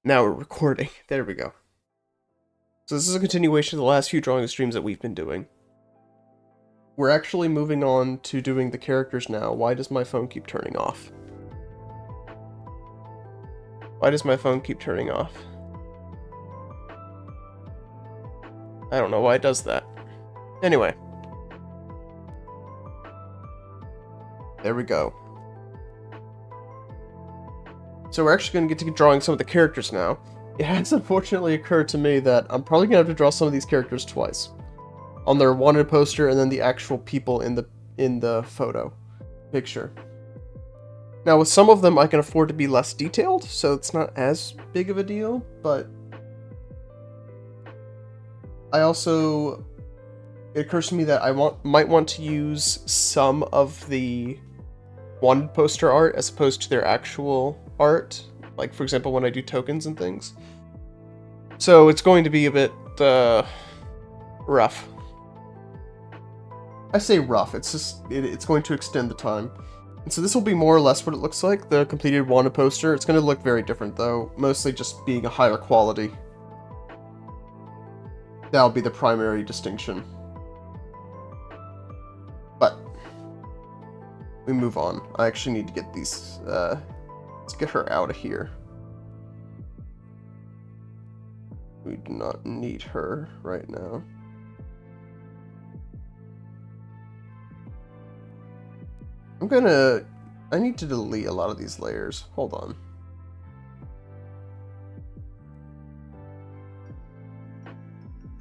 Now we're recording. There we go. So this is a continuation of the last few drawing streams that we've been doing. We're actually moving on to doing the characters now. Why does my phone keep turning off? Why does my phone keep turning off? I don't know why it does that. Anyway. There we go. So we're actually going to get to drawing some of the characters now. It has unfortunately occurred to me that I'm probably going to have to draw some of these characters twice. On their wanted poster and then the actual people in the photo picture. Now with some of them I can afford to be less detailed, so it's not as big of a deal, but I also, it occurs to me that I might want to use some of the wanted poster art as opposed to their actual art, like for example when I do tokens and things. So it's going to be a bit rough. I say rough, it's just it's going to extend the time. And so this will be more or less what it looks like, the completed wanted poster. It's going to look very different though, mostly just being a higher quality. That'll be the primary distinction. But we move on. I actually need to get these let's get her out of here. We do not need her right now. I need to delete a lot of these layers. Hold on.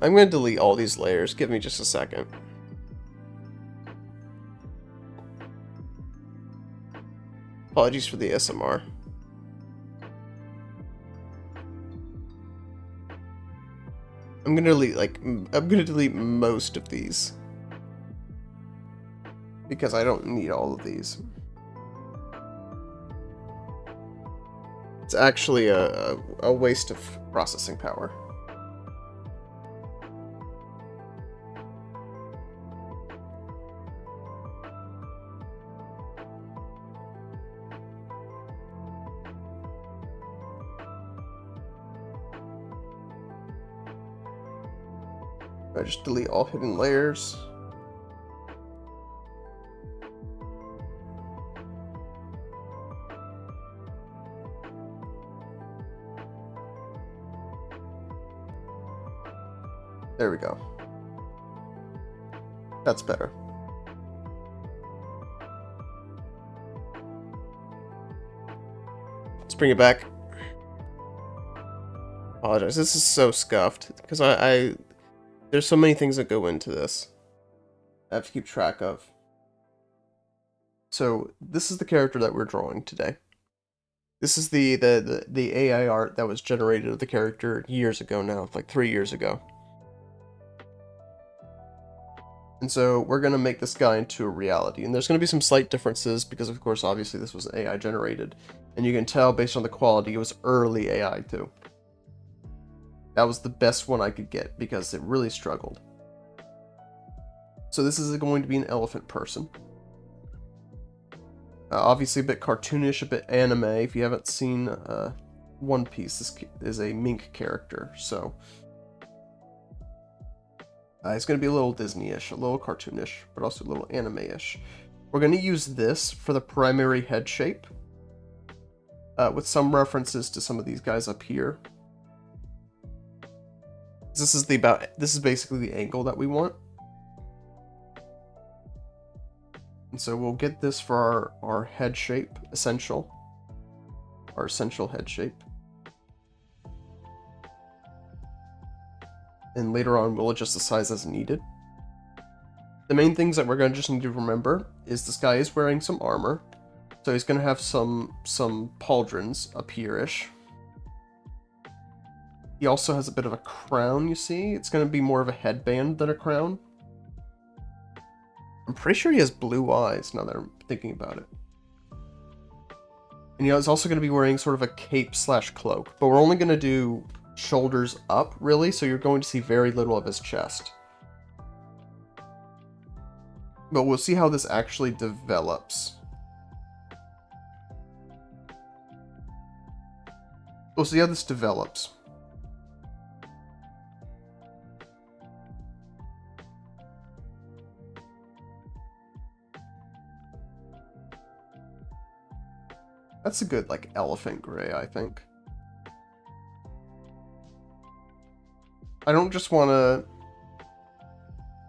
I'm going to delete all these layers. Give me just a second. Apologies for the ASMR. I'm going to delete most of these. Because I don't need all of these. It's actually a waste of processing power. I just delete all hidden layers. There we go. That's better. Let's bring it back. Apologize, this is so scuffed because there's so many things that go into this I have to keep track of. So this is the character that we're drawing today. This is the AI art that was generated of the character years ago now, like 3 years ago. And so we're going to make this guy into a reality. And there's going to be some slight differences because, of course, obviously this was AI generated. And you can tell based on the quality, it was early AI too. That was the best one I could get because it really struggled. So this is going to be an elephant person. Obviously a bit cartoonish, a bit anime. If you haven't seen One Piece, this is a mink character. So it's going to be a little Disney-ish, a little cartoonish, but also a little anime-ish. We're going to use this for the primary head shape, with some references to some of these guys up here. This is basically the angle that we want. And so we'll get this for our head shape, our essential head shape. And later on, we'll adjust the size as needed. The main things that we're going to just need to remember is this guy is wearing some armor. So he's going to have some pauldrons up here-ish. He also has a bit of a crown, you see? It's going to be more of a headband than a crown. I'm pretty sure he has blue eyes, now that I'm thinking about it. And he's also going to be wearing sort of a cape/cloak. But we're only going to do shoulders up, really, so you're going to see very little of his chest. But we'll see how this actually develops. We'll see how this develops. That's a good, like, elephant gray, I think. I don't just want to...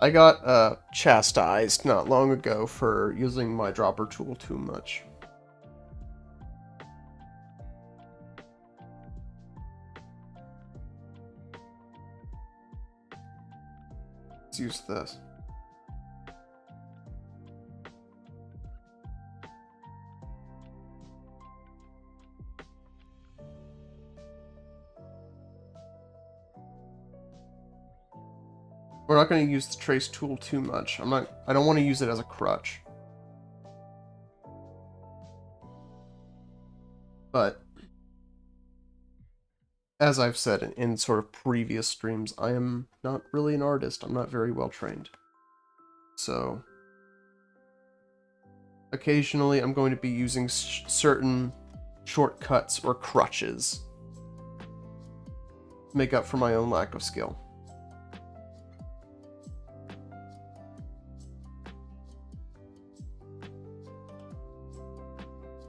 I got chastised not long ago for using my dropper tool too much. Let's use this. We're not going to use the trace tool too much. I don't want to use it as a crutch. But as I've said in sort of previous streams, I am not really an artist. I'm not very well trained. So occasionally I'm going to be using certain shortcuts or crutches to make up for my own lack of skill.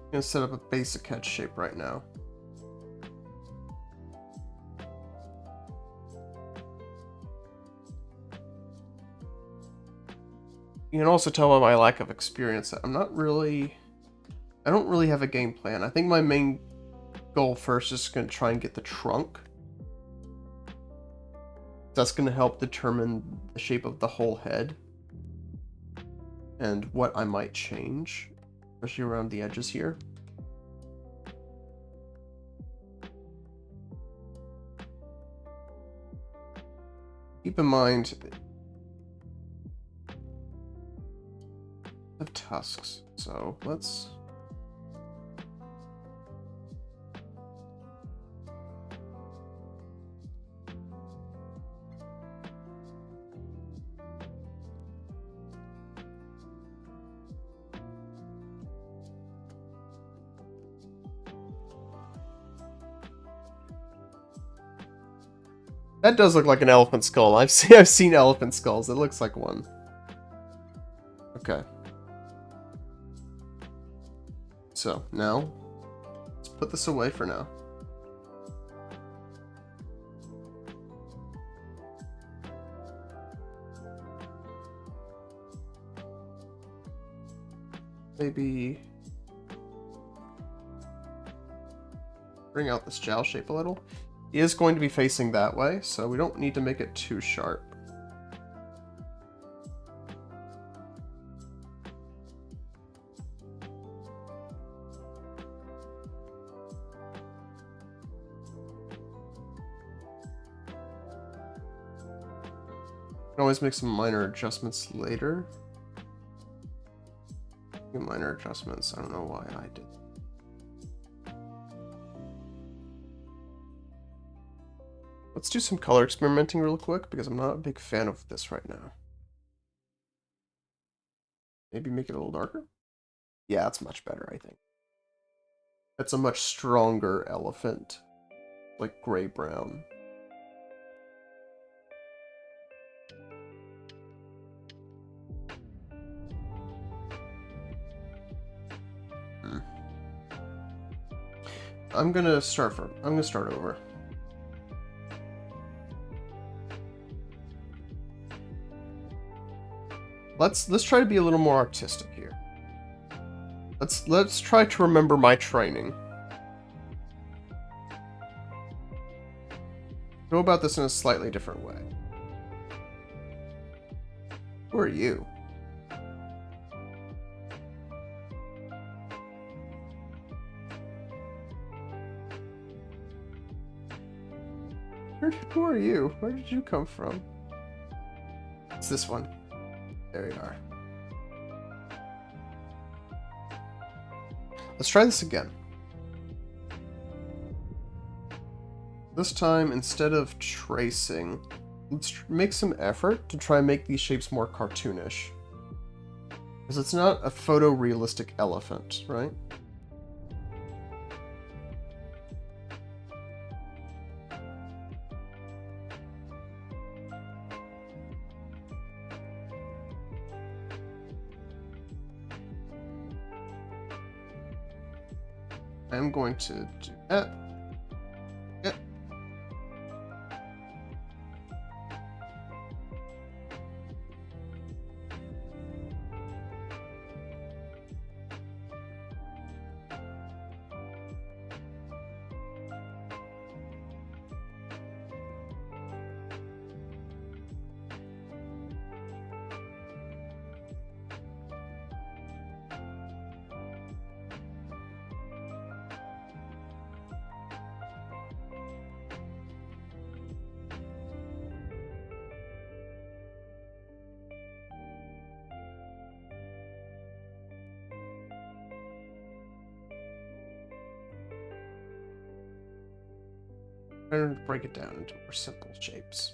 I'm going to set up a basic head shape right now. You can also tell by my lack of experience that I don't really have a game plan. I think my main goal first is going to try and get the trunk. That's going to help determine the shape of the whole head and what I might change, especially around the edges here. Keep in mind, of tusks, so let's that does look like an elephant skull. I've seen elephant skulls. It looks like one. Okay. So, now, let's put this away for now. Maybe bring out this jowl shape a little. He is going to be facing that way, so we don't need to make it too sharp. Can always make some minor adjustments later. Minor adjustments, I don't know why I did. Let's do some color experimenting real quick, because I'm not a big fan of this right now. Maybe make it a little darker? Yeah, that's much better, I think. That's a much stronger elephant, like gray-brown. I'm gonna start over. Let's try to be a little more artistic here. Let's try to remember my training. Go about this in a slightly different way. Who are you? Who are you? Where did you come from? It's this one. There you are. Let's try this again. This time, instead of tracing, let's make some effort to try and make these shapes more cartoonish. Because it's not a photorealistic elephant, right? I'm going to do that. Yep. And break it down into more simple shapes.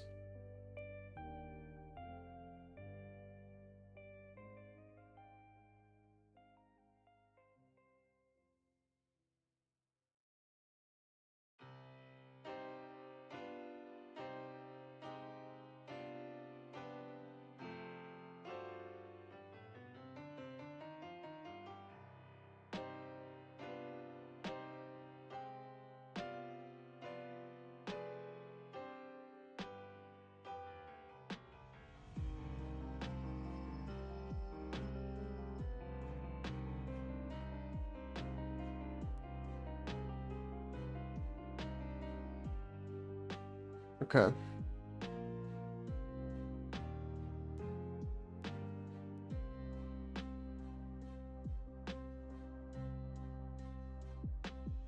Okay.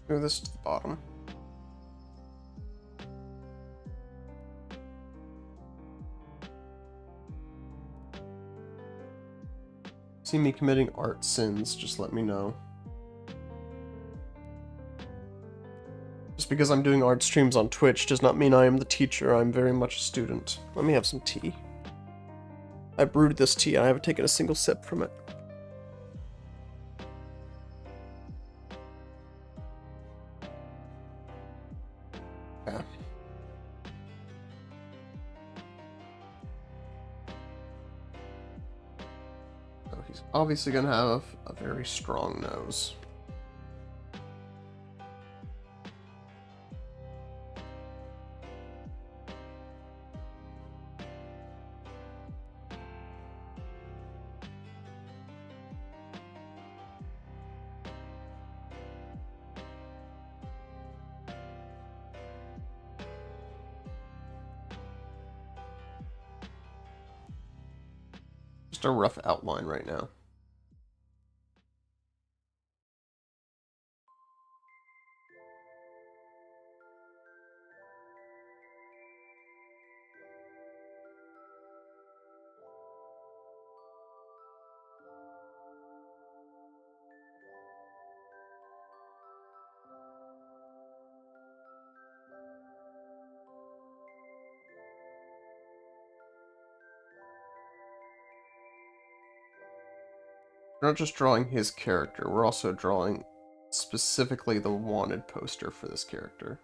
Move this to the bottom. See me committing art sins, just let me know. Just because I'm doing art streams on Twitch does not mean I am the teacher. I'm very much a student. Let me have some tea. I brewed this tea and I haven't taken a single sip from it. Yeah. So he's obviously gonna have a very strong nose. Just a rough outline right now. We're not just drawing his character, we're also drawing specifically the wanted poster for this character.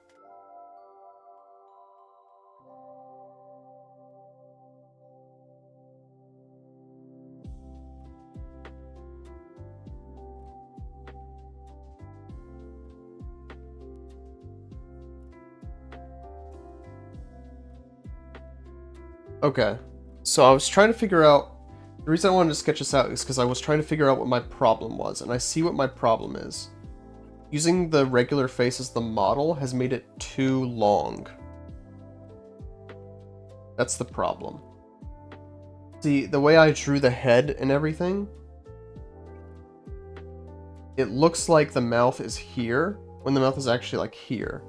Okay, so I was trying to figure out, the reason I wanted to sketch this out is because I was trying to figure out what my problem was, and I see what my problem is. Using the regular face as the model has made it too long. That's the problem. See, the way I drew the head and everything, it looks like the mouth is here, when the mouth is actually like here.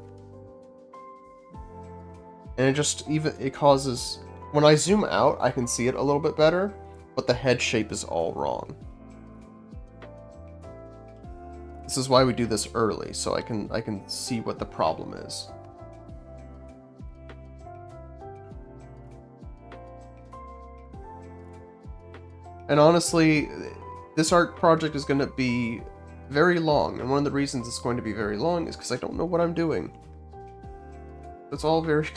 And it causes, when I zoom out, I can see it a little bit better, but the head shape is all wrong. This is why we do this early, so I can see what the problem is. And honestly, this art project is going to be very long, and one of the reasons it's going to be very long is because I don't know what I'm doing. It's all very...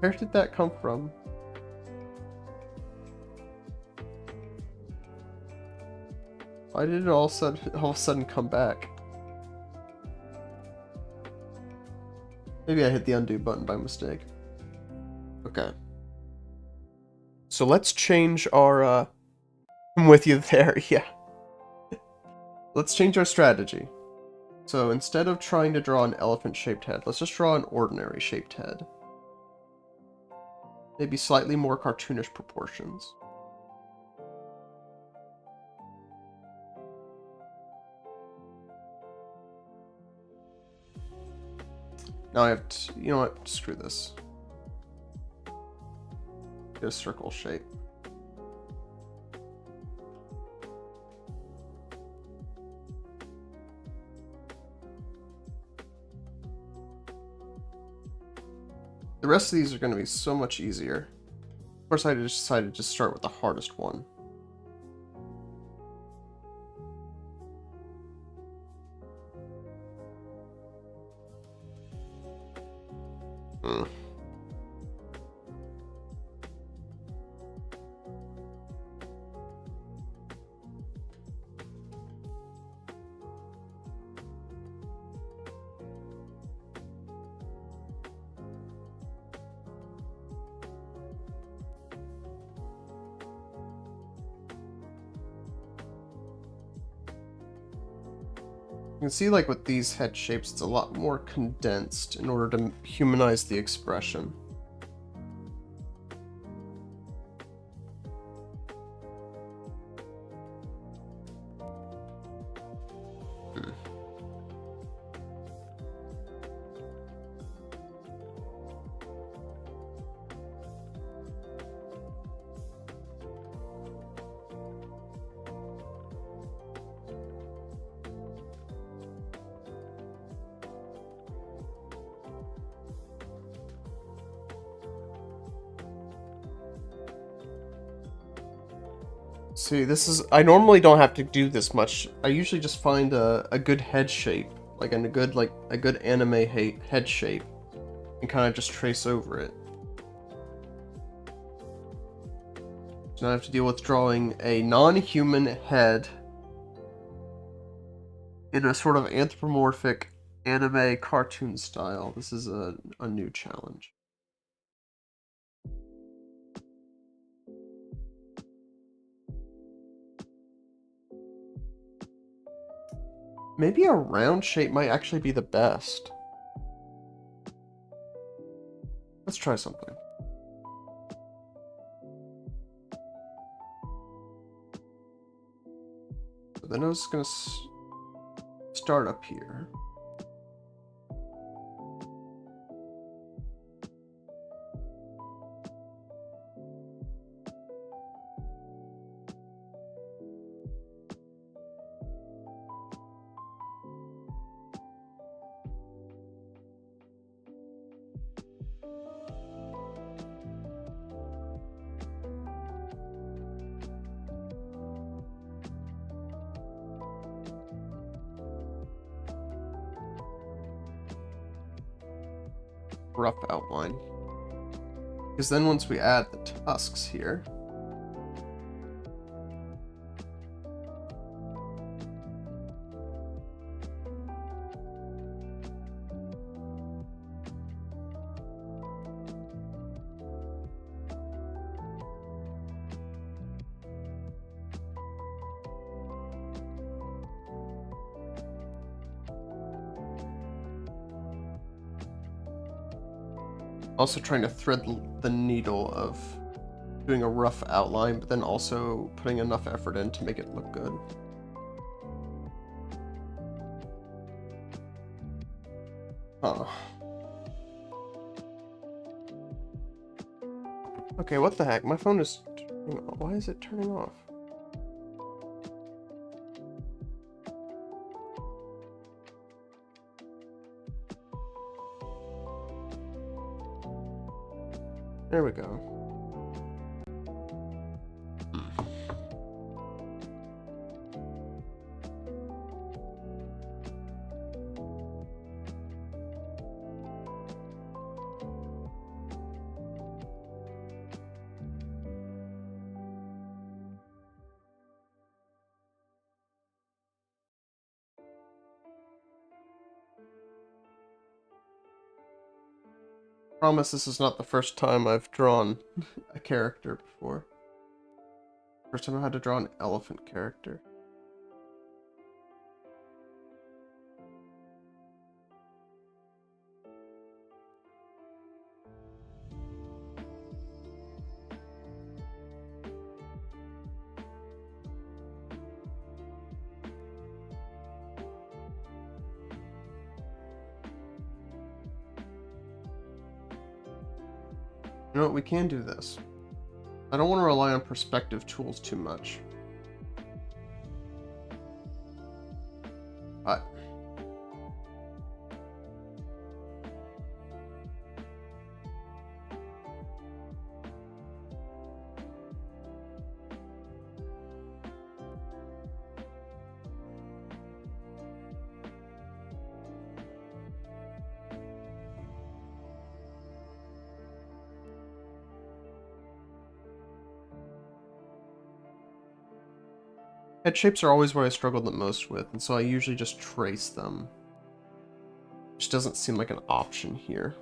Where did that come from? Why did it all of a sudden come back? Maybe I hit the undo button by mistake. Okay. So let's change our, I'm with you there, yeah. Let's change our strategy. So instead of trying to draw an elephant-shaped head, let's just draw an ordinary shaped head. Maybe slightly more cartoonish proportions. Now I have to, you know what, screw this. Get a circle shape. The rest of these are going to be so much easier. Of course, I just decided to start with the hardest one. You can see, like, with these head shapes, it's a lot more condensed in order to humanize the expression. See, this is... I normally don't have to do this much. I usually just find a good head shape, like a good anime head shape, and kind of just trace over it. So now I have to deal with drawing a non-human head in a sort of anthropomorphic anime cartoon style. This is a new challenge. Maybe a round shape might actually be the best. Let's try something. So the nose is going to start up here. Rough outline. Because then once we add the tusks here, also trying to thread the needle of doing a rough outline, but then also putting enough effort in to make it look good. Huh. Okay, what the heck? My phone is... Why is it turning off? There we go. promise this is not the first time I've drawn a character before. First time I had to draw an elephant character. You know what, we can do this. I don't want to rely on perspective tools too much. But head shapes are always what I struggle the most with, and so I usually just trace them. Which doesn't seem like an option here.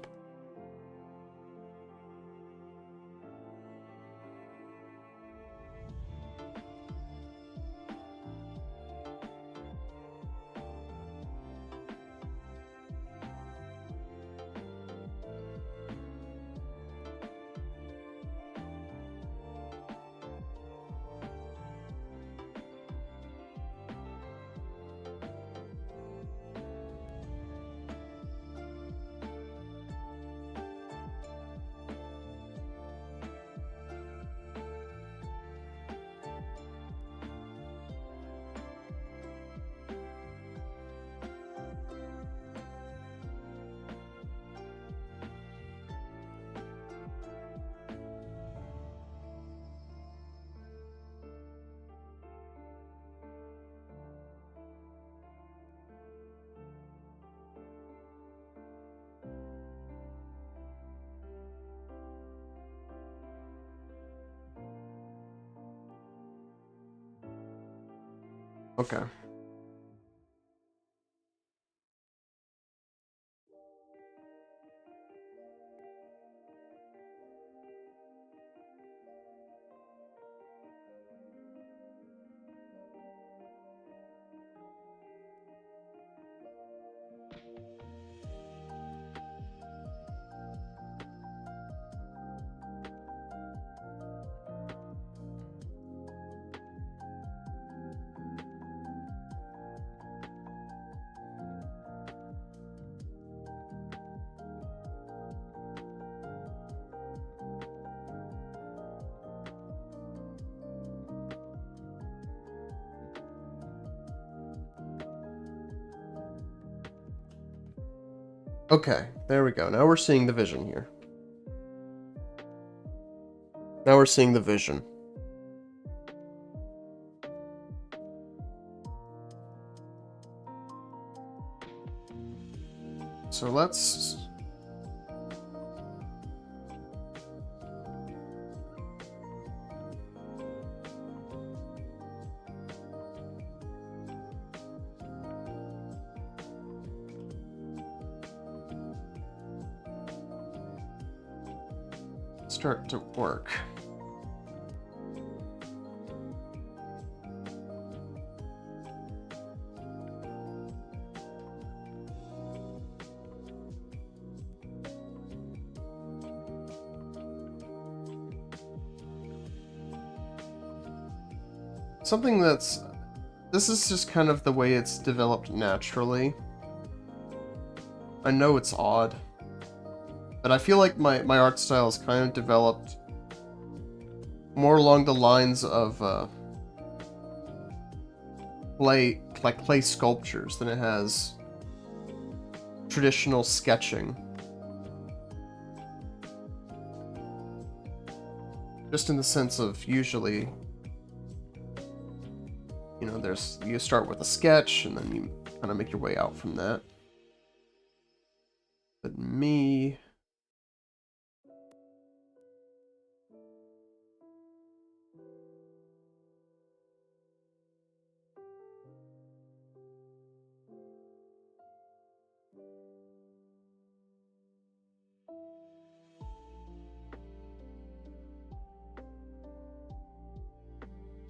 Okay. Okay, there we go. Now we're seeing the vision here. Now we're seeing the vision. So let's... start to work. Something that's... This is just kind of the way it's developed naturally. I know it's odd, but I feel like my art style is kind of developed more along the lines of clay sculptures than it has traditional sketching. Just in the sense of usually, you know, you start with a sketch and then you kind of make your way out from that. But me...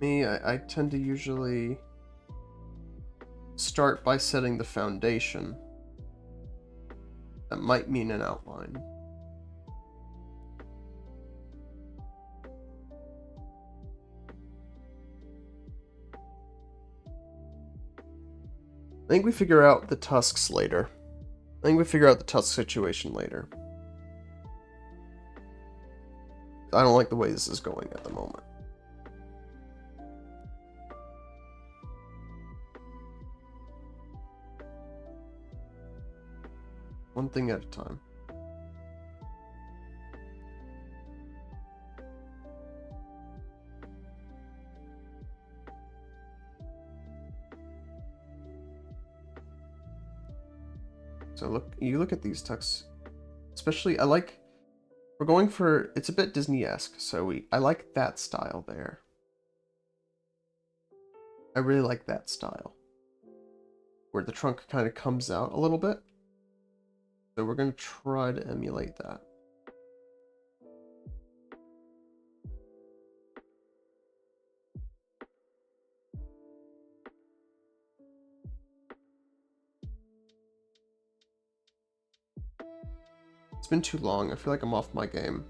Me, I tend to usually start by setting the foundation. That might mean an outline. I think we figure out the tusks later. I think we figure out the tusk situation later. I don't like the way this is going at the moment. One thing at a time. So you look at these tucks, especially we're going for, it's a bit Disney-esque, so I like that style there. I really like that style, where the trunk kind of comes out a little bit. So we're going to try to emulate that. It's been too long. I feel like I'm off my game.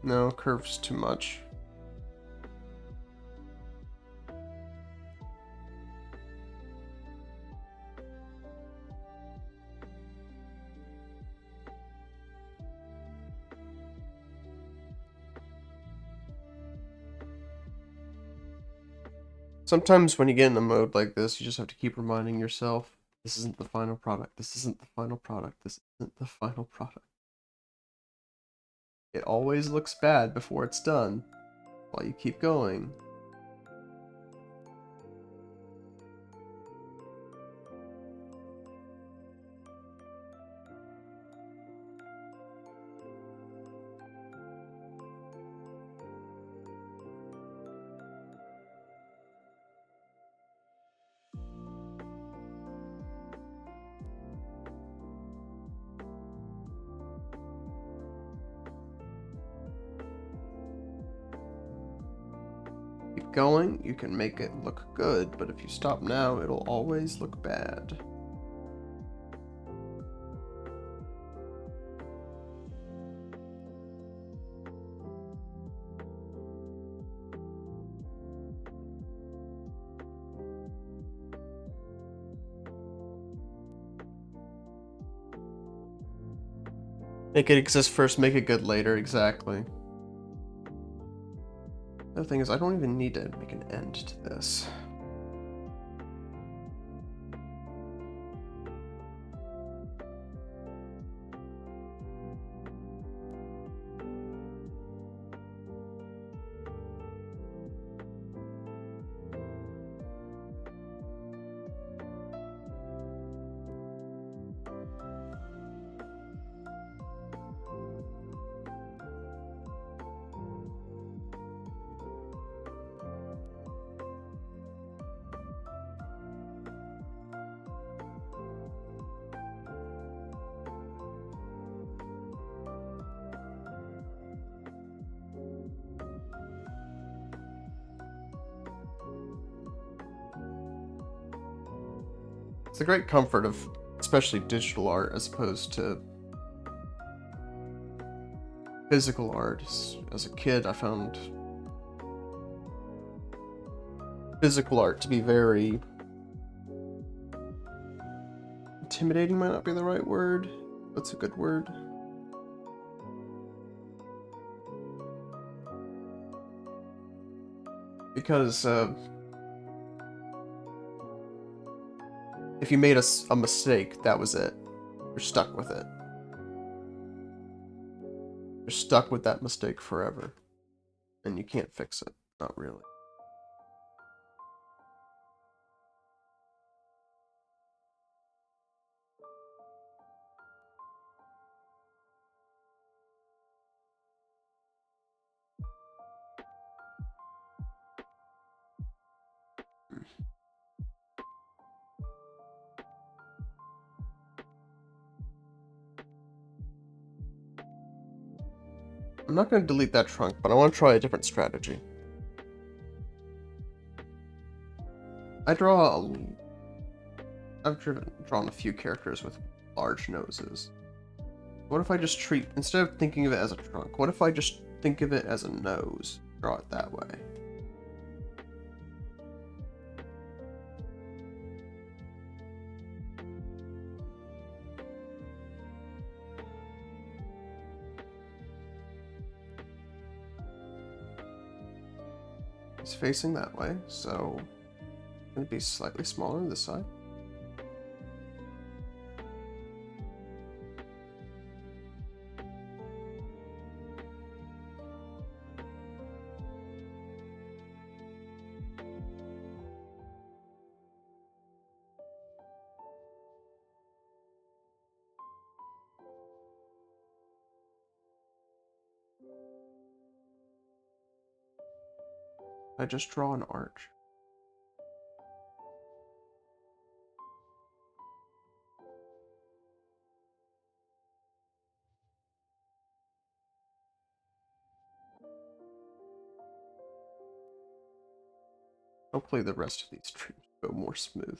No, curves too much. Sometimes when you get in a mode like this, you just have to keep reminding yourself, this isn't the final product, this isn't the final product, this isn't the final product. It always looks bad before it's done, while you keep going. Keep going, you can make it look good, but if you stop now, it'll always look bad. Make it exist first, make it good later, exactly. The thing is, I don't even need to make an end to this. It's a great comfort of especially digital art as opposed to physical art. As a kid, I found physical art to be very intimidating, might not be the right word. What's a good word? Because if you made a mistake, that was it. You're stuck with it. You're stuck with that mistake forever. And you can't fix it. Not really. I'm not going to delete that trunk, but I want to try a different strategy. I've drawn a few characters with large noses. What if I just instead of thinking of it as a trunk, what if I just think of it as a nose? Draw it that way. It's facing that way, so it's going to be slightly smaller on this side. I just draw an arch. Hopefully the rest of these streams go more smoothly.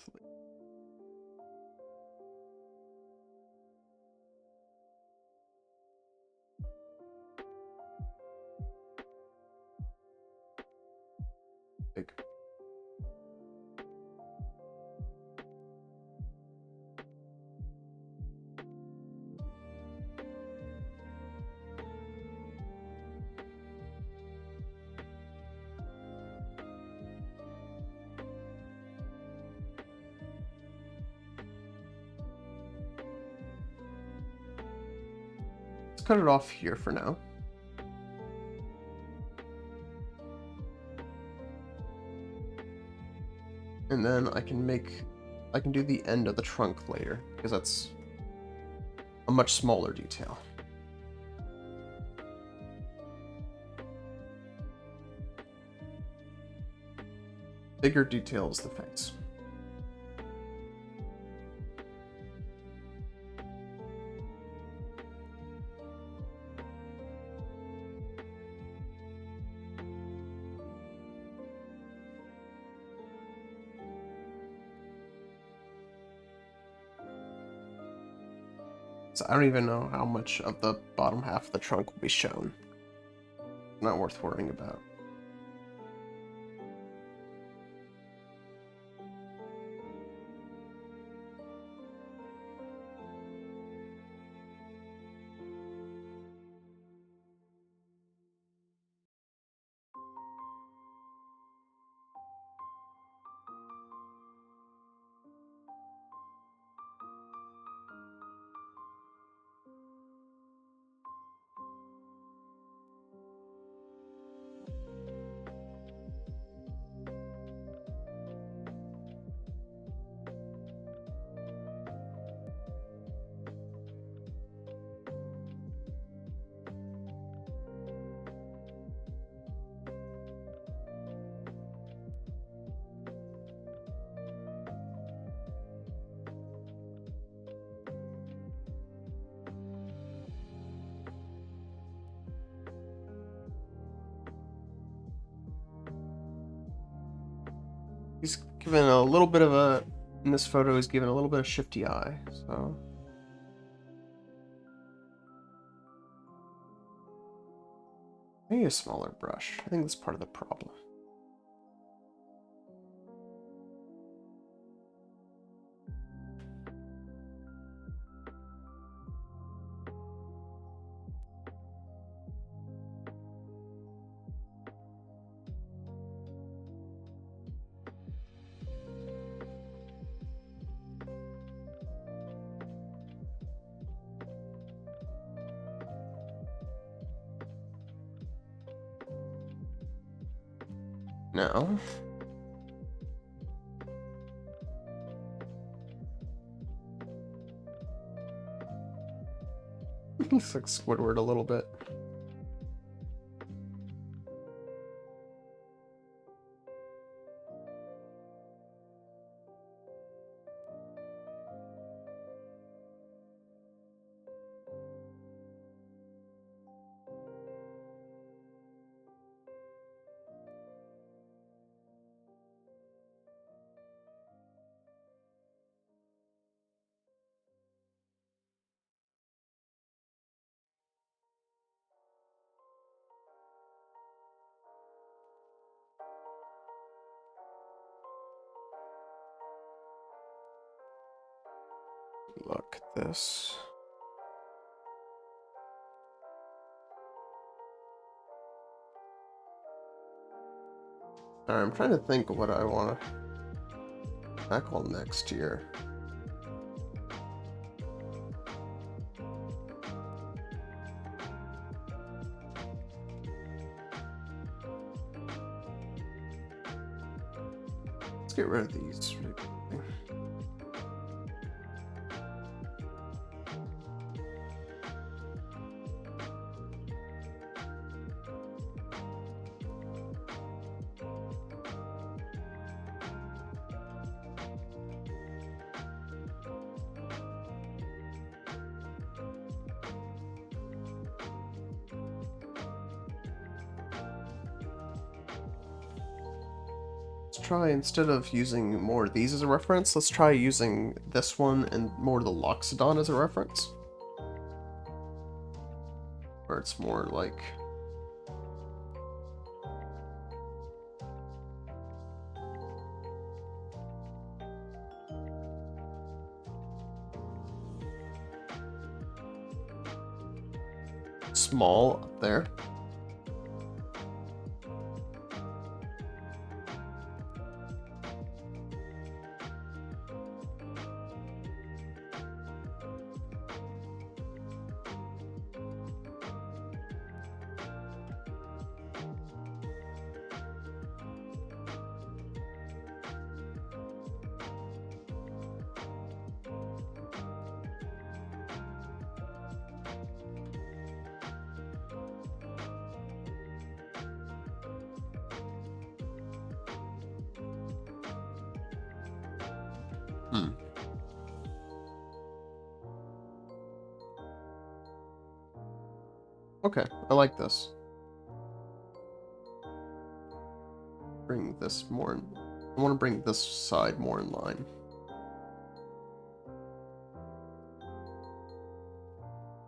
Big. Let's cut it off here for now. And then I can do the end of the trunk later, because that's a much smaller detail. Bigger detail is the face. So I don't even know how much of the bottom half of the trunk will be shown. Not worth worrying about. He's given a little bit of a, in this photo, he's given a little bit of shifty eye, so. Maybe a smaller brush. I think that's part of the problem. now. Looks like Squidward a little bit. Look at this. Alright, I'm trying to think of what I want to tackle next year. Let's get rid of these. Try, instead of using more of these as a reference, let's try using this one and more of the Loxodon as a reference. Where it's more like... small up there. Okay, I like this. Bring this more in... I want to bring this side more in line.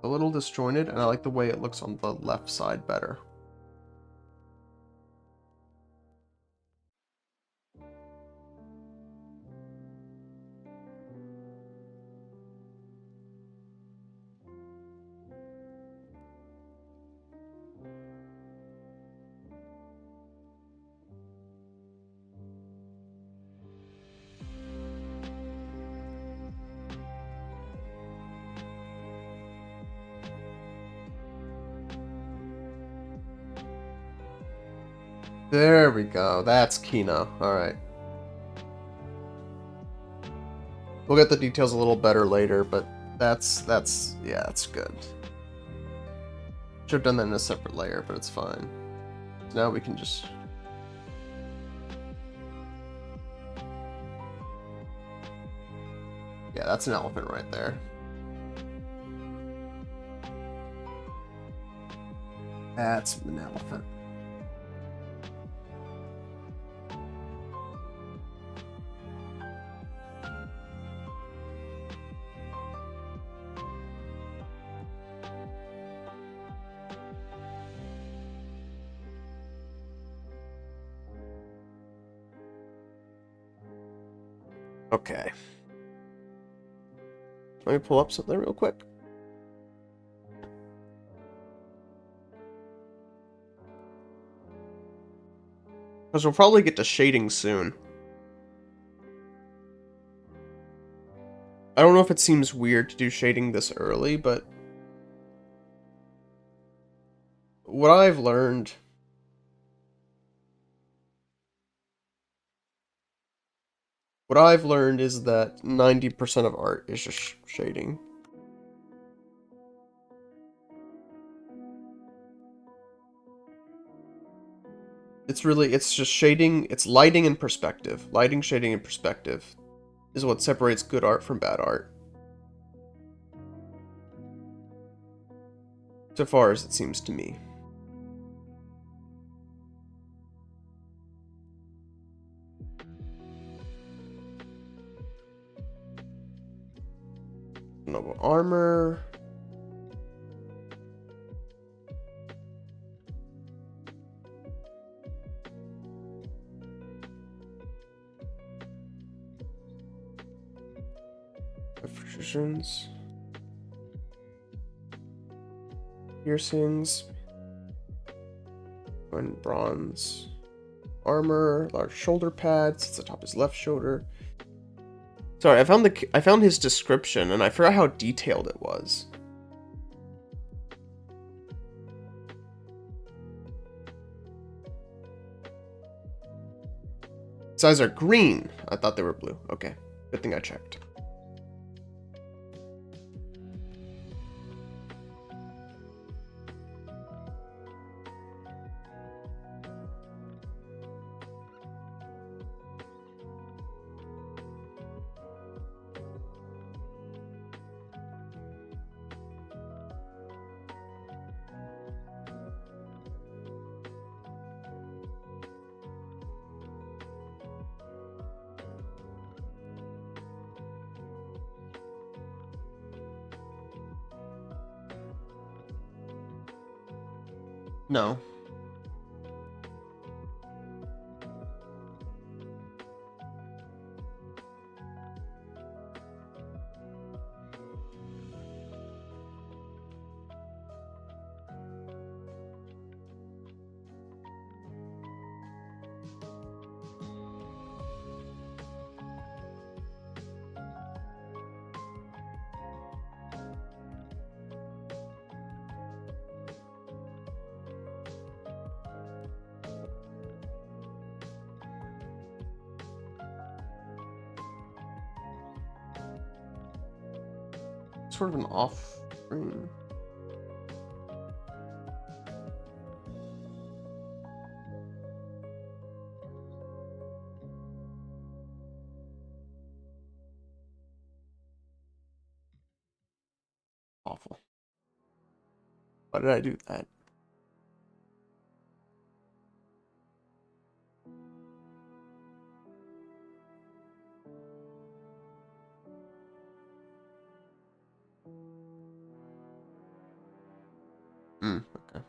A little disjointed, and I like the way it looks on the left side better. There we go. That's Kino. Alright. We'll get the details a little better later, but that's yeah, that's good. Should have done that in a separate layer, but it's fine. Now we can just... yeah, that's an elephant right there. That's an elephant. Okay. Let me pull up something real quick. Because we'll probably get to shading soon. I don't know if it seems weird to do shading this early, but... what I've learned What I've learned is that 90% of art is just shading. It's just shading, it's lighting and perspective. Lighting, shading, and perspective is what separates good art from bad art. So far as it seems to me. Noble armor. Precisions. Piercings. And bronze. Armor. Large shoulder pads. It's the top of his left shoulder. Sorry, I found his description and I forgot how detailed it was. His eyes are green. I thought they were blue. Okay, good thing I checked. No. Sort of an off screen. Awful. Why did I do that? Okay.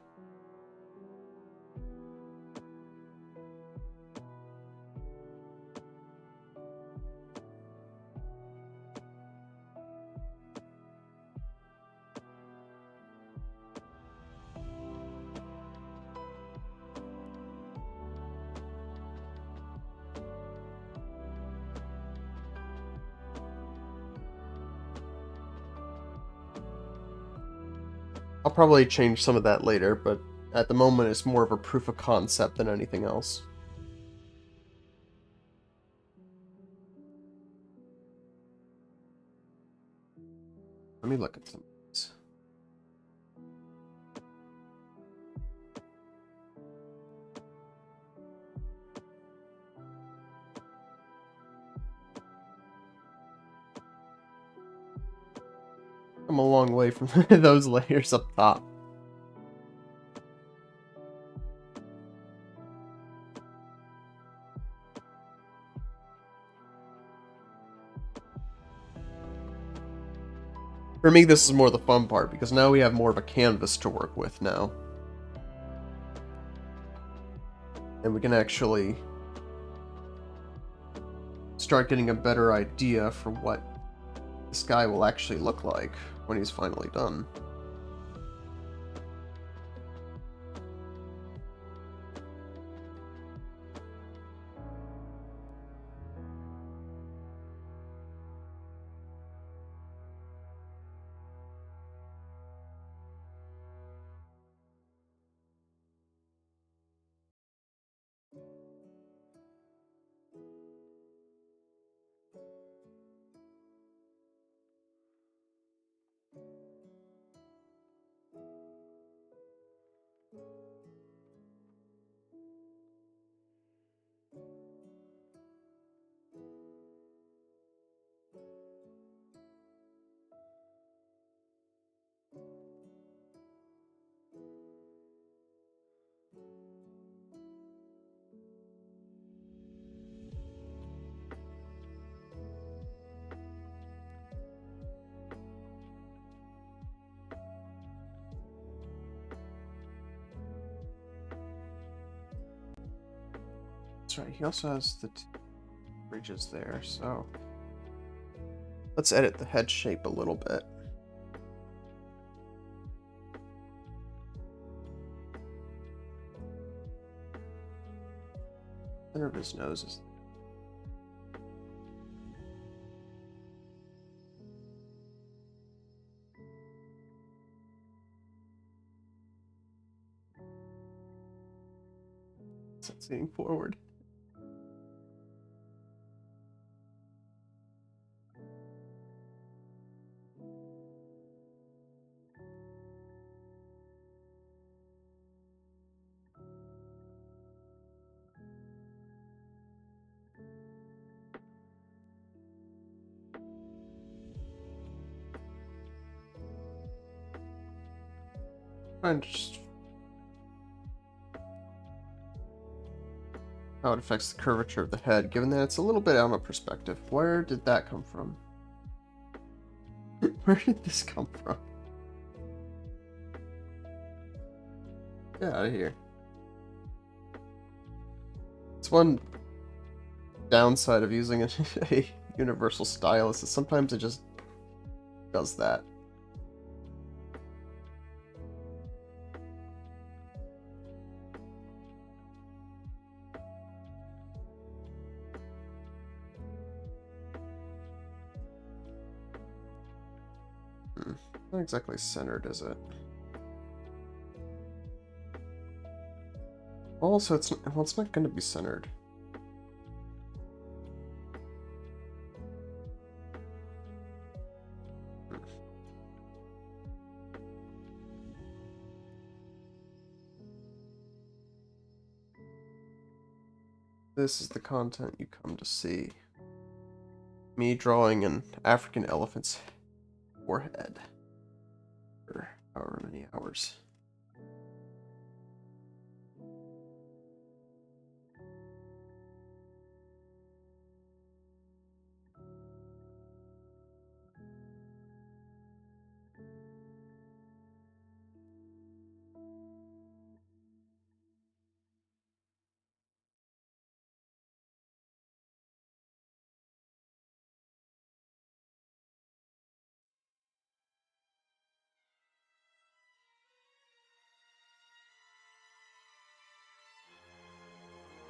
I'll probably change some of that later, but at the moment it's more of a proof of concept than anything else. Let me look at some of these. I'm a long way from those layers up top. For me, this is more the fun part, because now we have more of a canvas to work with now. And we can actually start getting a better idea for what this guy will actually look like when he's finally done. That's right. He also has the bridges there, so let's edit the head shape a little bit. Center of his nose is. It's leaning forward. And just how it affects the curvature of the head, given that it's a little bit out of perspective. Where did that come from? Where did this come from? Get out of here. It's one downside of using a universal stylus is sometimes it just does that. Not exactly centered, is it? Also, it's not going to be centered. This is the content you come to see. Me drawing an African elephant's forehead for however many hours.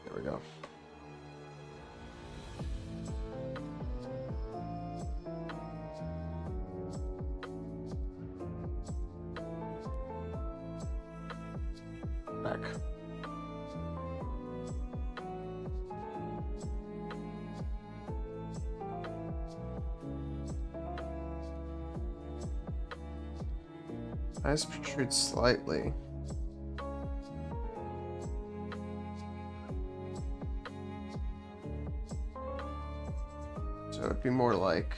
There we go. Back. Eyes protrude slightly. So it'd be more like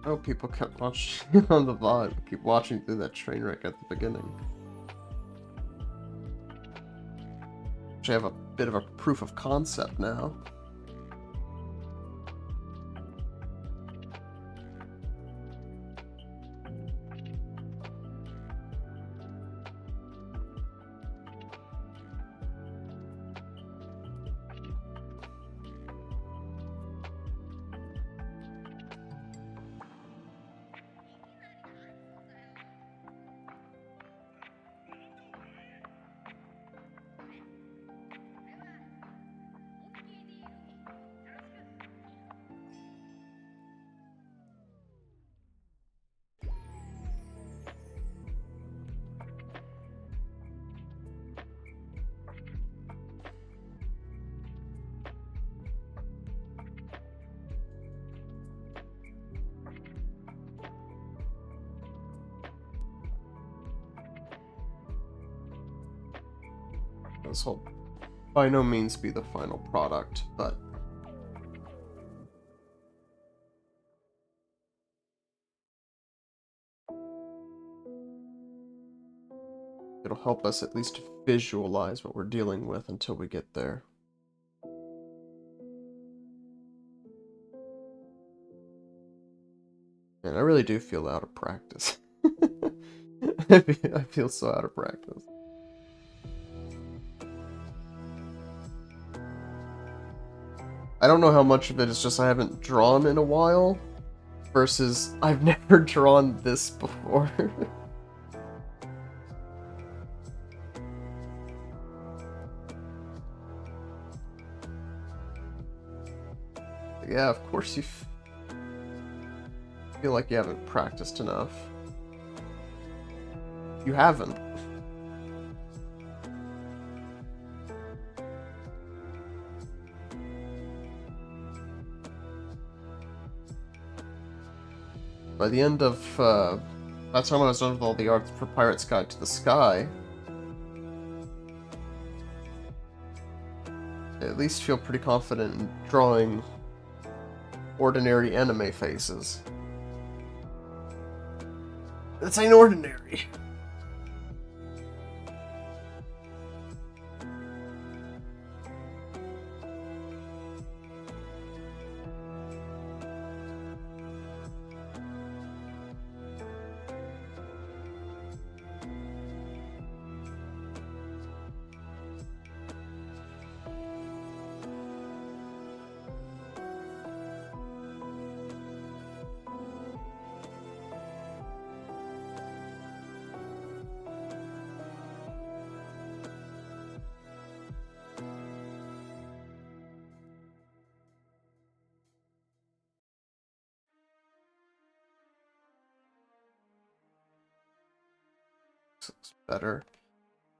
Oh, people kept watching on the VOD. Keep watching through that train wreck at the beginning. Actually, I have a bit of a proof of concept now. This will by no means be the final product, but it'll help us at least visualize what we're dealing with until we get there. And I really do feel out of practice. I feel so out of practice. I don't know how much of it is just I haven't drawn in a while, versus I've never drawn this before. Yeah, of course you feel like you haven't practiced enough. You haven't. By the end of, by the time I was done with all the art for Pirate's Guide to the Sky, I at least feel pretty confident in drawing ordinary anime faces. This ain't ordinary. Looks better.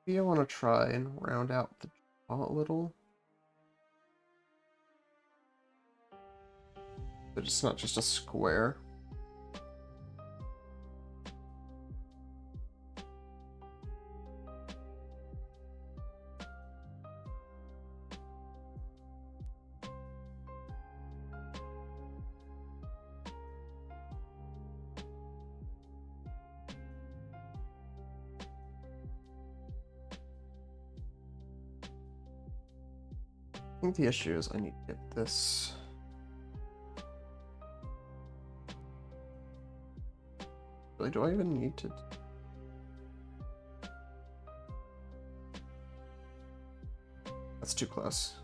Maybe I want to try and round out the jaw a little. But it's not just a square. I think the issue is I need to get this. Really, do I even need to? That's too close.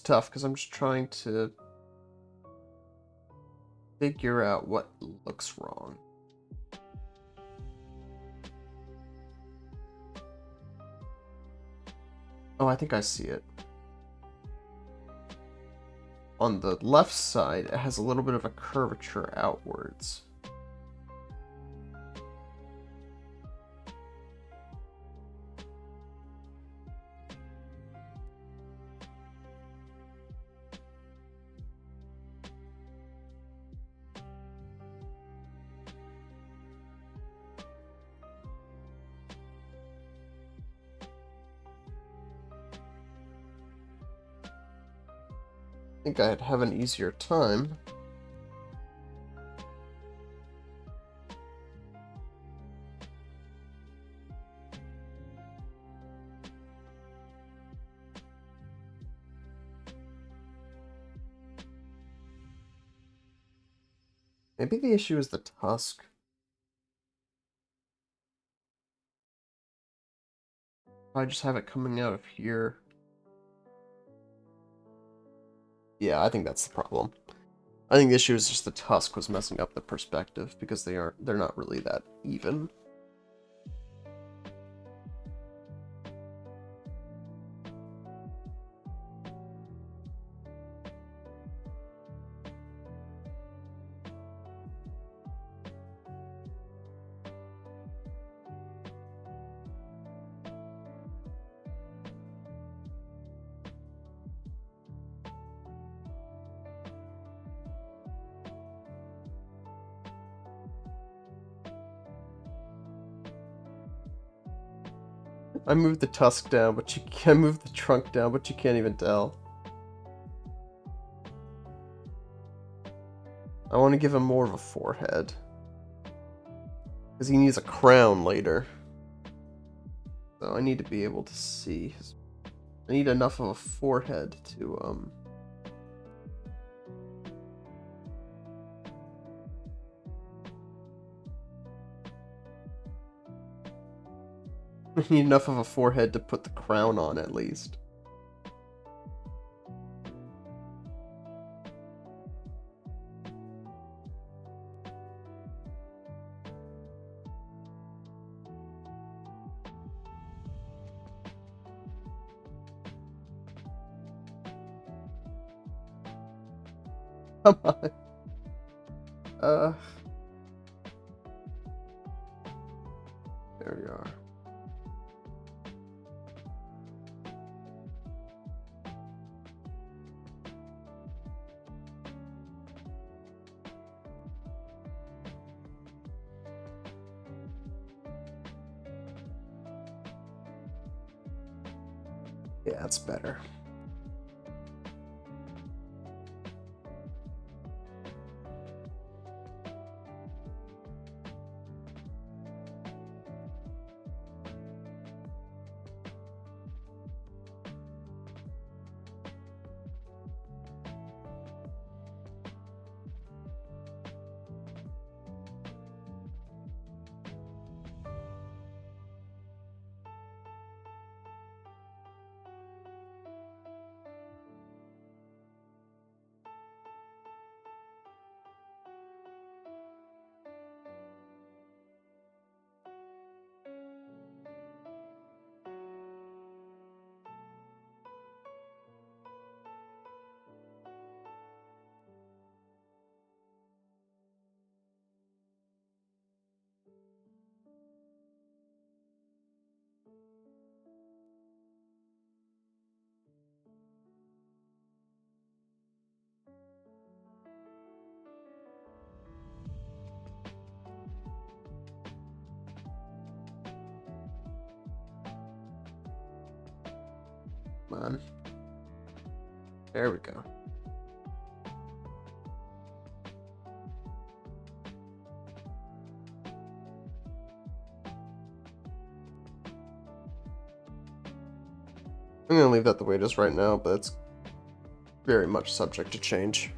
Tough because I'm just trying to figure out what looks wrong. Oh, I think I see it. On the left side, it has a little bit of a curvature outwards. think I'd have an easier time. Maybe the issue is the tusk. I just have it coming out of here. Yeah, I think that's the problem. I think the issue is just the tusk was messing up the perspective because they're not really that even. I moved the tusk down, but you can move the trunk down, but you can't even tell. I want to give him more of a forehead. Because he needs a crown later. So I need to be able to see his... I need enough of a forehead to, I need enough of a forehead to put the crown on, at least. Come on. There we are. Yeah, that's better. Come on. There we go. I'm gonna leave that the way it is right now, but it's very much subject to change.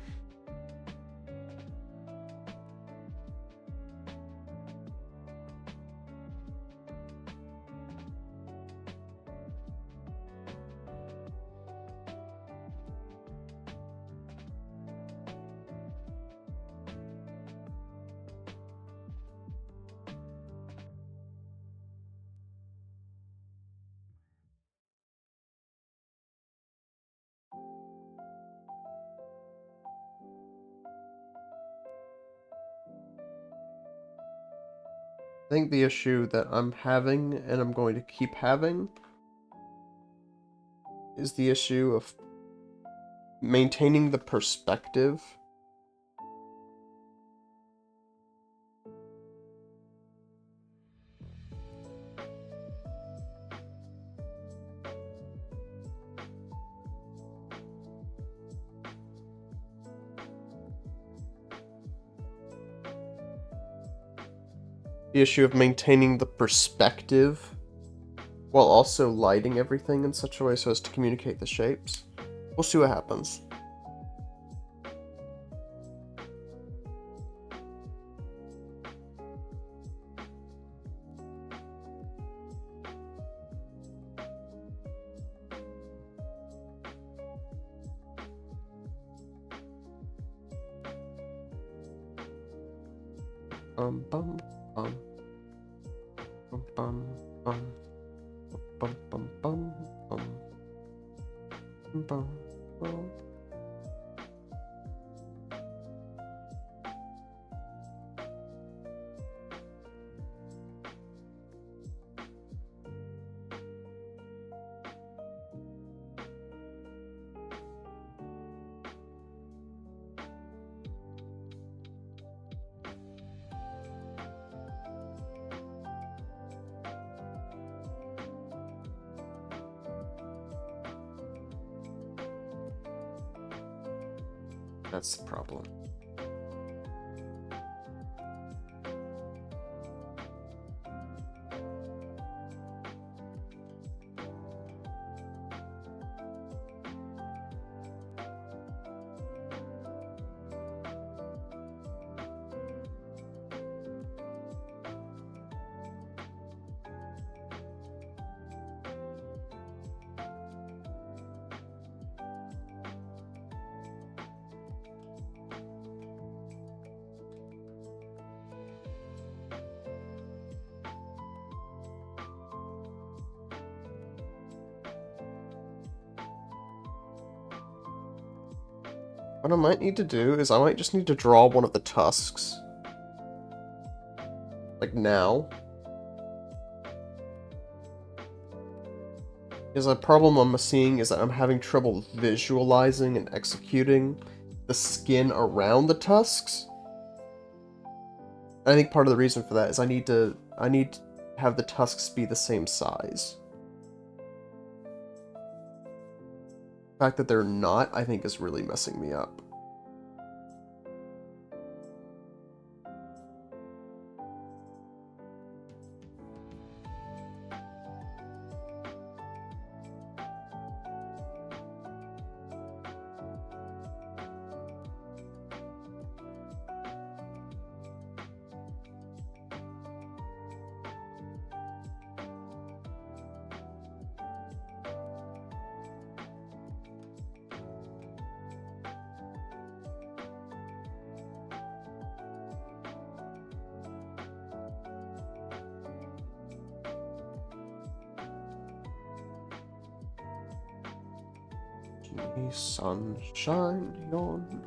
I think the issue that I'm having, and I'm going to keep having, is the issue of maintaining the perspective. the issue of maintaining the perspective while also lighting everything in such a way so as to communicate the shapes. We'll see what happens. Bum bum bum bum bum bum bum bum bum bum bum bum. That's the problem. What I might need to do is I might just need to draw one of the tusks. Like now. Because the problem I'm seeing is that I'm having trouble visualizing and executing the skin around the tusks. I think part of the reason for that is I need to have the tusks be the same size. The fact that they're not, I think, is really messing me up. Sunshine on.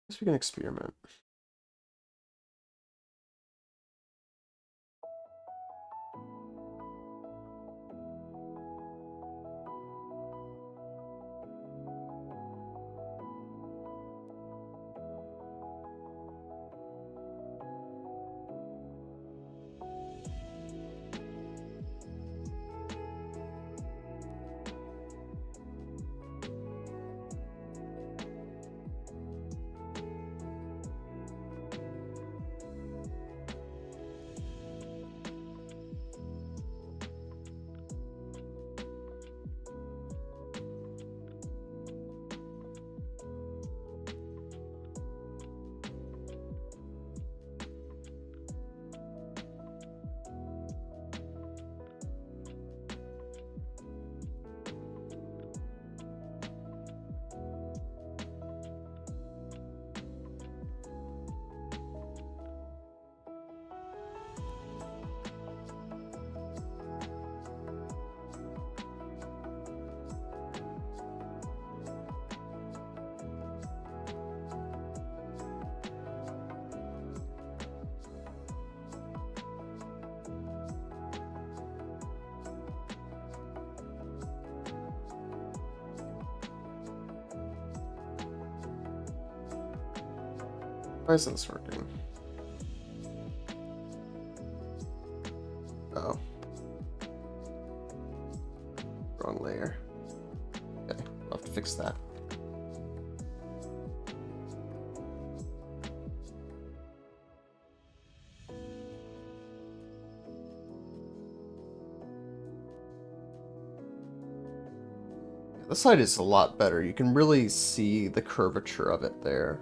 I guess we can experiment. Why isn't this working? Oh. Wrong layer. Okay, I'll have to fix that. This side is a lot better. You can really see the curvature of it there.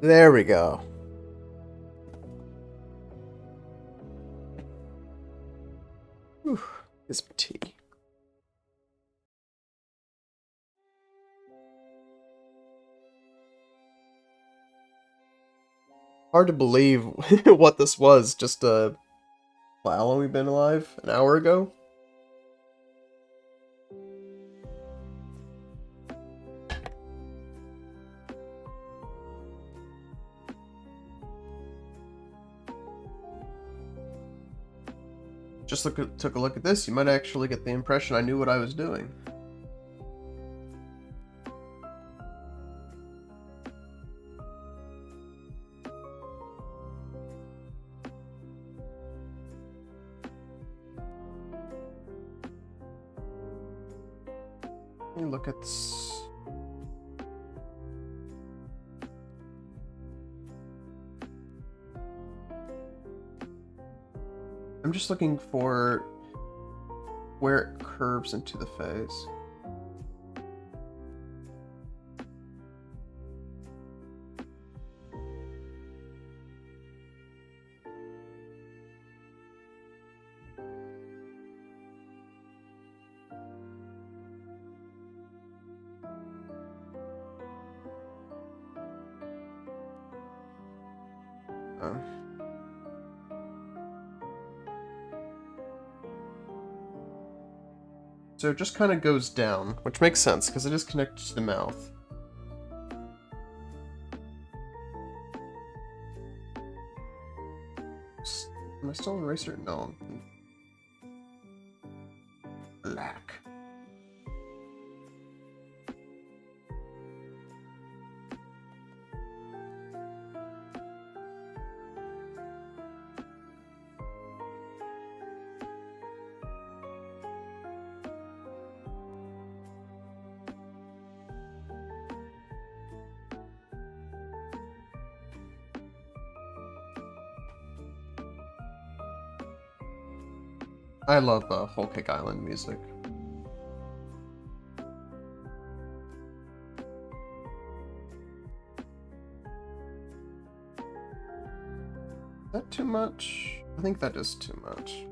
There we go. Whew, here's some tea. Hard to believe what this was just how long we've been alive? An hour ago? Just took a look at this, you might actually get the impression I knew what I was doing. Let me look at this. I'm just looking for where it curves into the phase. So it just kind of goes down, which makes sense because it is connected to the mouth. Am I still in eraser? No. Black. I love Whole Cake Island music. Is that too much? I think that is too much.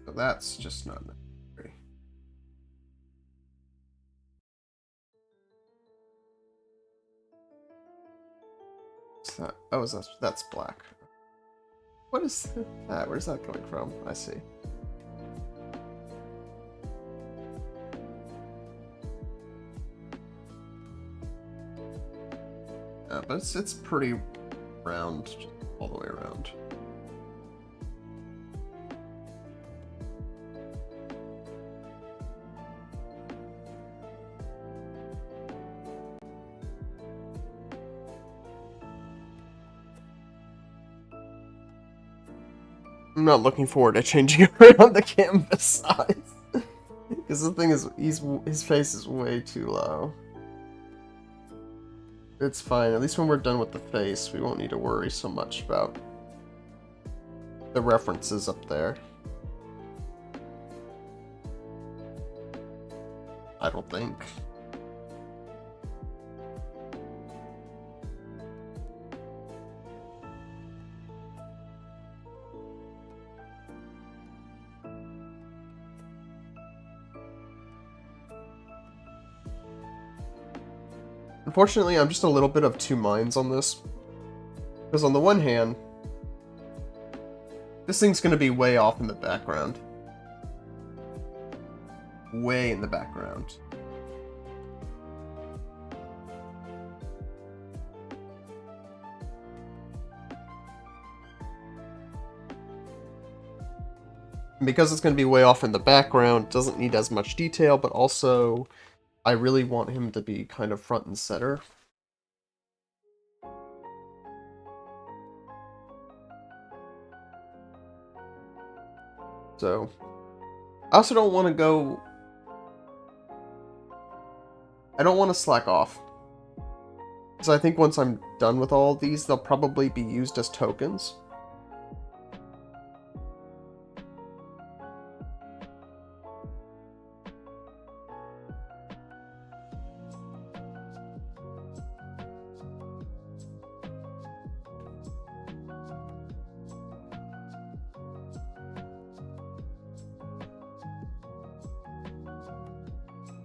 So that's just not necessary. What's that? Oh, that's black. What is that? Where's that going from? I see. But it's pretty round all the way around. I'm not looking forward to changing around the canvas size. Because the thing is, his face is way too low. It's fine. At least when we're done with the face, we won't need to worry so much about the references up there. I don't think. Unfortunately, I'm just a little bit of two minds on this. Because on the one hand, this thing's going to be way off in the background. Way in the background. And because it's going to be way off in the background, it doesn't need as much detail, but also I really want him to be kind of front and center. So, I also don't want to go... I don't want to slack off. Because I think once I'm done with all of these, they'll probably be used as tokens.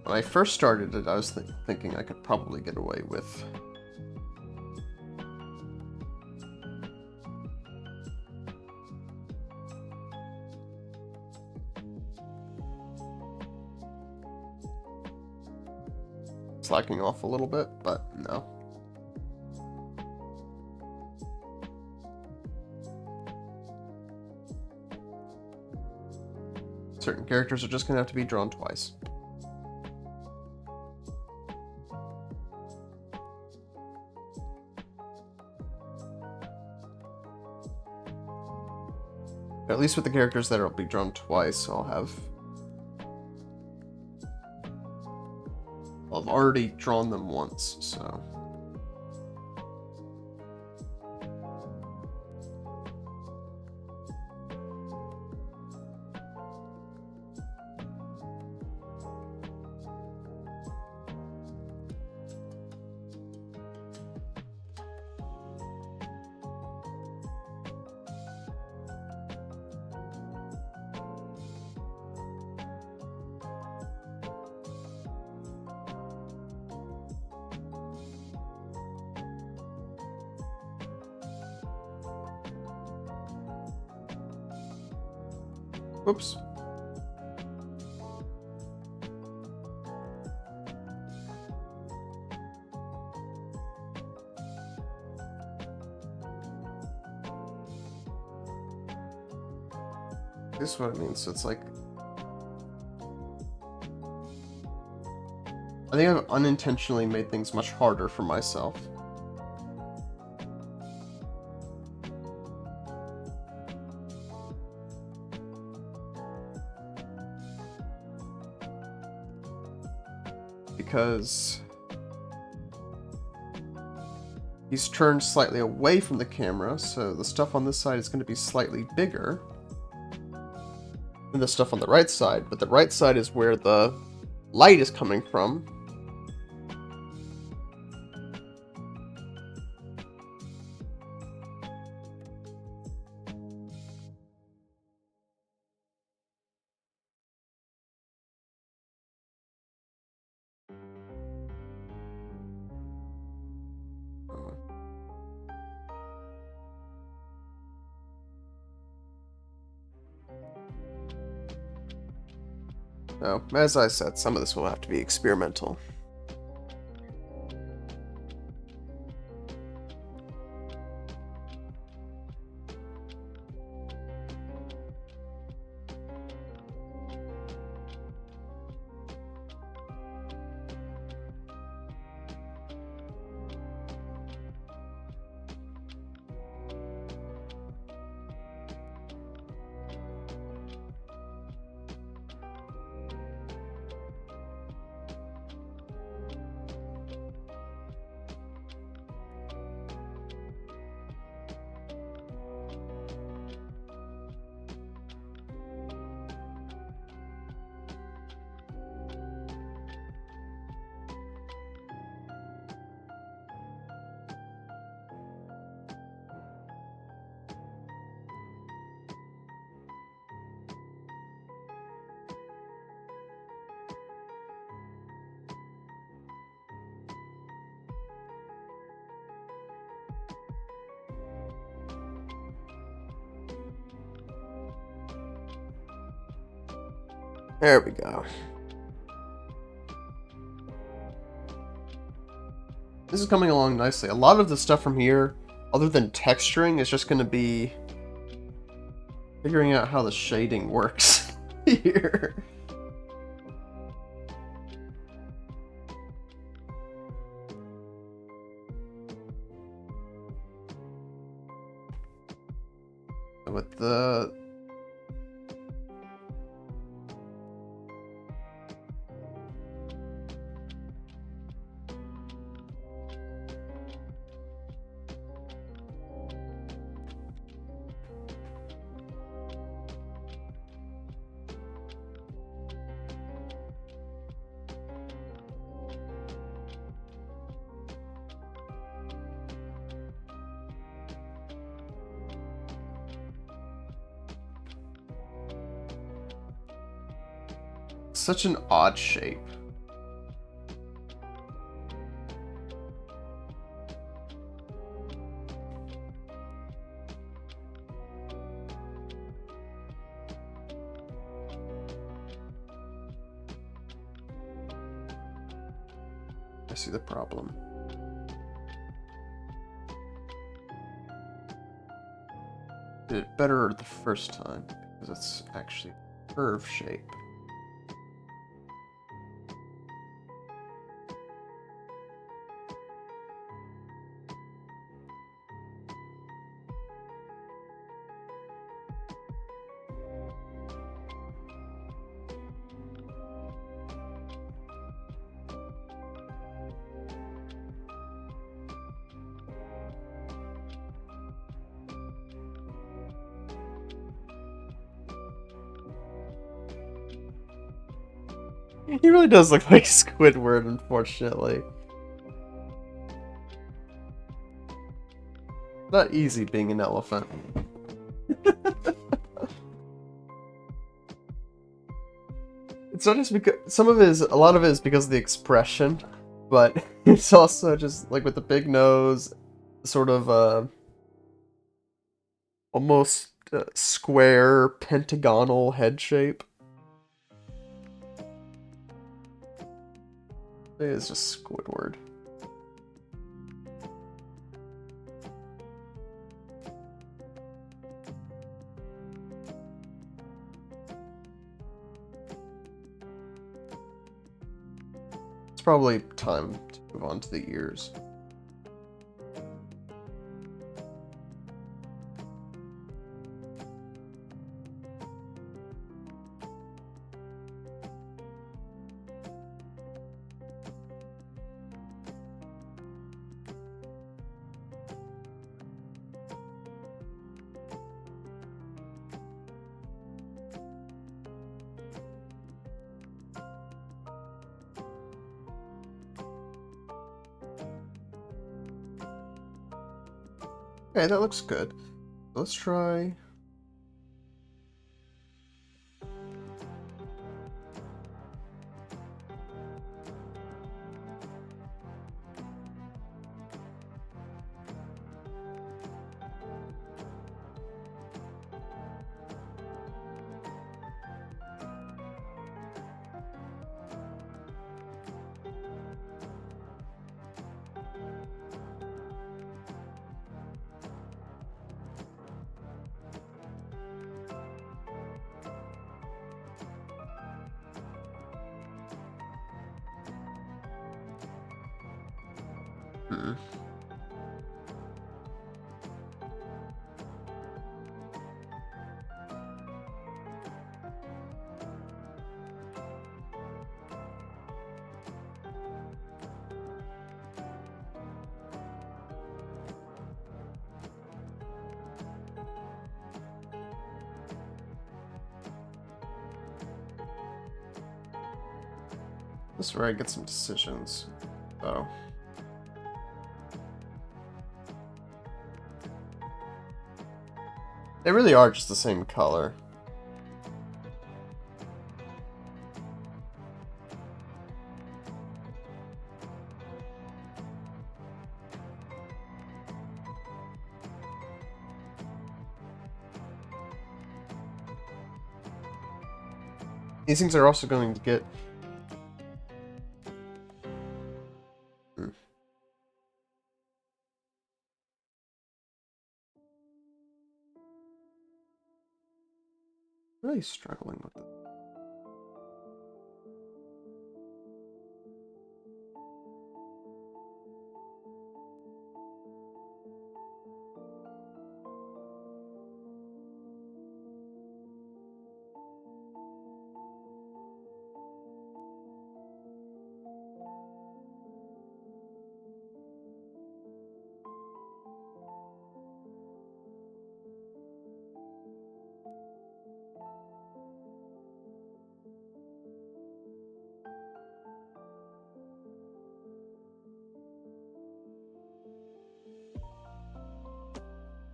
When I first started it, I was thinking I could probably get away with slacking off a little bit, but no. Certain characters are just going to have to be drawn twice. At least with the characters that will be drawn twice, I've already drawn them once, so... Whoops. This is what it means, so it's like... I think I've unintentionally made things much harder for myself. Because he's turned slightly away from the camera, so the stuff on this side is going to be slightly bigger than the stuff on the right side, but the right side is where the light is coming from. Now, as I said, some of this will have to be experimental. There we go. This is coming along nicely. A lot of the stuff from here, other than texturing, is just going to be figuring out how the shading works here. With the... Such an odd shape. I see the problem. Did it better the first time because it's actually a curve shape. He really does look like Squidward, unfortunately. Not easy being an elephant. It's not just because a lot of it is because of the expression, but it's also just like with the big nose, sort of almost square pentagonal head shape. It is just Squidward. It's probably time to move on to the ears. Okay, that looks good. Let's try... This is where I get some decisions, though. They really are just the same color. These things are also going to get... Really struggling with it.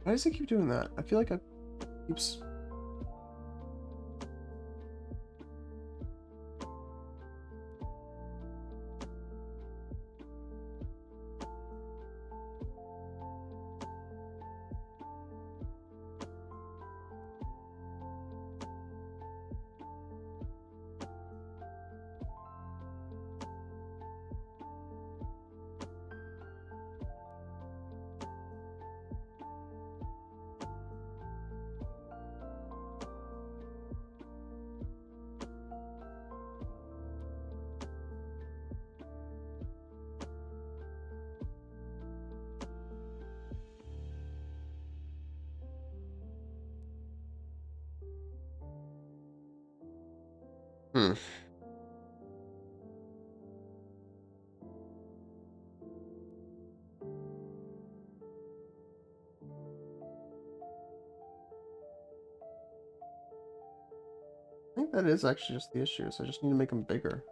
Why does it keep doing that? I feel like it keeps... Hmm. I think that is actually just the issue, so I just need to make them bigger.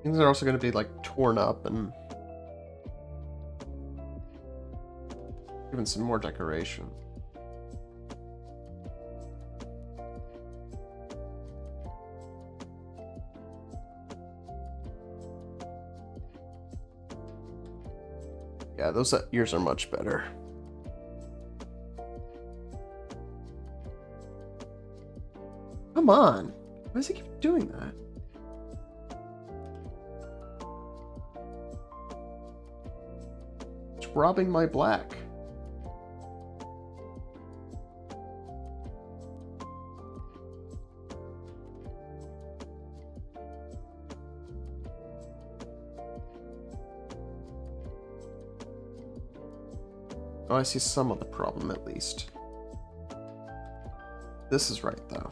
Things are also going to be like torn up and given some more decoration. Yeah, those ears are much better. Come on. Why does he keep doing that? It's robbing my black. Oh, I see some of the problem at least. This is right, though.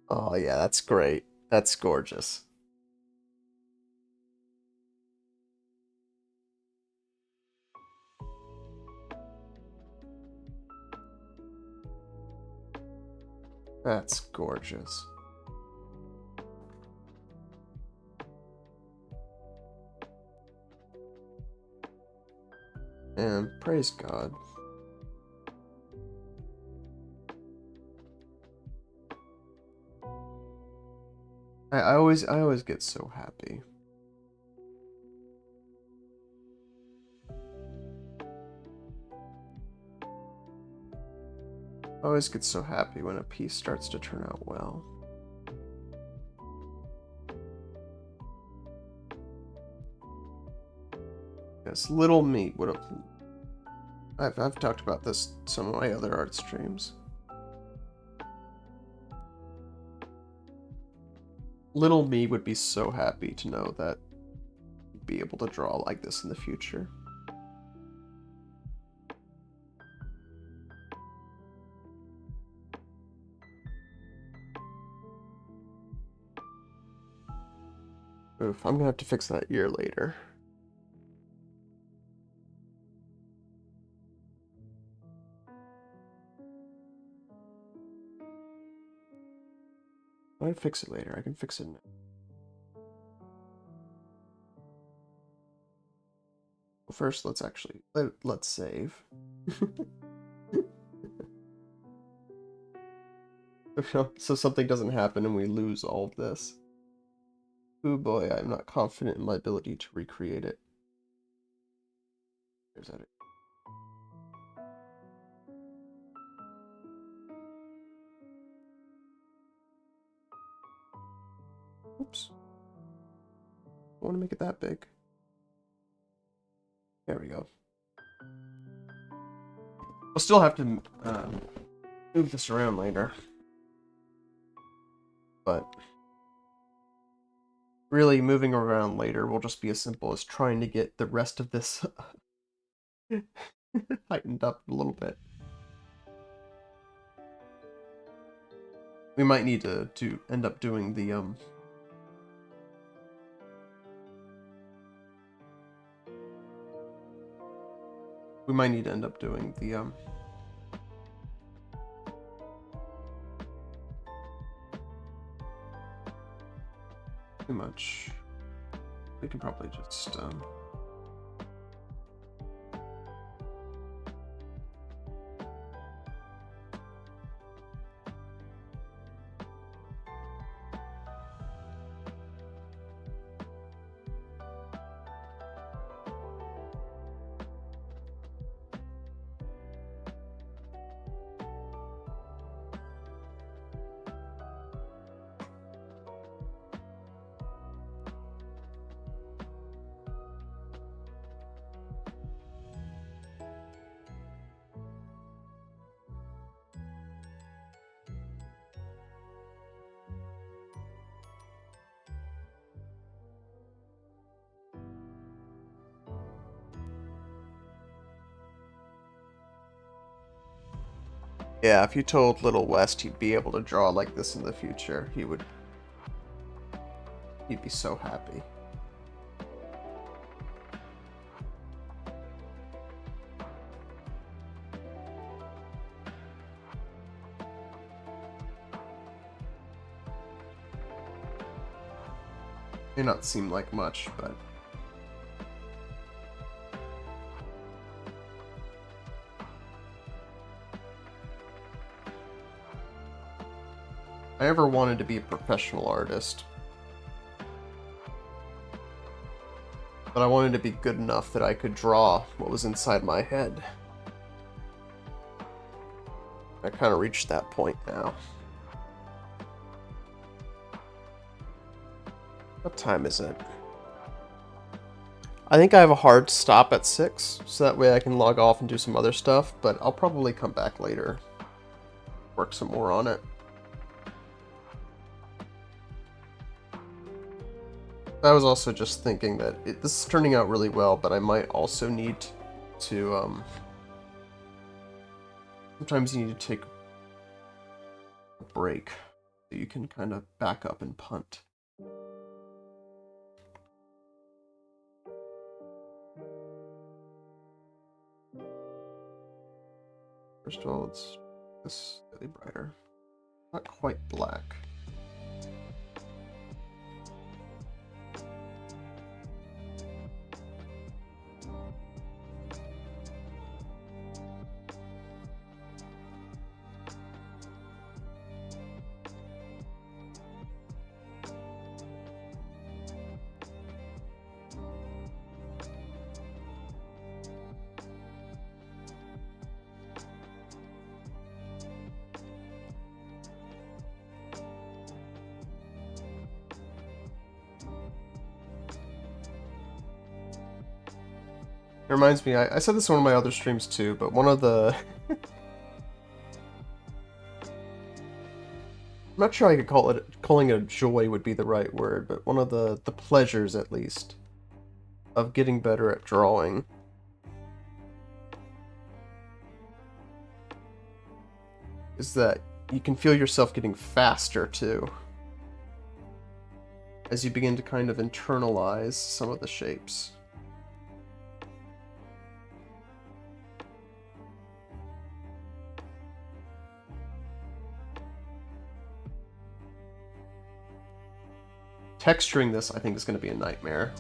Oh, yeah, that's great. That's gorgeous. That's gorgeous. And praise God. I always get so happy. I always get so happy when a piece starts to turn out well. Yes, little me would have. I've talked about this in some of my other art streams. Little me would be so happy to know that he'd be able to draw like this in the future. Oof, I'm gonna have to fix that ear later. I can fix it later. I can fix it now. Well, first, let's actually let's save. So something doesn't happen and we lose all of this. Oh boy, I'm not confident in my ability to recreate it. There's that. Oops. I want to make it that big. There we go. We'll still have to move this around later. But really, moving around later will just be as simple as trying to get the rest of this heightened up a little bit. We might need to end up doing the we might need to end up doing the too much. We can probably just yeah, if you told Little West he'd be able to draw like this in the future, he'd be so happy. May not seem like much, but I ever wanted to be a professional artist. But I wanted to be good enough that I could draw what was inside my head. I kind of reached that point now. What time is it? I think I have a hard stop at 6, so that way I can log off and do some other stuff, but I'll probably come back later. Work some more on it. I was also just thinking that this is turning out really well, but I might also need to, sometimes you need to take a break so you can kind of back up and punt. First of all, let's make this slightly brighter. Not quite black. It reminds me, I said this in one of my other streams too, but one of the... I'm not sure I could calling it a joy would be the right word, but one of the pleasures, at least, of getting better at drawing is that you can feel yourself getting faster, too, as you begin to kind of internalize some of the shapes. Texturing this, I think, is going to be a nightmare.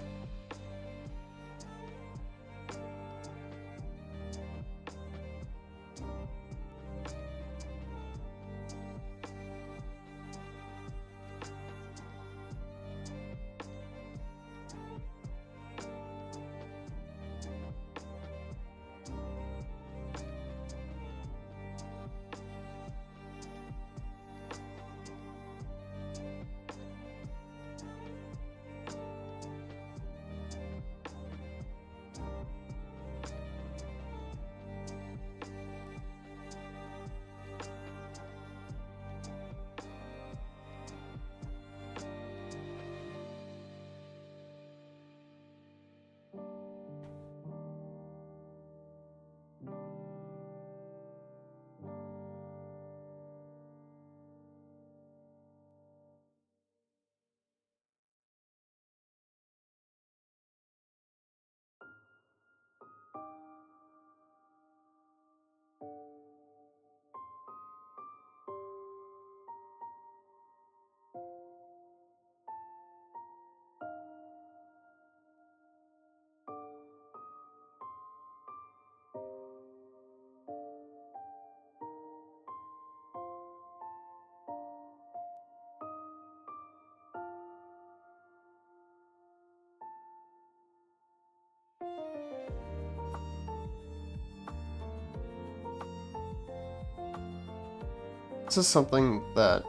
This is something that,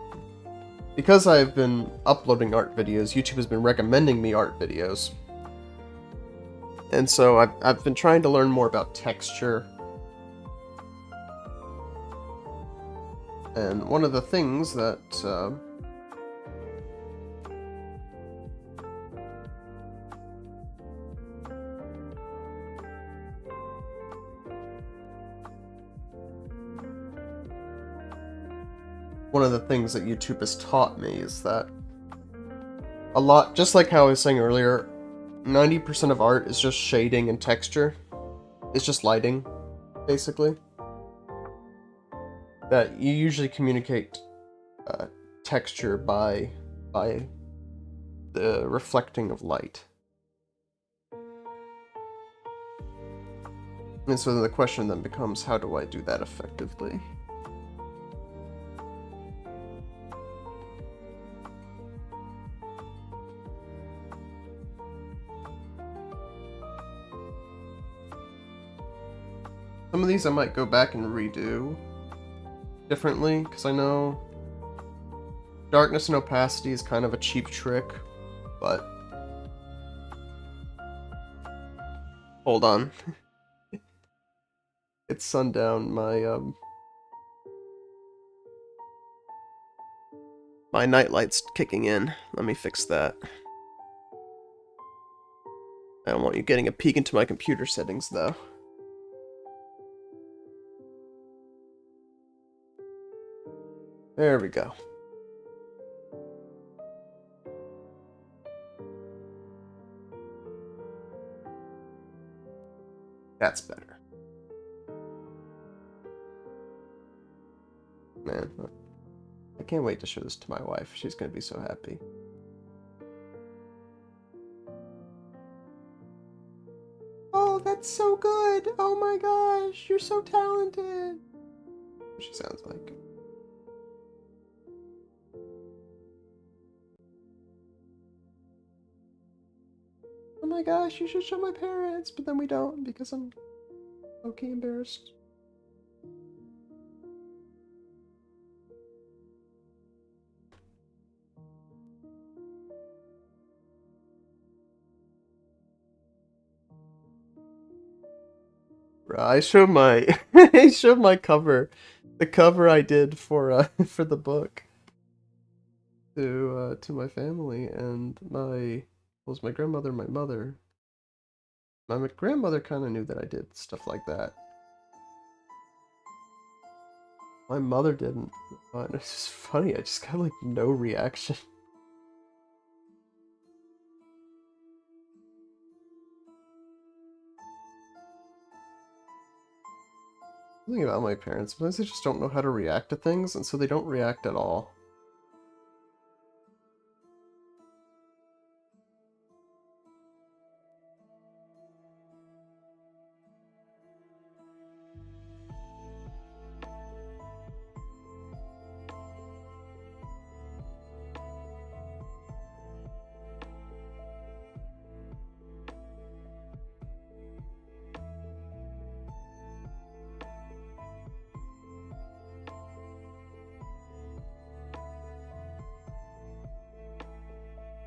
because I've been uploading art videos, YouTube has been recommending me art videos. And so I've been trying to learn more about texture. And one of the things that YouTube has taught me is that a lot, just like how I was saying earlier, 90% of art is just shading and texture. It's just lighting, basically. That you usually communicate texture by the reflecting of light. And so the question then becomes, how do I do that effectively? Some of these I might go back and redo differently, because I know darkness and opacity is kind of a cheap trick, but... Hold on. It's sundown, my nightlight's kicking in. Let me fix that. I don't want you getting a peek into my computer settings, though. There we go. That's better. Man, I can't wait to show this to my wife. She's gonna be so happy. Oh, that's so good! Oh my gosh, you're so talented! She sounds like. Oh my gosh, you should show my parents, but then we don't because I'm okay embarrassed. I showed my I showed my cover, the cover I did for for the book to my family, and my grandmother, my mother. My grandmother kind of knew that I did stuff like that. My mother didn't. But it's just funny. I just got like no reaction. Something about my parents. Sometimes they just don't know how to react to things, and so they don't react at all.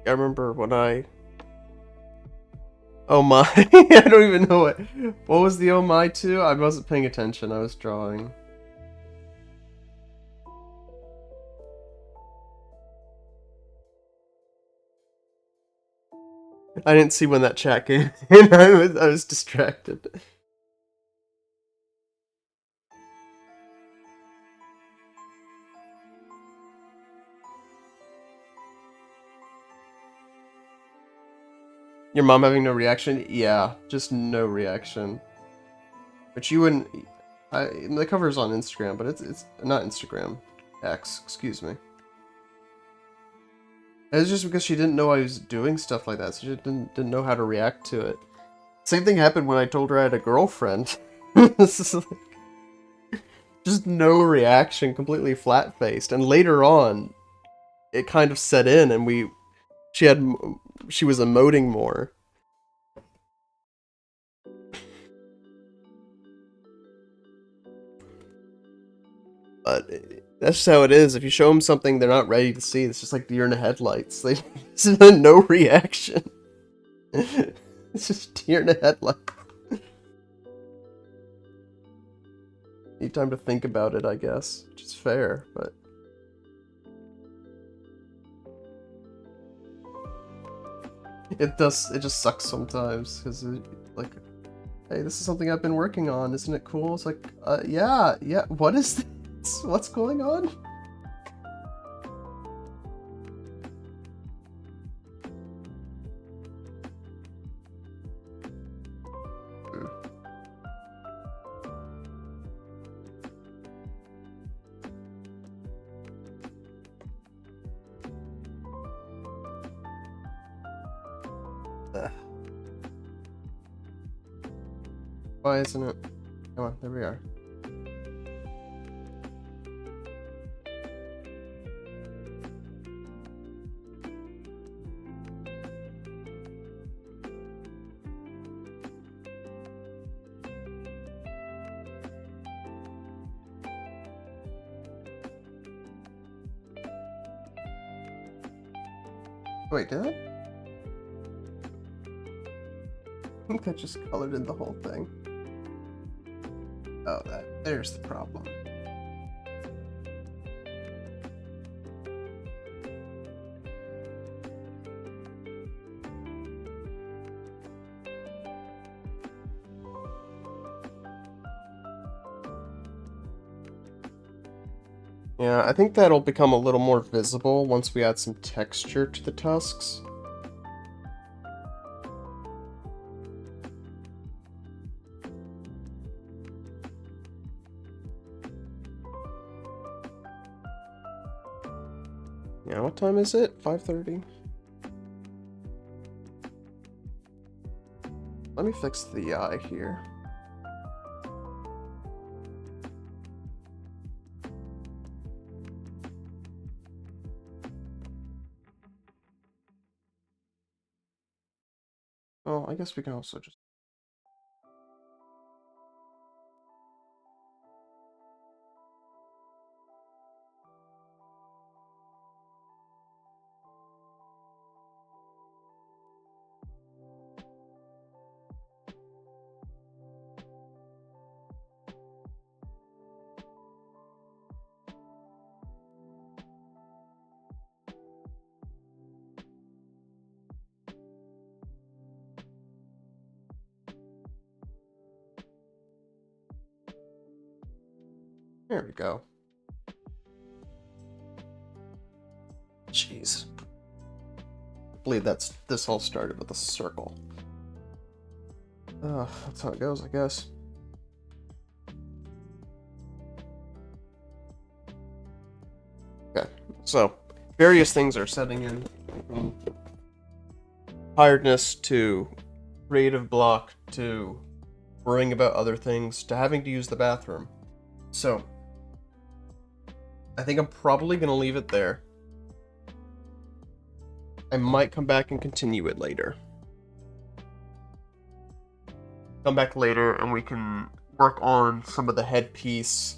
I remember when I... Oh my, I don't even know what was the oh my to? I wasn't paying attention, I was drawing. I didn't see when that chat came in, I was distracted. Your mom having no reaction? Yeah, just no reaction. But you wouldn't... the cover's on Instagram, but it's not Instagram. X, excuse me. It was just because she didn't know I was doing stuff like that, so she didn't know how to react to it. Same thing happened when I told her I had a girlfriend. This is like, just no reaction, completely flat-faced. And later on, it kind of set in, and she was emoting more. But that's just how it is. If you show them something they're not ready to see, it's just like deer in the headlights. They just no reaction. It's just deer in the headlights. Need time to think about it, I guess, which is fair, but... It just sucks sometimes, because, like, hey, this is something I've been working on, isn't it cool? It's like, yeah, what is this? What's going on? Why isn't it? Come on, there we are. Wait, did I? I think that just colored in the whole thing. Oh, there's the problem. Yeah, I think that'll become a little more visible once we add some texture to the tusks. Yeah, what time is it? 5:30? Let me fix the eye here. Oh, I guess we can also just... There we go. Jeez. I believe this all started with a circle. That's how it goes, I guess. Okay, so various things are setting in, from tiredness to creative block to worrying about other things to having to use the bathroom. So I think I'm probably gonna leave it there. I might come back and continue it later. Come back later and we can work on some of the headpiece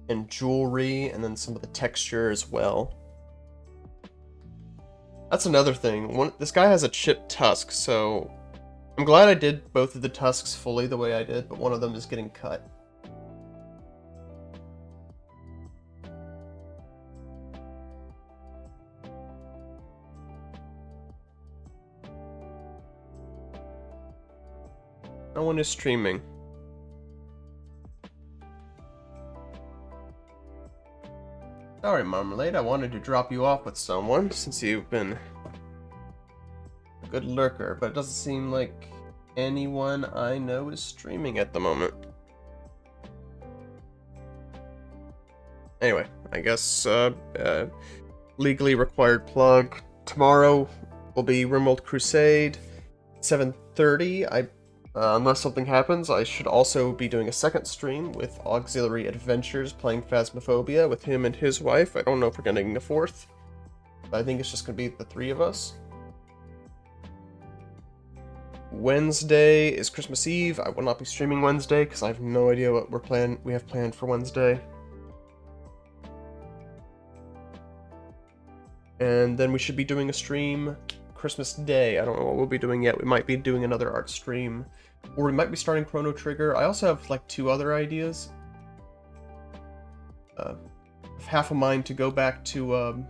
and jewelry and then some of the texture as well. That's another thing. This guy has a chipped tusk, so I'm glad I did both of the tusks fully the way I did, but one of them is getting cut. No one is streaming. Sorry, Marmalade, I wanted to drop you off with someone, since you've been a good lurker, but it doesn't seem like anyone I know is streaming at the moment. Anyway, I guess, legally required plug. Tomorrow will be RimWorld Crusade, 7:30. Unless something happens, I should also be doing a second stream with Auxiliary Adventures playing Phasmophobia with him and his wife. I don't know if we're getting a fourth, but I think it's just going to be the three of us. Wednesday is Christmas Eve. I will not be streaming Wednesday because I have no idea what we have planned for Wednesday. And then we should be doing a stream Christmas Day. I don't know what we'll be doing yet. We might be doing another art stream, or we might be starting Chrono Trigger. I also have like 2 other ideas. I have half a mind to go back to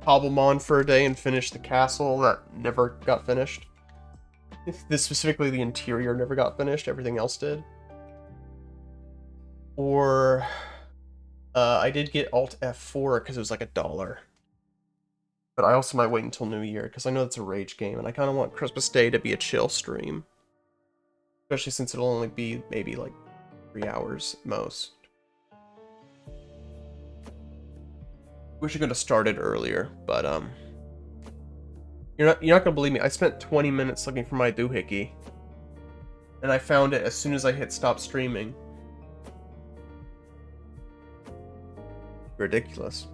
Hobblemon for a day and finish the castle that never got finished. This specifically, the interior never got finished. Everything else did. Or I did get Alt F4 because it was like $1. But I also might wait until New Year, because I know it's a rage game, and I kind of want Christmas Day to be a chill stream. Especially since it'll only be maybe like 3 hours at most. Wish I could have started earlier, but you're not gonna believe me. I spent 20 minutes looking for my doohickey, and I found it as soon as I hit stop streaming. Ridiculous.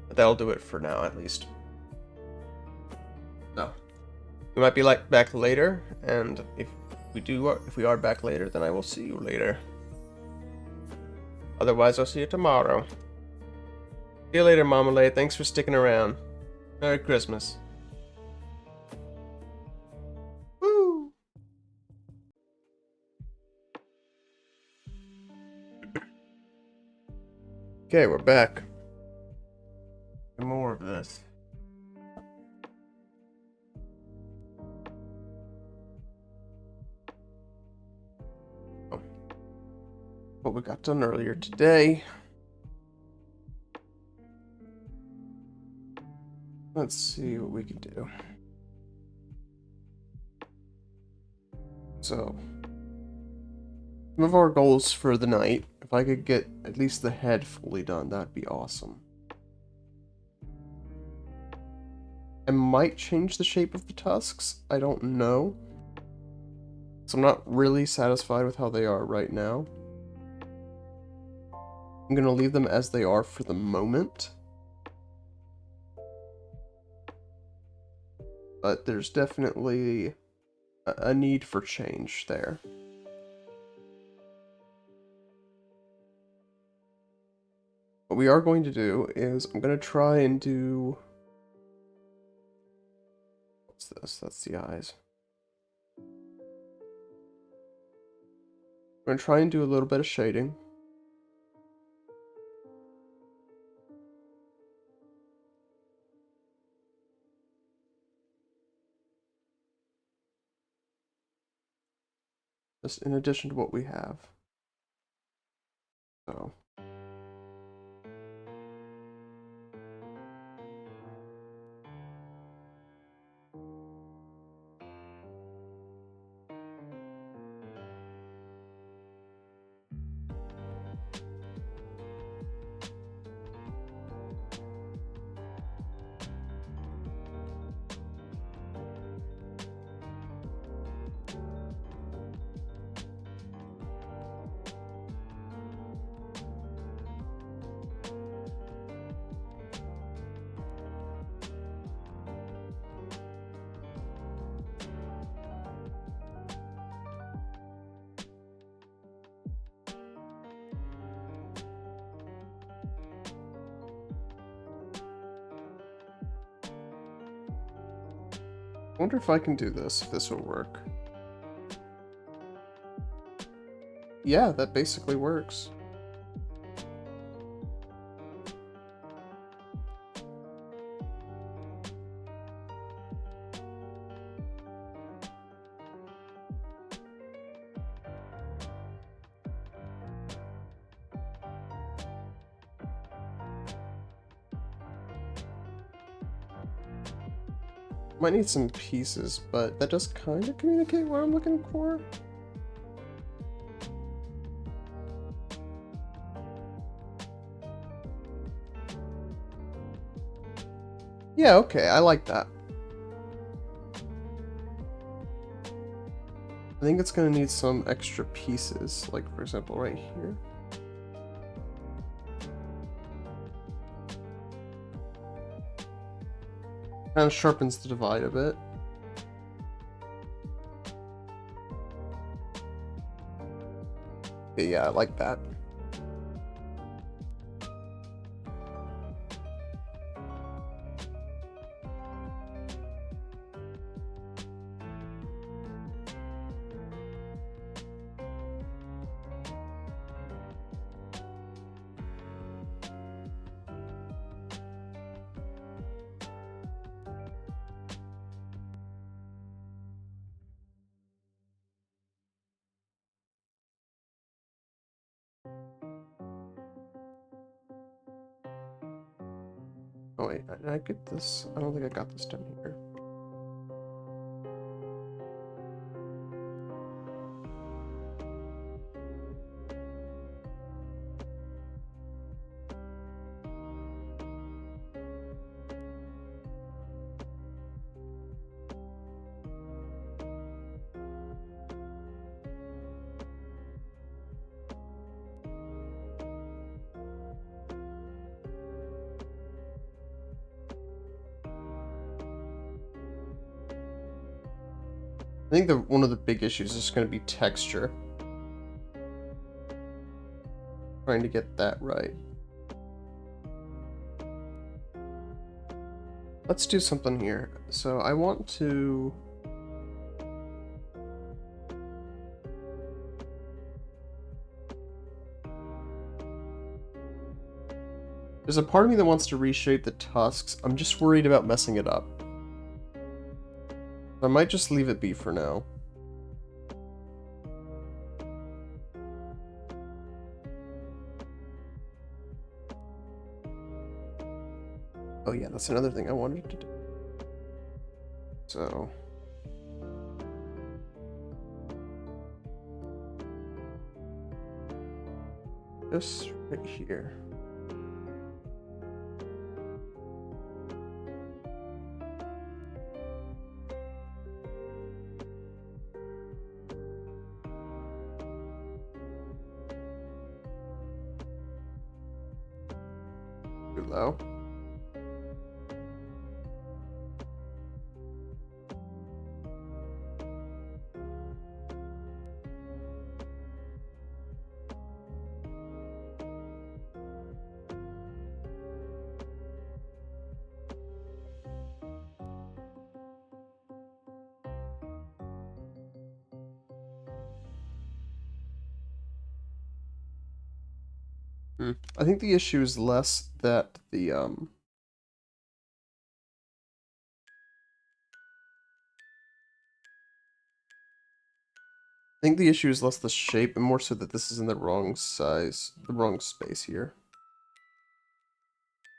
But that'll do it for now, at least. So, we might be back later, and if we are back later, then I will see you later. Otherwise, I'll see you tomorrow. See you later, Marmalade. Thanks for sticking around. Merry Christmas. Woo! Okay, we're back. More of this. Oh. What we got done earlier today. Let's see what we can do. So, some of our goals for the night, if I could get at least the head fully done, that'd be awesome. I might change the shape of the tusks. I don't know. So I'm not really satisfied with how they are right now. I'm going to leave them as they are for the moment. But there's definitely a need for change there. What we are going to do is I'm going to try and do... What's this? That's the eyes. I'm going to try and do a little bit of shading. just in addition to what we have. So. I wonder if I can do this, if this will work. Yeah, that basically works. Might need some pieces, but that does kind of communicate what I'm looking for. Yeah, okay, I like that. I think it's gonna need some extra pieces, like for example right here. Kind of sharpens the divide a bit. Okay, yeah, I like that. Oh wait, did I get this? I don't think I got this down here. I think one of the big issues is going to be texture. Trying to get that right. Let's do something here. So I want to... There's a part of me that wants to reshape the tusks. I'm just worried about messing it up. I might just leave it be for now. Oh yeah, that's another thing I wanted to do. So... just right here. Too low. I think the issue is less that the I think the issue is less the shape and more so that this is in the wrong size, the wrong space here.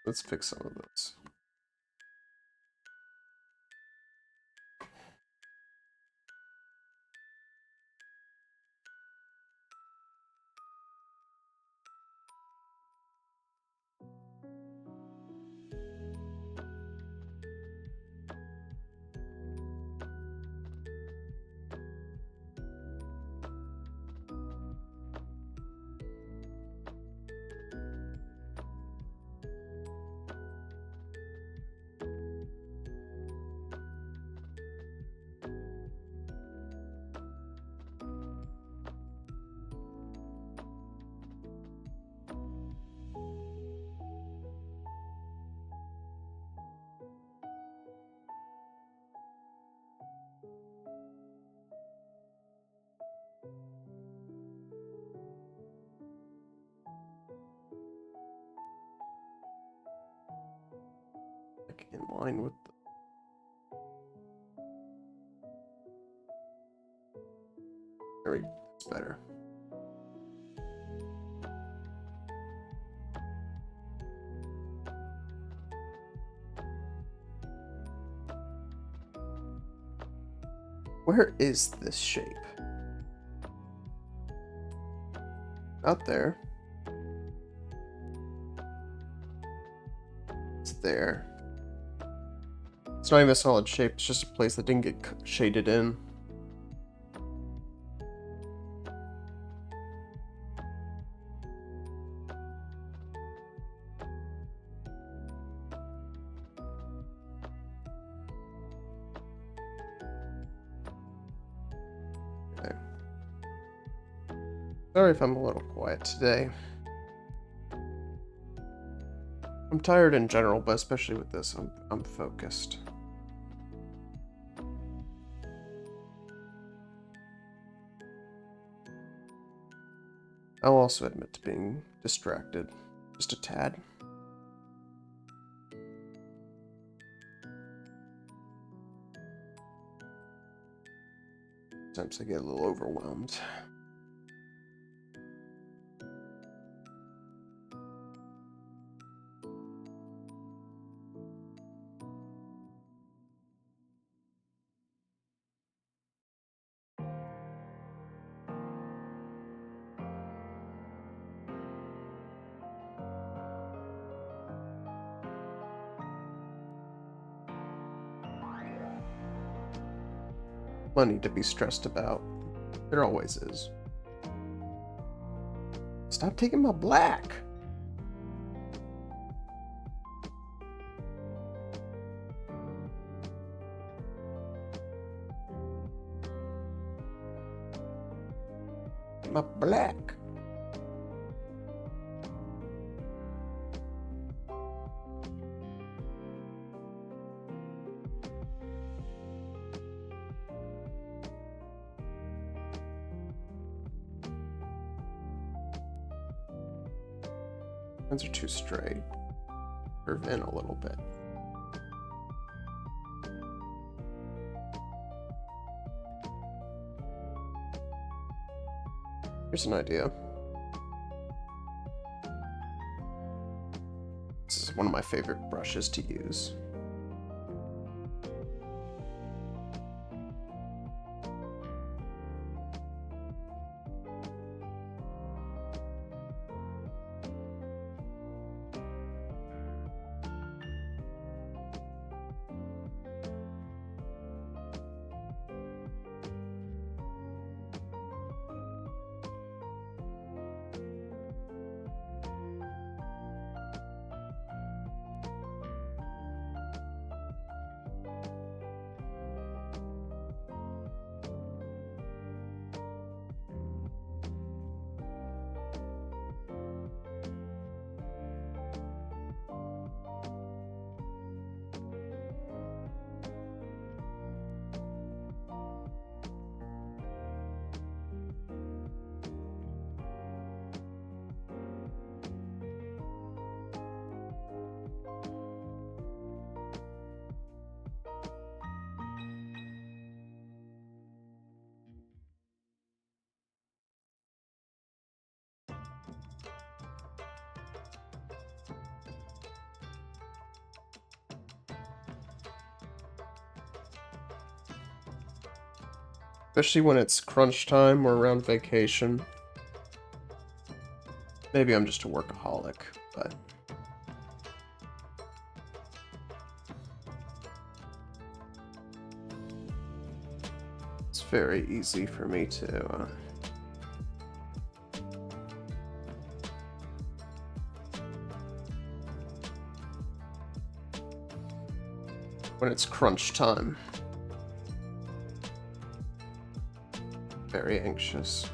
Let's fix some of this. Like in line with the... There we go. That's better. Where is this shape? Out there. It's there. It's not even a solid shape, it's just a place that didn't get shaded in. Okay. Sorry if I'm a little quiet today. I'm tired in general, but especially with this, I'm focused. I'll also admit to being distracted, just a tad. Sometimes I get a little overwhelmed. Money to be stressed about. There always is. Stop taking my black. My black. Lines are too straight. Curve in a little bit. Here's an idea. This is one of my favorite brushes to use. Especially when it's crunch time or around vacation. Maybe I'm just a workaholic, but... it's very easy for me to... when it's crunch time. Very anxious.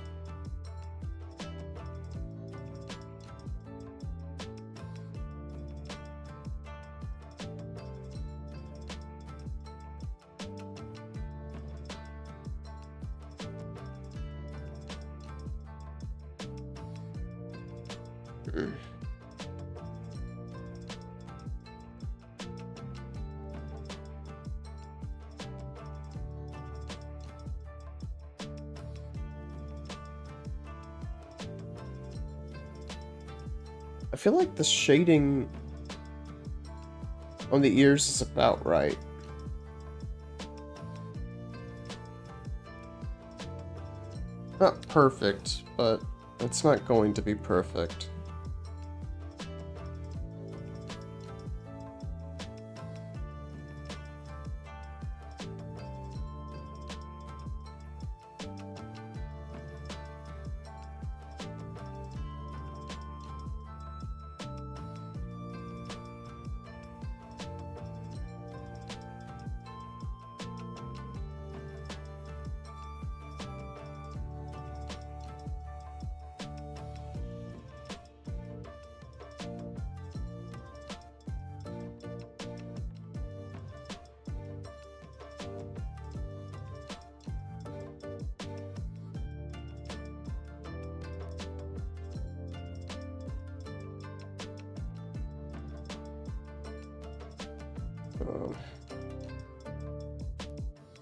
I feel like the shading on the ears is about right. Not perfect, but it's not going to be perfect.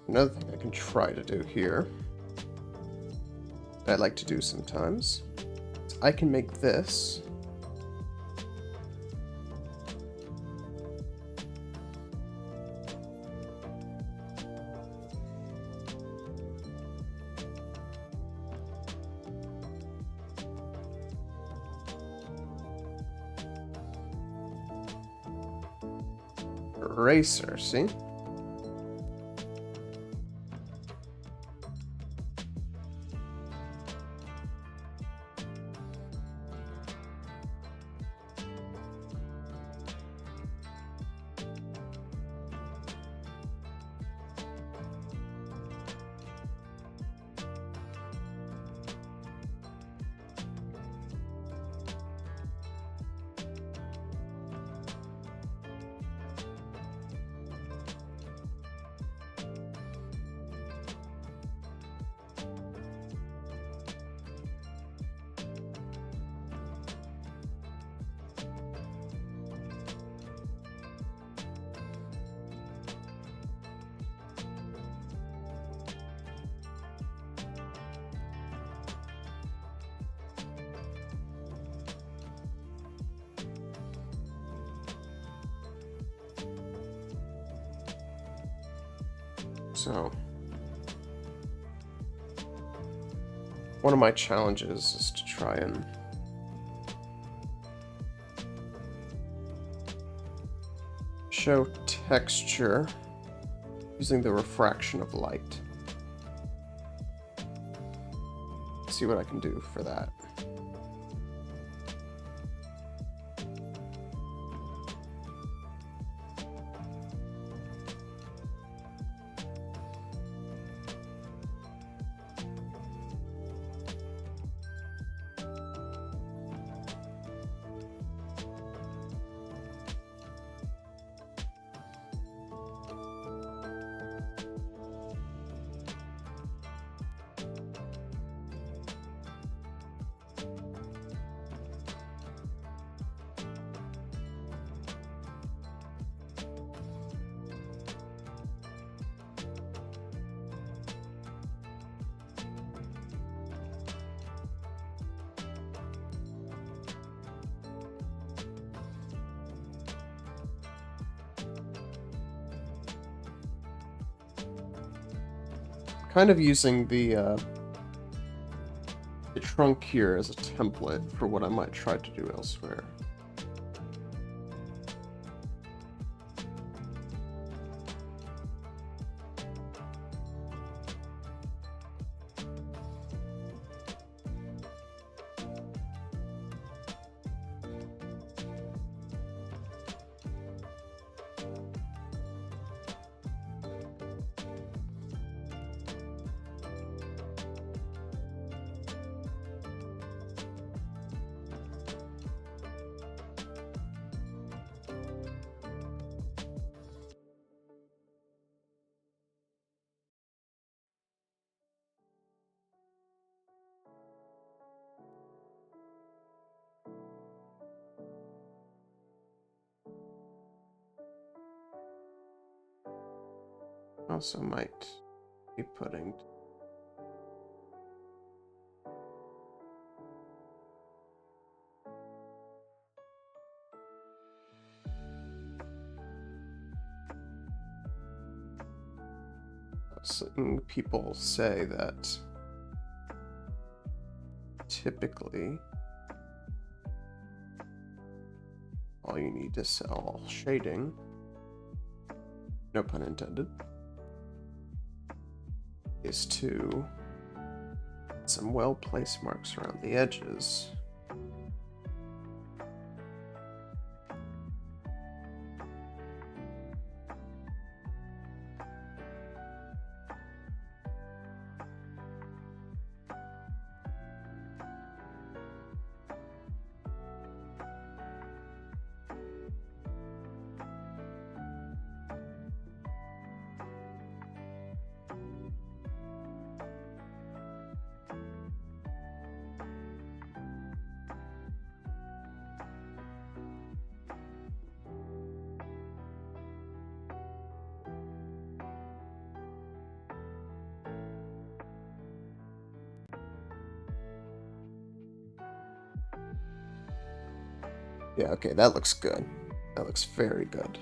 Another thing I can try to do here, that I like to do sometimes, is I can make this eraser, see? So, one of my challenges is to try and show texture using the refraction of light. See what I can do for that. kind of using the trunk here as a template for what I might try to do elsewhere. Also might be putting seeing people say that typically all you need to sell shading, no pun intended, is to put some well-placed marks around the edges. Yeah, okay, that looks good. That looks very good.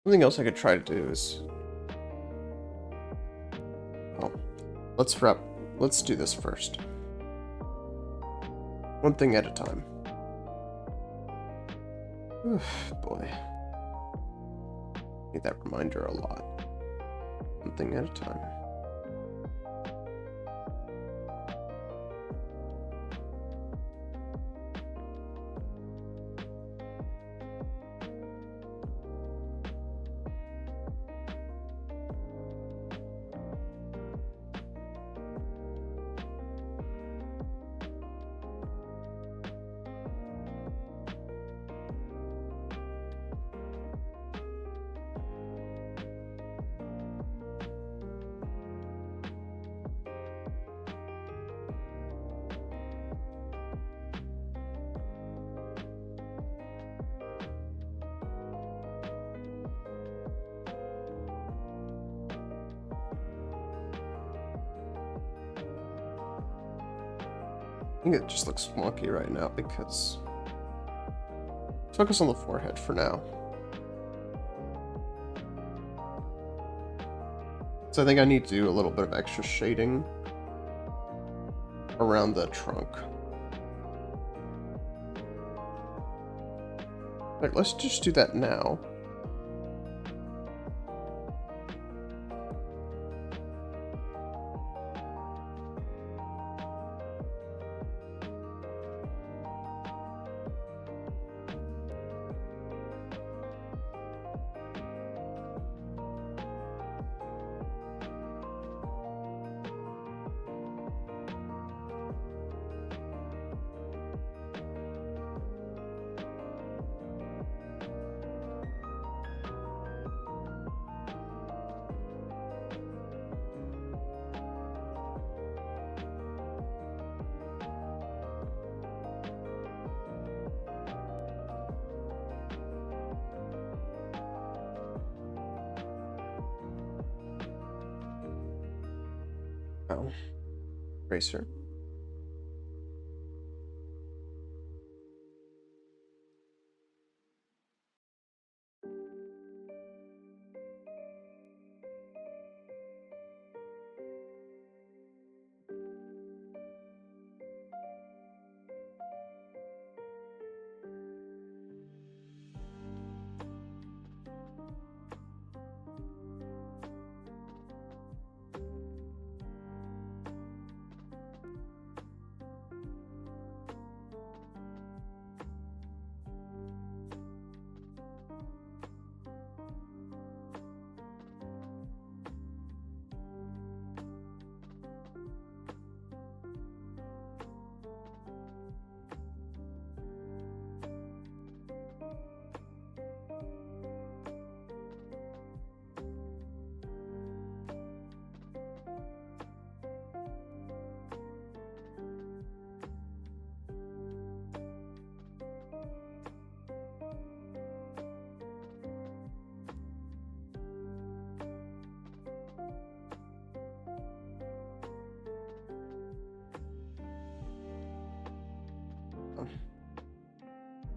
Something else I could try to do is, well, let's do this first. One thing at a time. Oof, boy. Need that reminder a lot. One thing at a time. I think it just looks wonky right now because let's focus on the forehead for now. So I think I need to do a little bit of extra shading around the trunk. Alright, let's just do that now. Oh, Racer.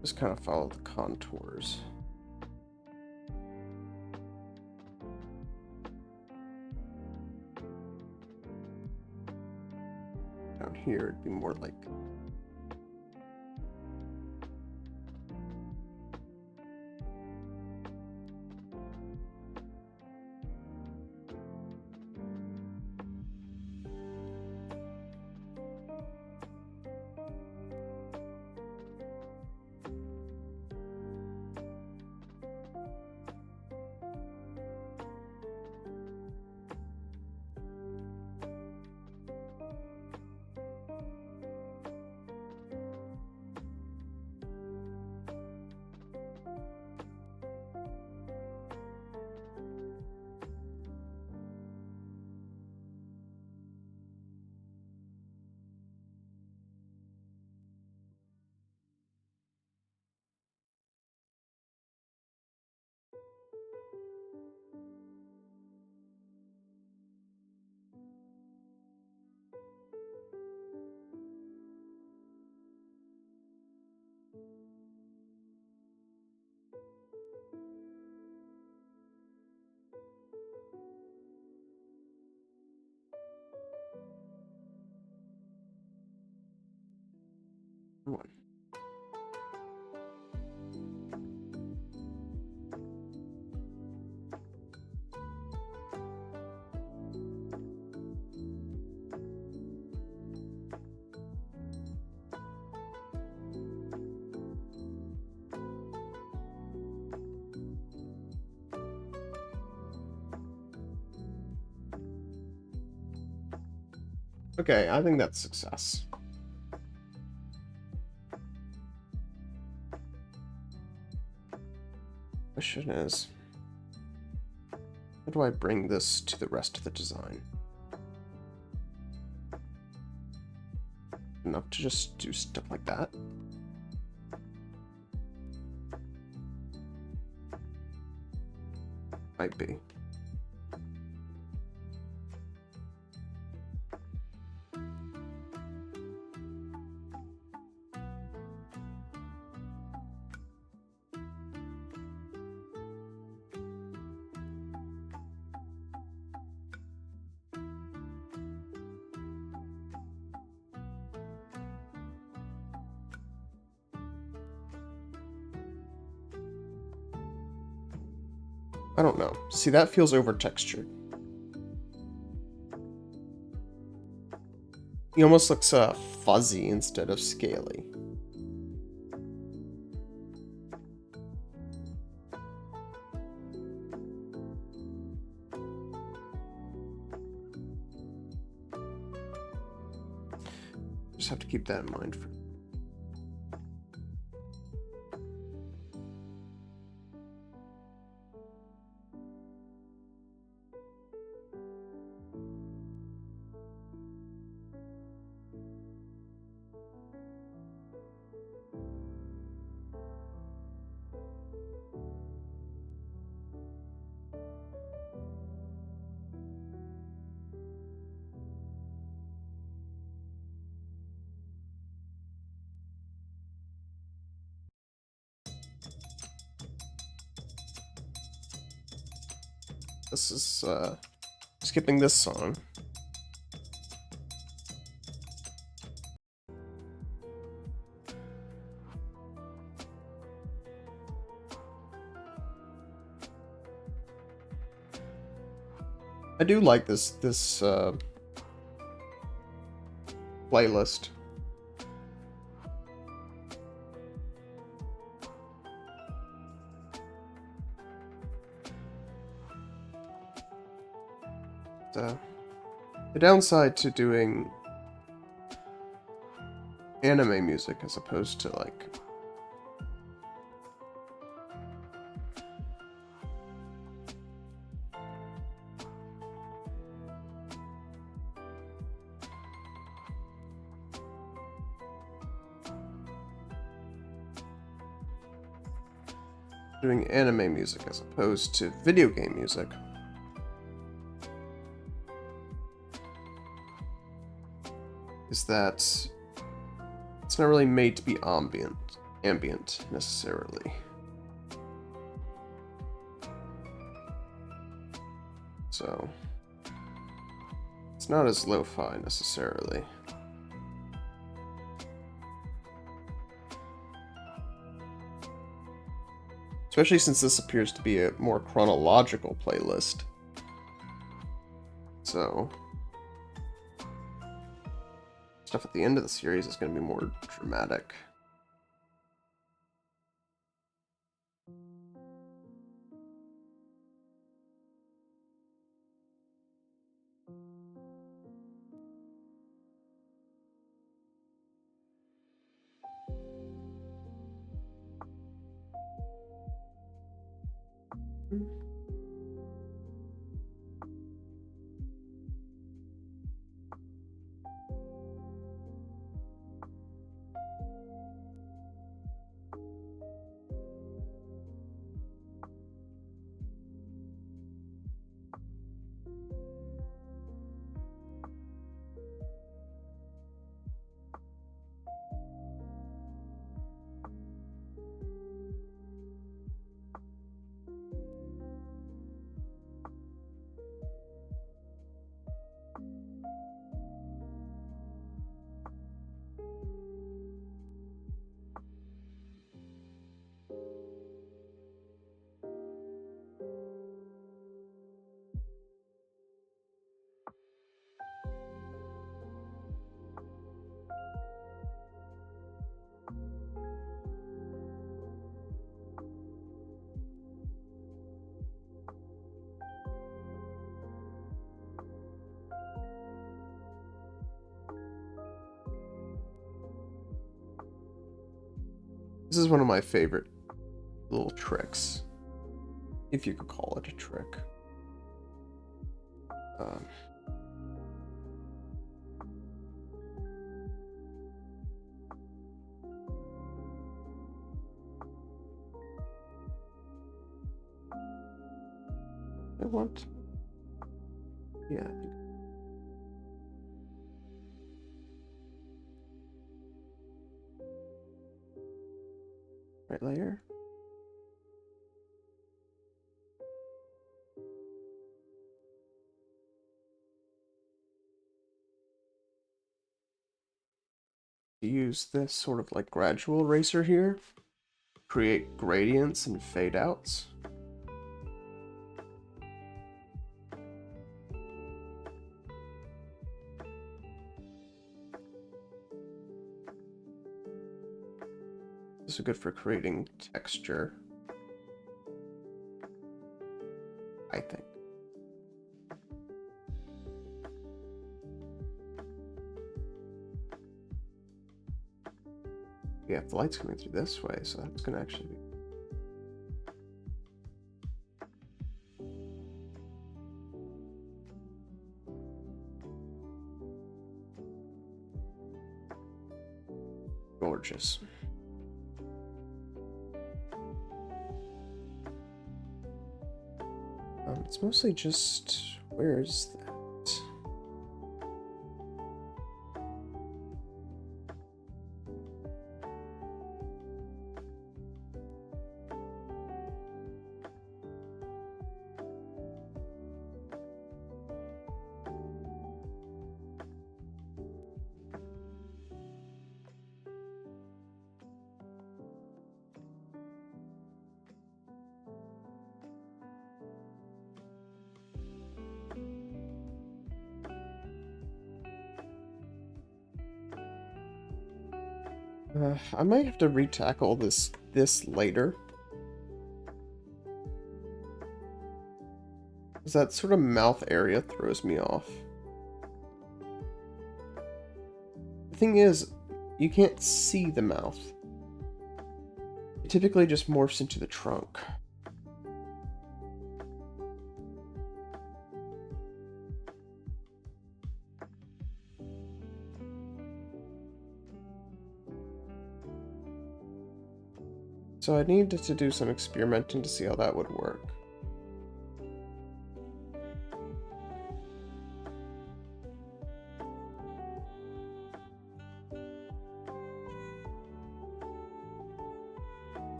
Just kind of follow the contours. Down here, it'd be more like one. Okay, I think that's success. Question is, how do I bring this to the rest of the design? Enough to just do stuff like that? Might be. I don't know. See, that feels over textured. He almost looks fuzzy instead of scaly. Just have to keep that in mind for This is skipping this song. I do like this playlist. The downside to doing anime music as opposed to like doing anime music as opposed to video game music is that it's not really made to be ambient necessarily. So it's not as lo-fi necessarily. Especially since this appears to be a more chronological playlist. So stuff at the end of the series is going to be more dramatic. This is one of my favorite little tricks, if you could call it a trick. I want... Yeah, I think... Right layer. Use this sort of like gradual eraser here, create gradients and fade outs. This is good for creating texture, I think. Yeah, the light's coming through this way, so that's gonna actually be... gorgeous. It's mostly just... Where is that? I might have to retackle this later. Because that sort of mouth area throws me off. The thing is, you can't see the mouth. It typically just morphs into the trunk. So I needed to do some experimenting to see how that would work.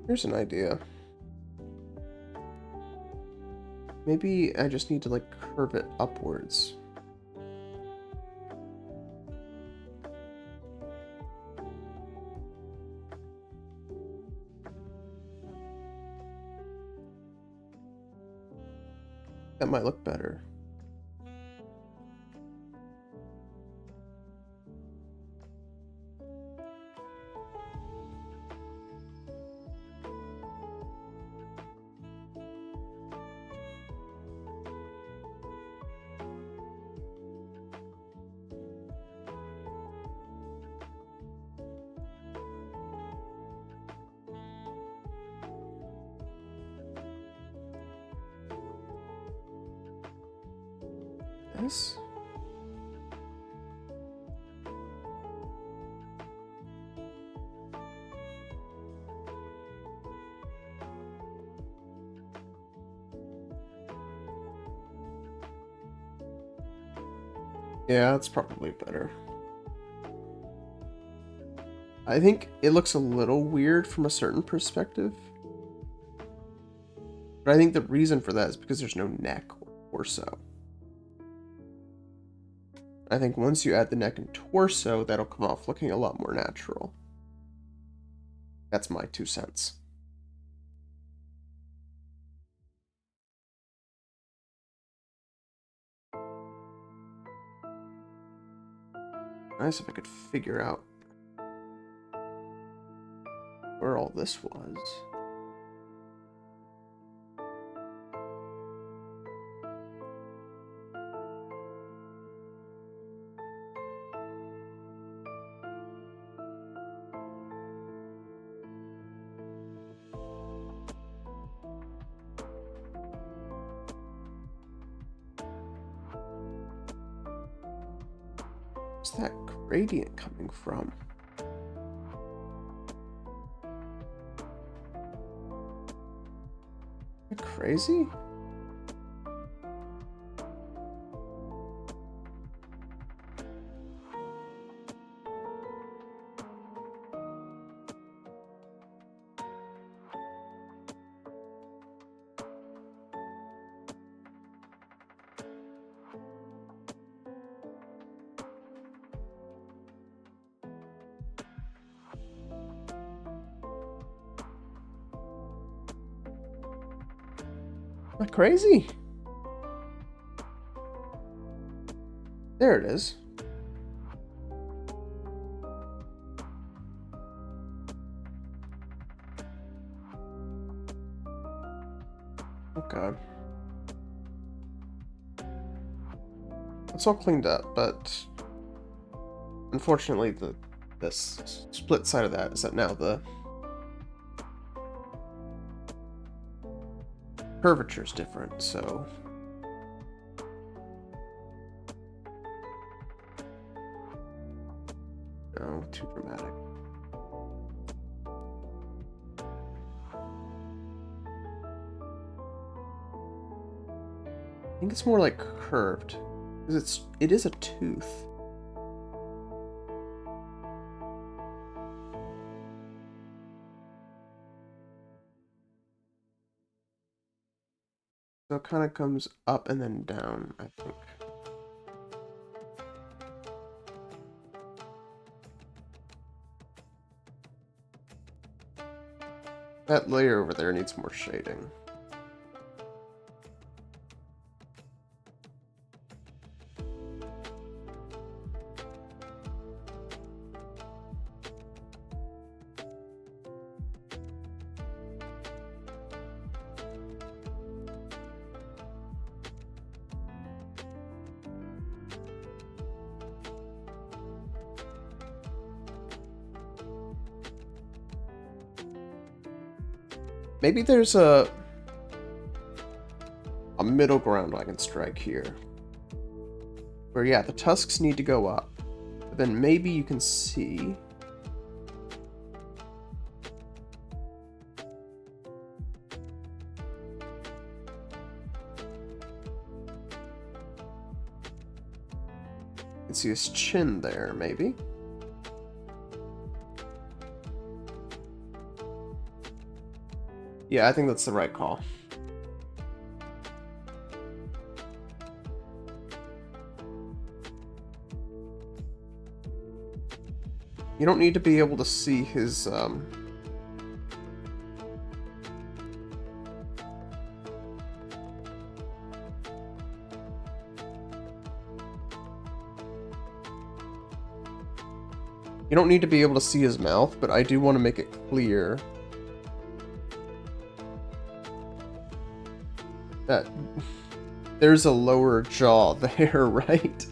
Here's an idea. Maybe I just need to like curve it upwards. That might look better. This? Yeah, that's probably better. I think it looks a little weird from a certain perspective. But I think the reason for that is because there's no neck or torso. I think once you add the neck and torso, that'll come off looking a lot more natural. That's my 2 cents. Nice if I could figure out where all this was. Where's that gradient coming from? Am I crazy? Am I crazy? There it is. Okay. It's all cleaned up, but unfortunately this split side of that is that now the curvature is different, so no, too dramatic. I think it's more like curved, because it is a tooth. So it kind of comes up and then down, I think. That layer over there needs more shading. Maybe there's a middle ground I can strike here. Where, yeah, the tusks need to go up. But then maybe you can see... You can see his chin there, maybe. Yeah, I think that's the right call. You don't need to be able to see his, You don't need to be able to see his mouth, but I do want to make it clear that there's a lower jaw there, right?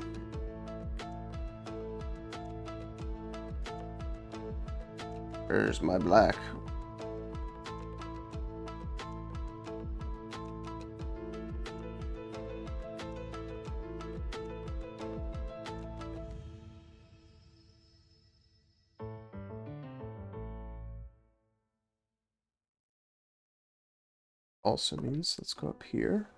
There's my black. Also means, let's go up here.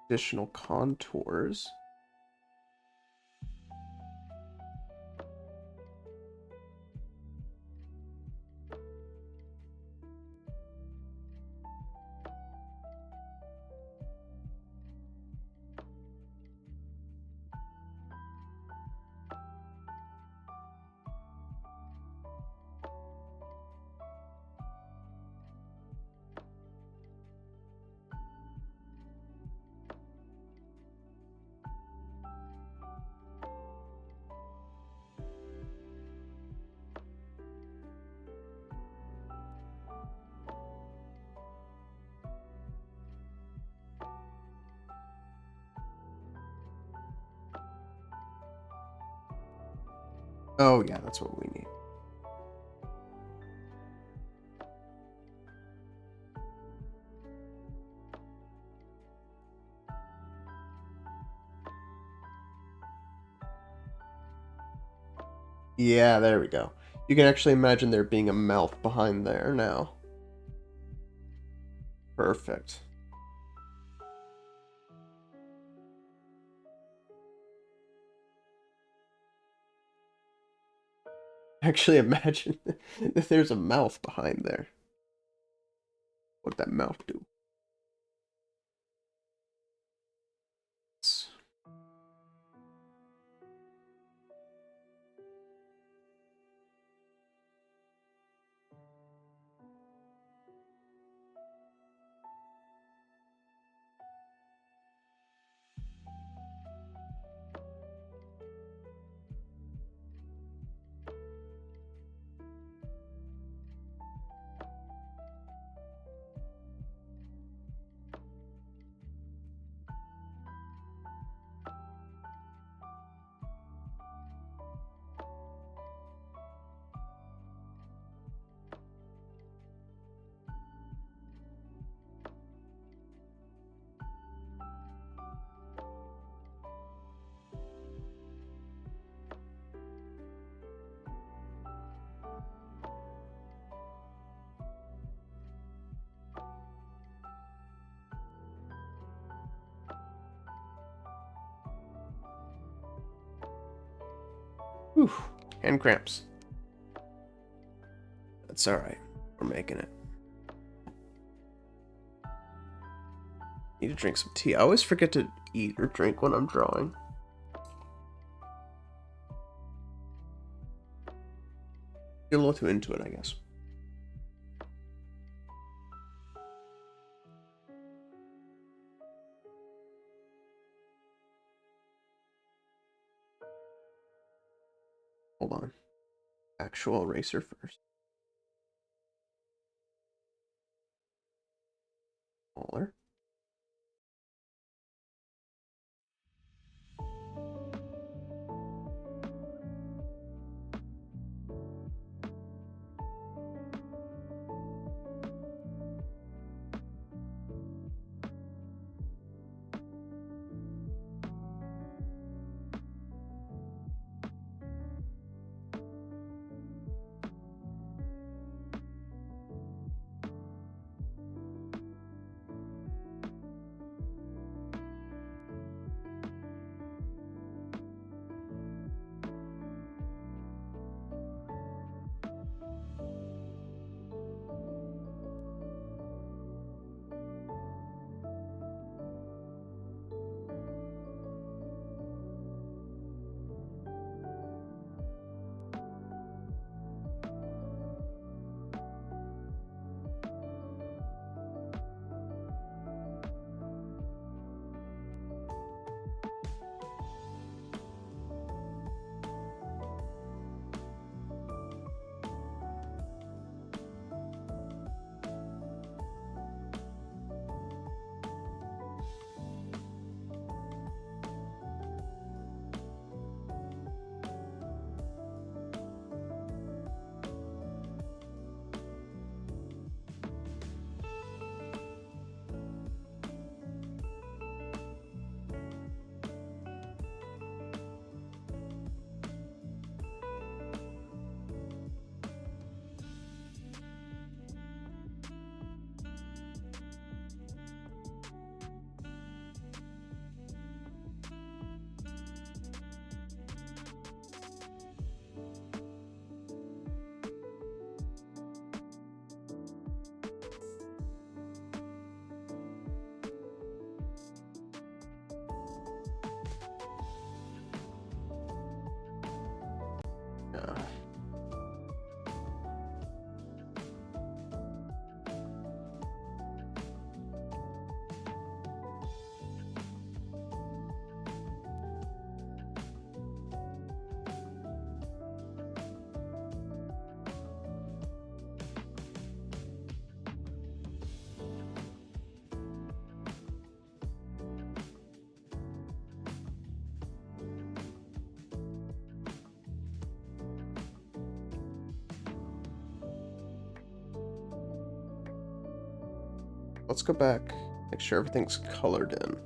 Additional contours. Oh yeah, that's what we need. Yeah, there we go. You can actually imagine there being a mouth behind there now. Perfect. Actually imagine if there's a mouth behind there. What'd that mouth do? Whew, hand cramps. That's alright. We're making it. Need to drink some tea. I always forget to eat or drink when I'm drawing. Get a little too into it, I guess. Hold on. Actual eraser first. Smaller. let's go back, make sure everything's colored in.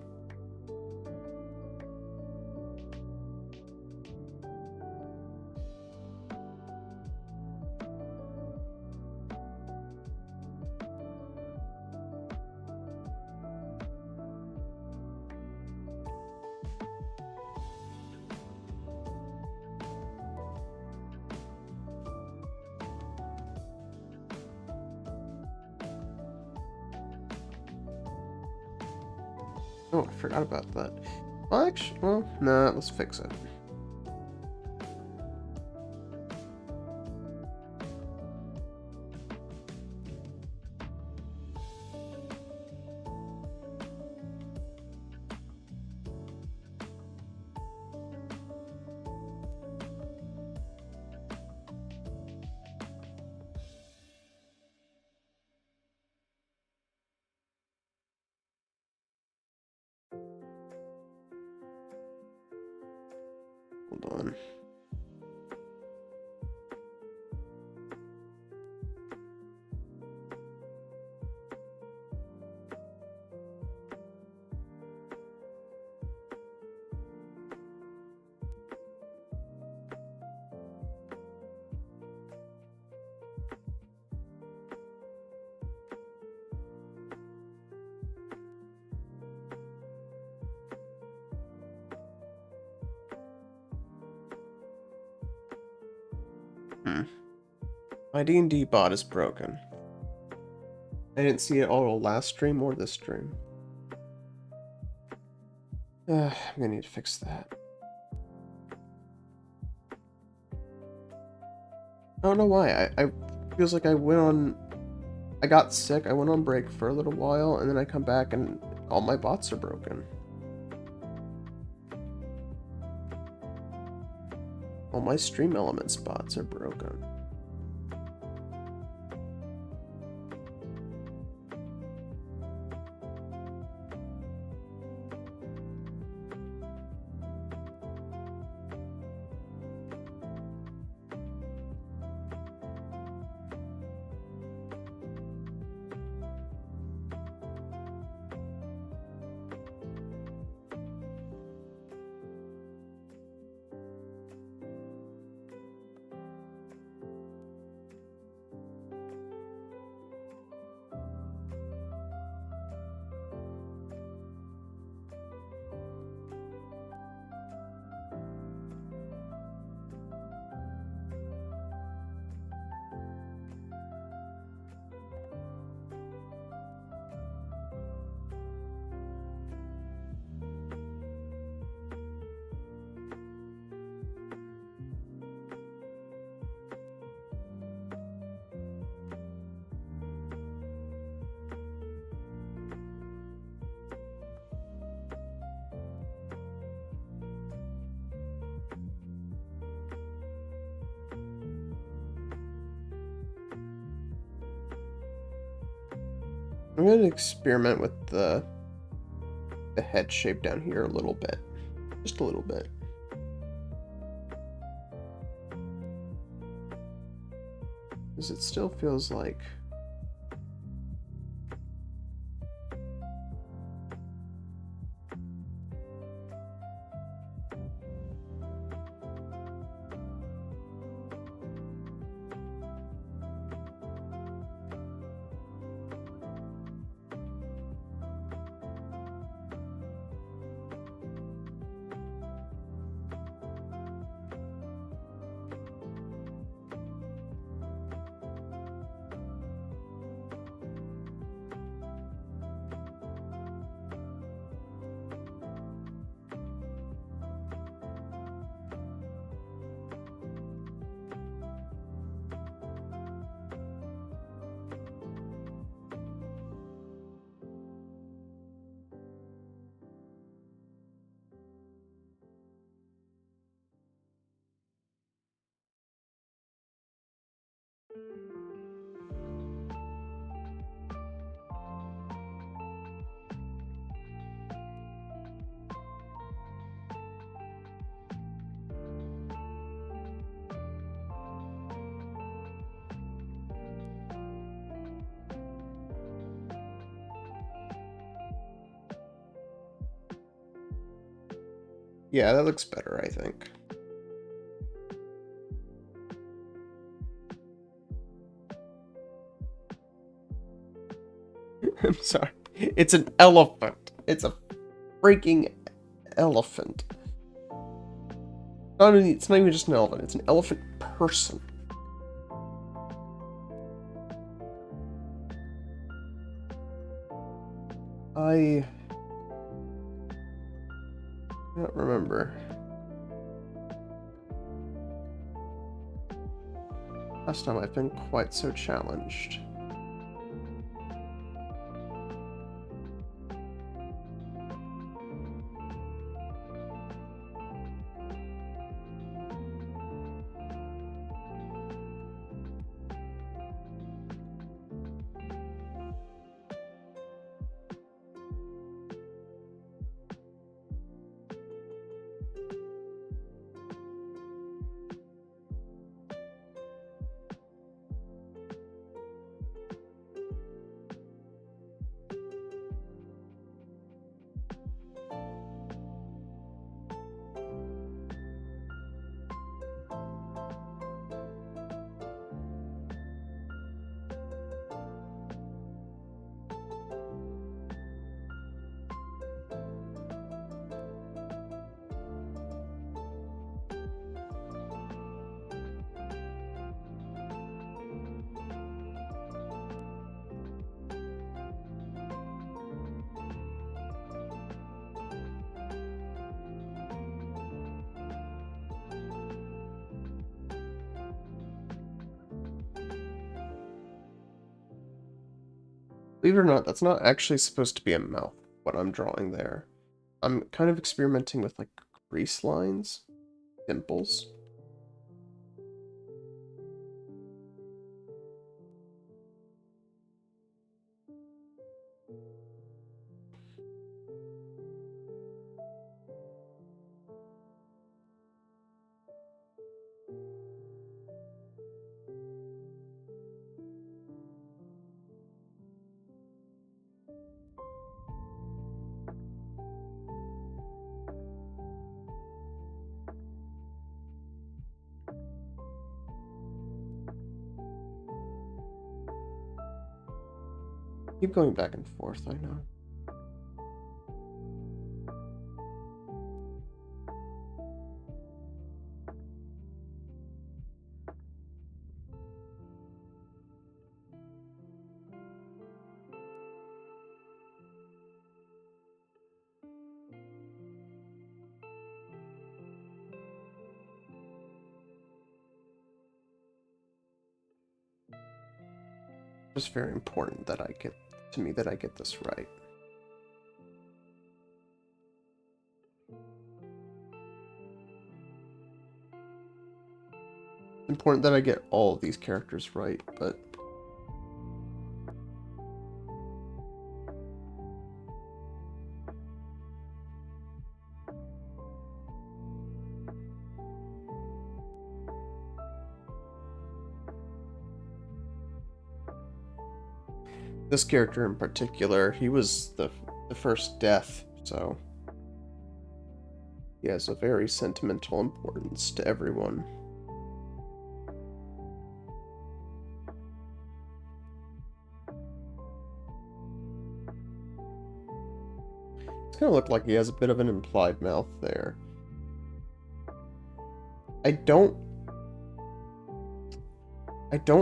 Oh, I forgot about that. Well, actually, well, nah, let's fix it. Hold on. My D&D bot is broken. I didn't see it all last stream or this stream. I'm gonna need to fix that. I don't know why. I feels like I got sick, I went on break for a little while, and then I come back and all my bots are broken. All my Stream Elements bots are broken. I'm going to experiment with the head shape down here a little bit. Just a little bit. Because it still feels like... Yeah, that looks better, I think. I'm sorry. It's an elephant. It's a freaking elephant. It's not even just an elephant. It's an elephant person. I don't remember. Last time I've been quite so challenged. Believe it or not, that's not actually supposed to be a mouth, what I'm drawing there. I'm kind of experimenting with, like, crease lines, dimples. Keep going back and forth, I know. It's very important that I get, to me, that I get this right. It's important that I get all of these characters right, but this character in particular, he was the first death, so he has a very sentimental importance to everyone. It's gonna look like he has a bit of an implied mouth there. I don't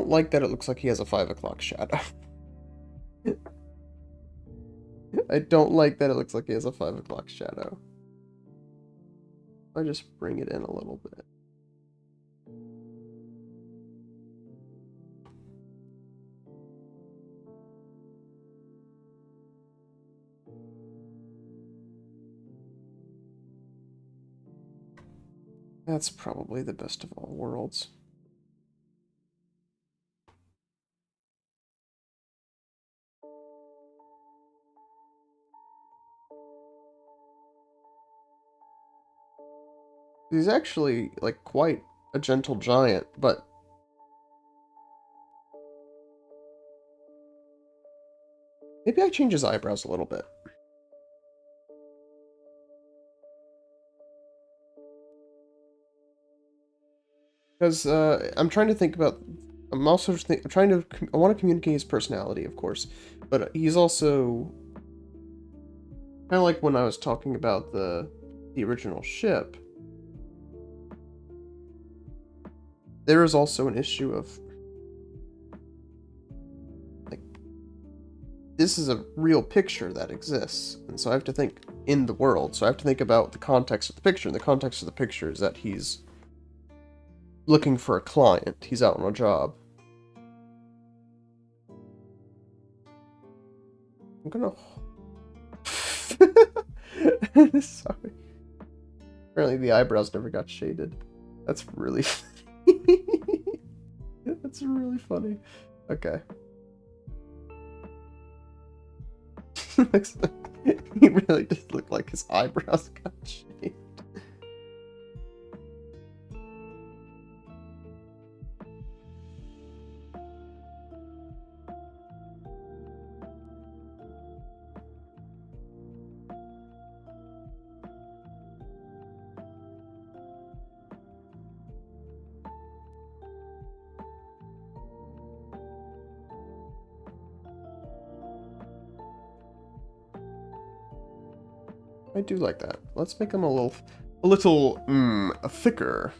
like that it looks like he has a 5 o'clock shadow. I don't like that it looks like he has a 5 o'clock shadow. I just bring it in a little bit. That's probably the best of all worlds. He's actually, like, quite a gentle giant, but maybe I change his eyebrows a little bit. Because I'm trying to think about. I'm also I'm trying to. I want to communicate his personality, of course, but he's also kind of like when I was talking about the original ship. There is also an issue of like this is a real picture that exists, and so I have to think in the world. So I have to think about the context of the picture, and the context of the picture is that he's looking for a client. He's out on a job. I'm gonna. Sorry. Apparently the eyebrows never got shaded. That's really funny. That's really funny. Okay. He really just looked like his eyebrows got shaved. I do like that. Let's make him a little, thicker.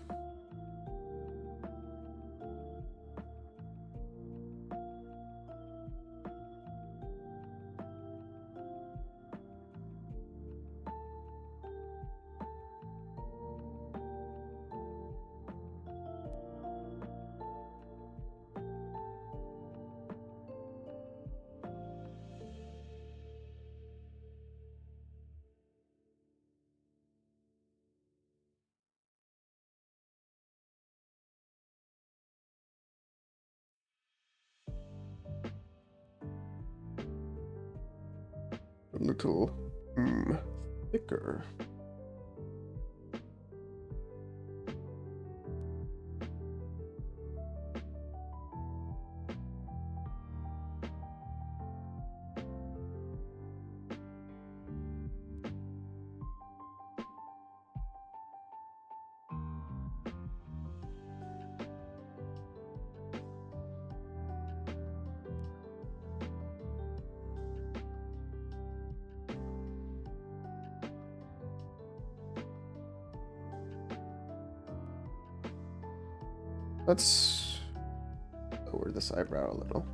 A little, thicker. Let's lower this eyebrow a little.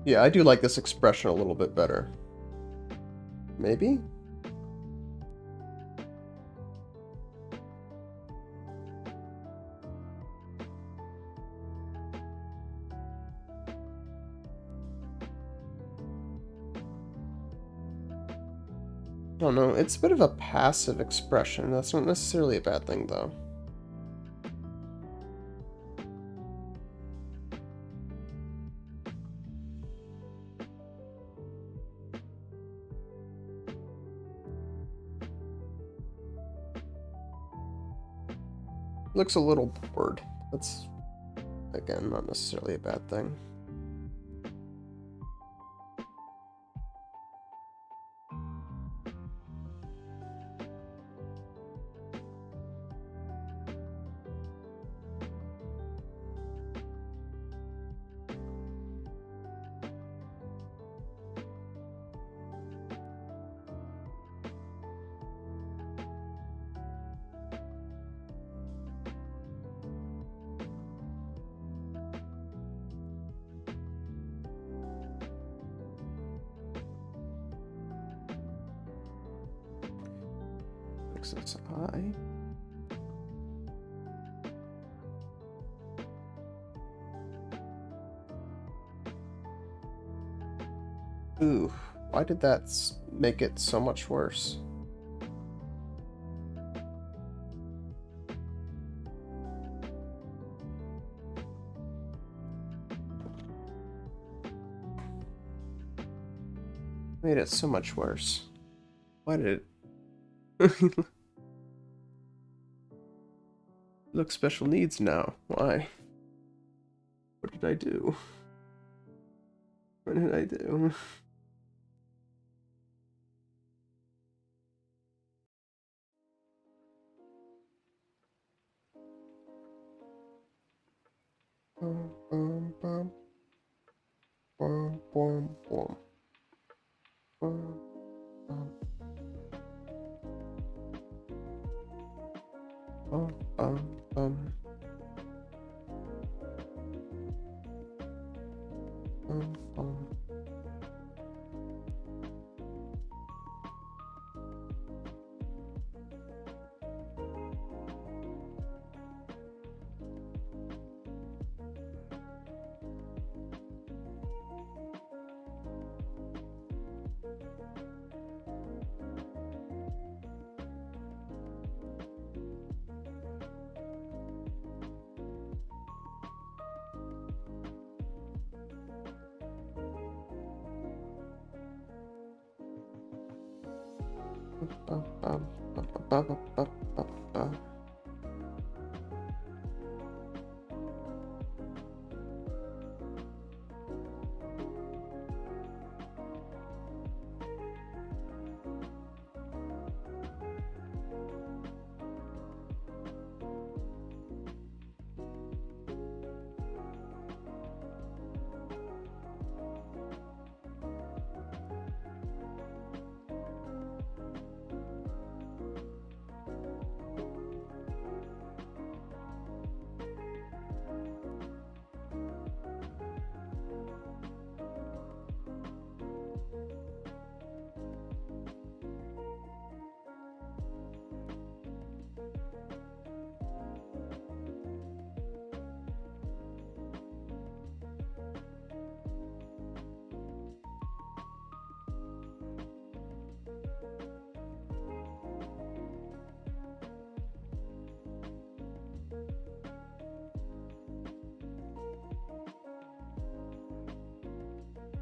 Yeah, I do like this expression a little bit better. Maybe? I don't know. It's a bit of a passive expression. That's not necessarily a bad thing, though. Looks a little bored. That's, again, not necessarily a bad thing. Fix this eye. Ooh, why did that make it so much worse? Made it so much worse. Why did it... Look, special needs now. Why? What did I do? What did I do? Bum, bum, bum. Bum, bum, bum. Bum, bum. Bum, bum, bum. Bum, bum. Bum, bum, bum, bum, bum, bum, bum, bum.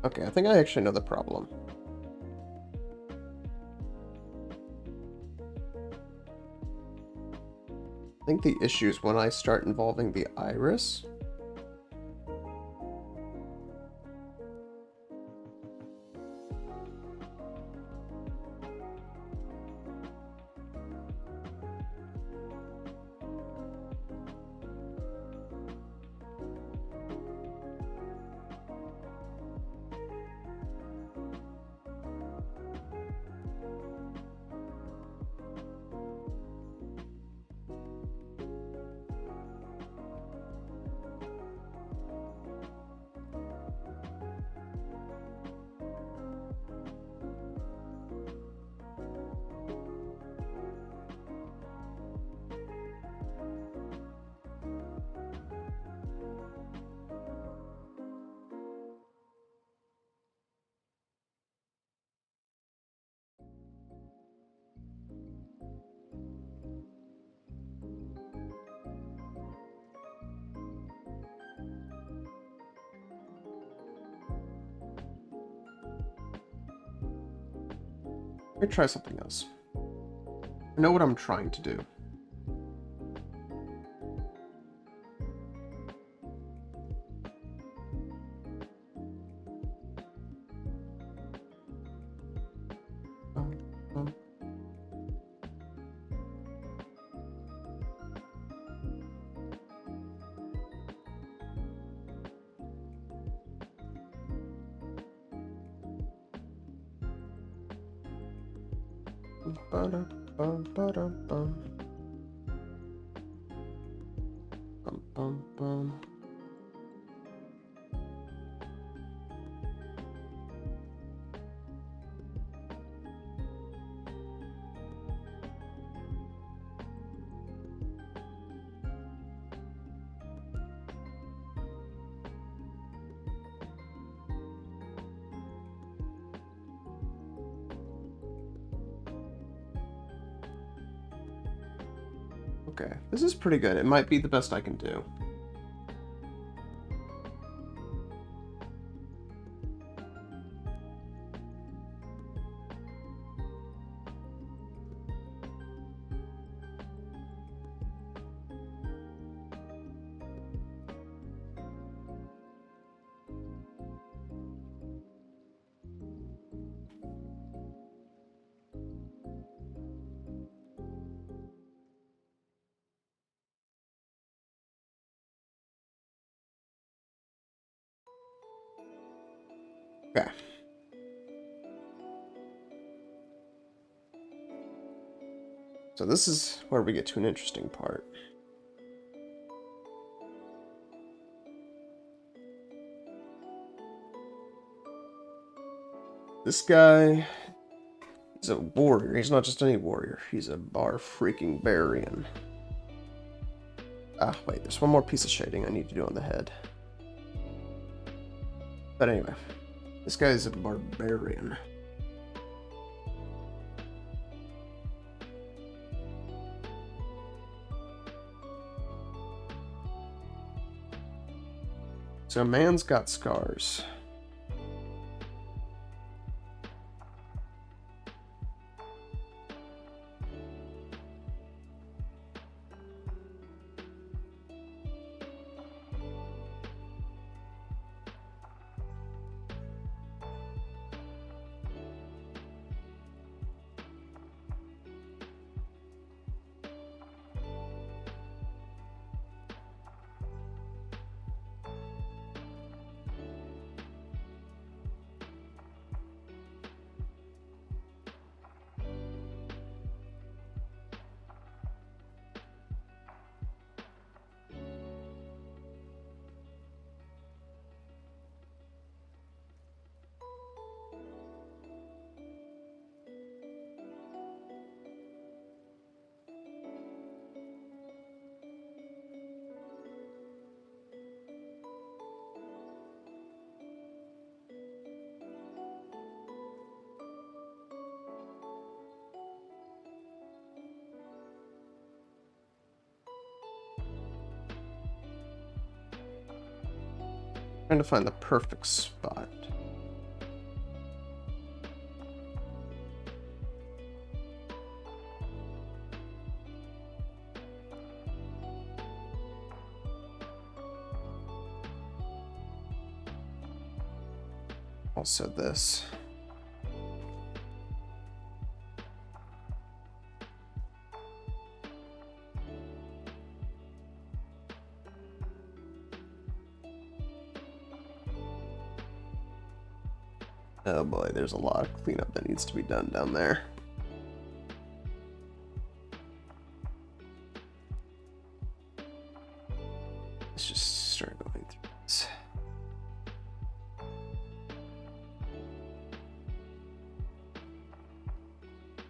Okay, I think I actually know the problem. I think the issue is when I start involving the iris. Let me try something else. I know what I'm trying to do. Um, um, ba-dum, bum, ba-dum, bum. Bum, bum, bum. Okay, this is pretty good. It might be the best I can do. Okay. So this is where we get to an interesting part. This guy, he's a warrior. He's not just any warrior. He's a bar freaking barian. Ah, wait, there's one more piece of shading I need to do on the head. But anyway, this guy's a barbarian. So man's got scars. Trying to find the perfect spot. Also this. Oh boy, there's a lot of cleanup that needs to be done down there. Let's just start going through this.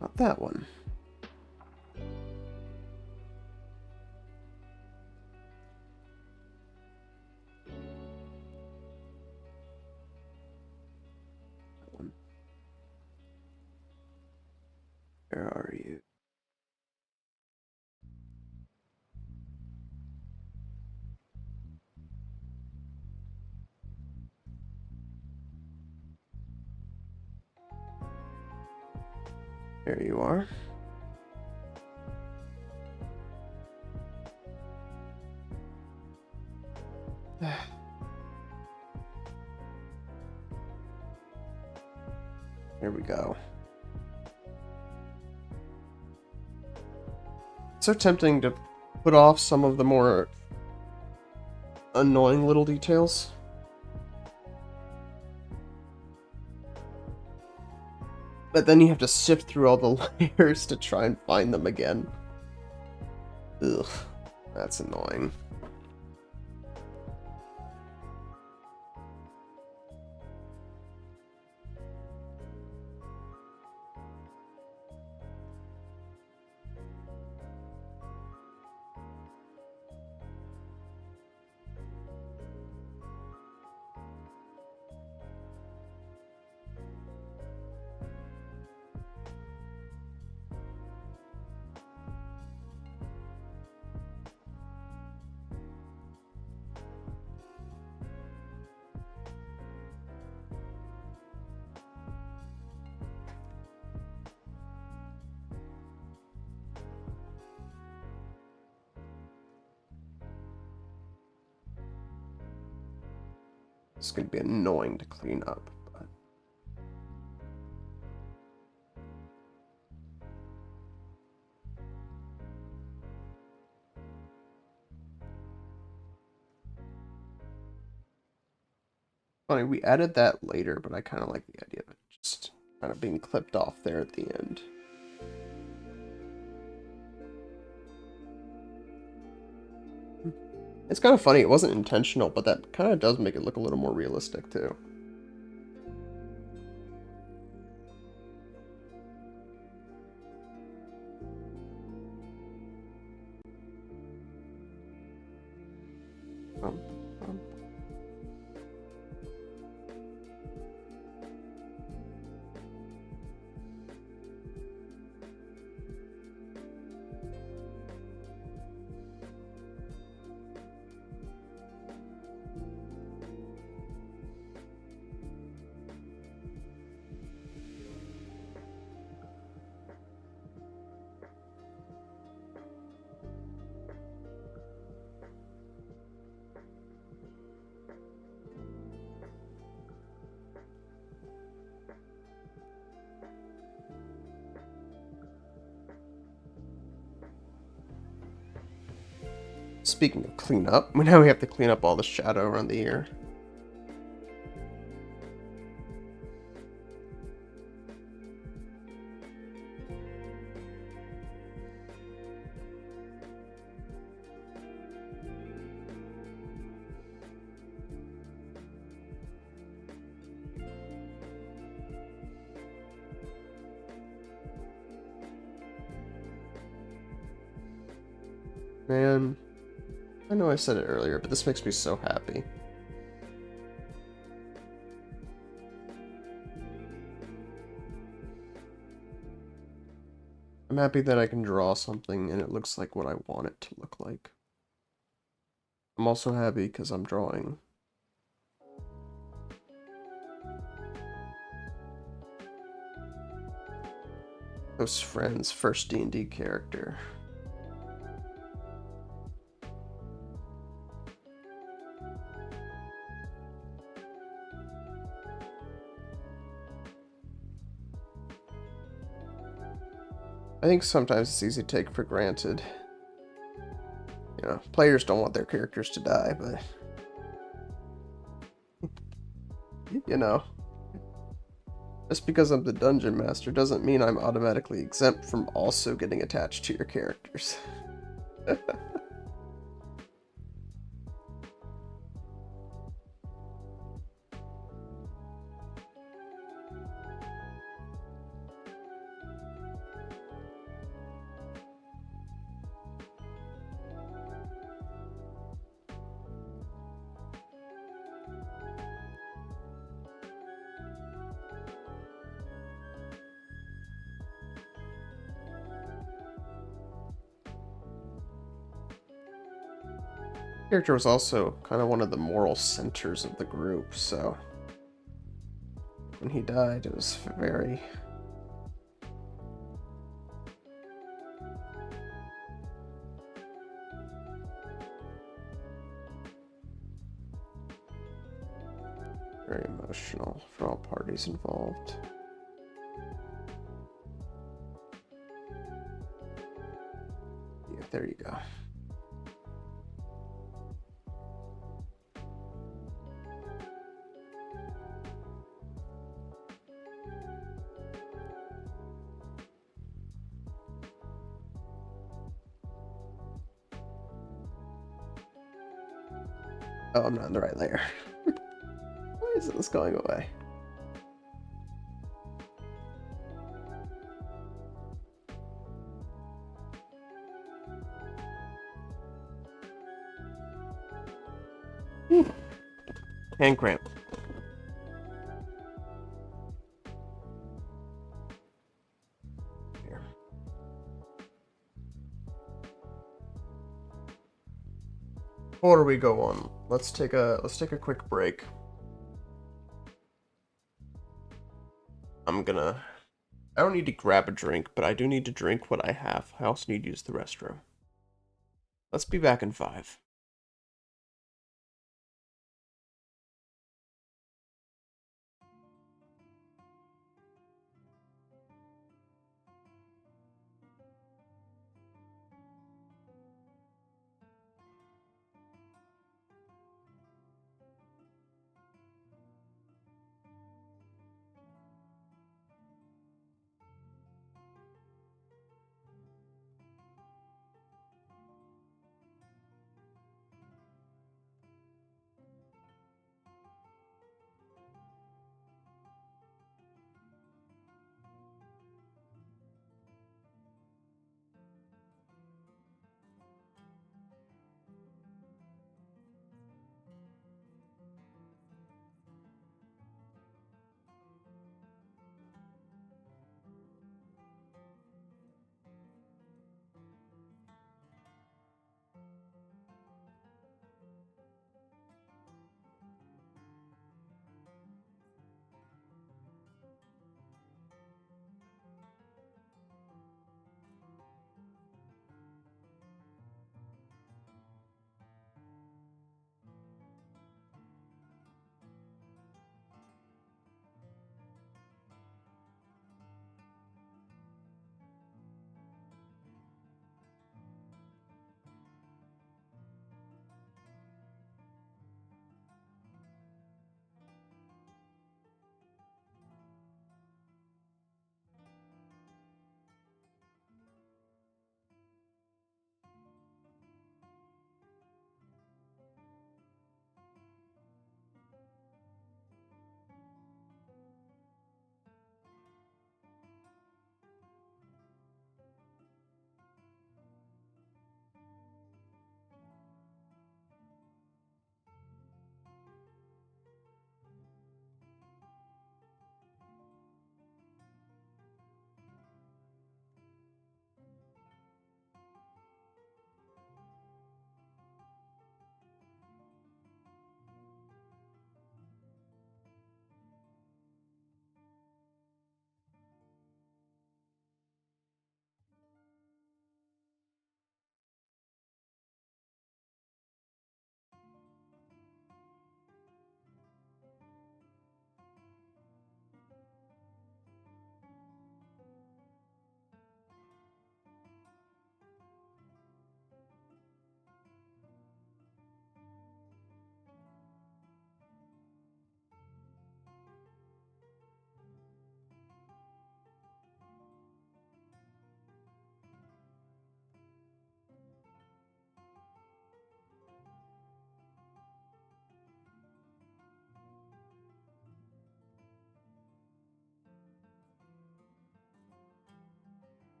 Not that one. That one. Where are you? There you are. There we go. It's so tempting to put off some of the more annoying little details. But then you have to sift through all the layers to try and find them again. Ugh, that's annoying. It's going to be annoying to clean up. But... Funny, we added that later, but I kind of like the idea of it just kind of being clipped off there at the end. It's kind of funny. It wasn't intentional, but that kind of does make it look a little more realistic, too. Um, um. Speaking of cleanup, now we have to clean up all the shadow around the ear. Man, I know I said it earlier, but this makes me so happy. I'm happy that I can draw something and it looks like what I want it to look like. I'm also happy because I'm drawing. Close friends, first D&D character. I think sometimes it's easy to take for granted. You know, players don't want their characters to die, but you know, just because I'm the dungeon master doesn't mean I'm automatically exempt from also getting attached to your characters. Character was also kind of one of the moral centers of the group, so when he died, it was very emotional for all parties involved. Yeah, there you go. Oh, I'm not in the right layer. Why isn't this going away? Hand cramp. Here. Before we go on, let's take a quick break. I don't need to grab a drink, but I do need to drink what I have. I also need to use the restroom. Let's be back in 5.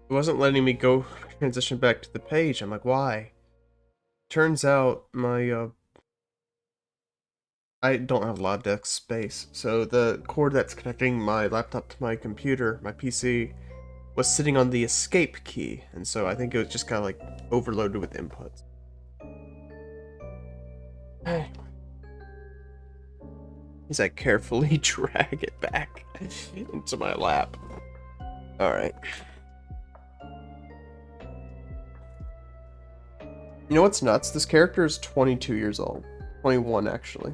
It wasn't letting me go transition back to the page. I'm like, why? Turns out my I don't have a lot of desk space, so the cord that's connecting my laptop to my computer, my PC, was sitting on the escape key, and so I think it was just kind of like overloaded with inputs. As I carefully drag it back into my lap. Alright. You know what's nuts? This character is 22 years old. 21, actually.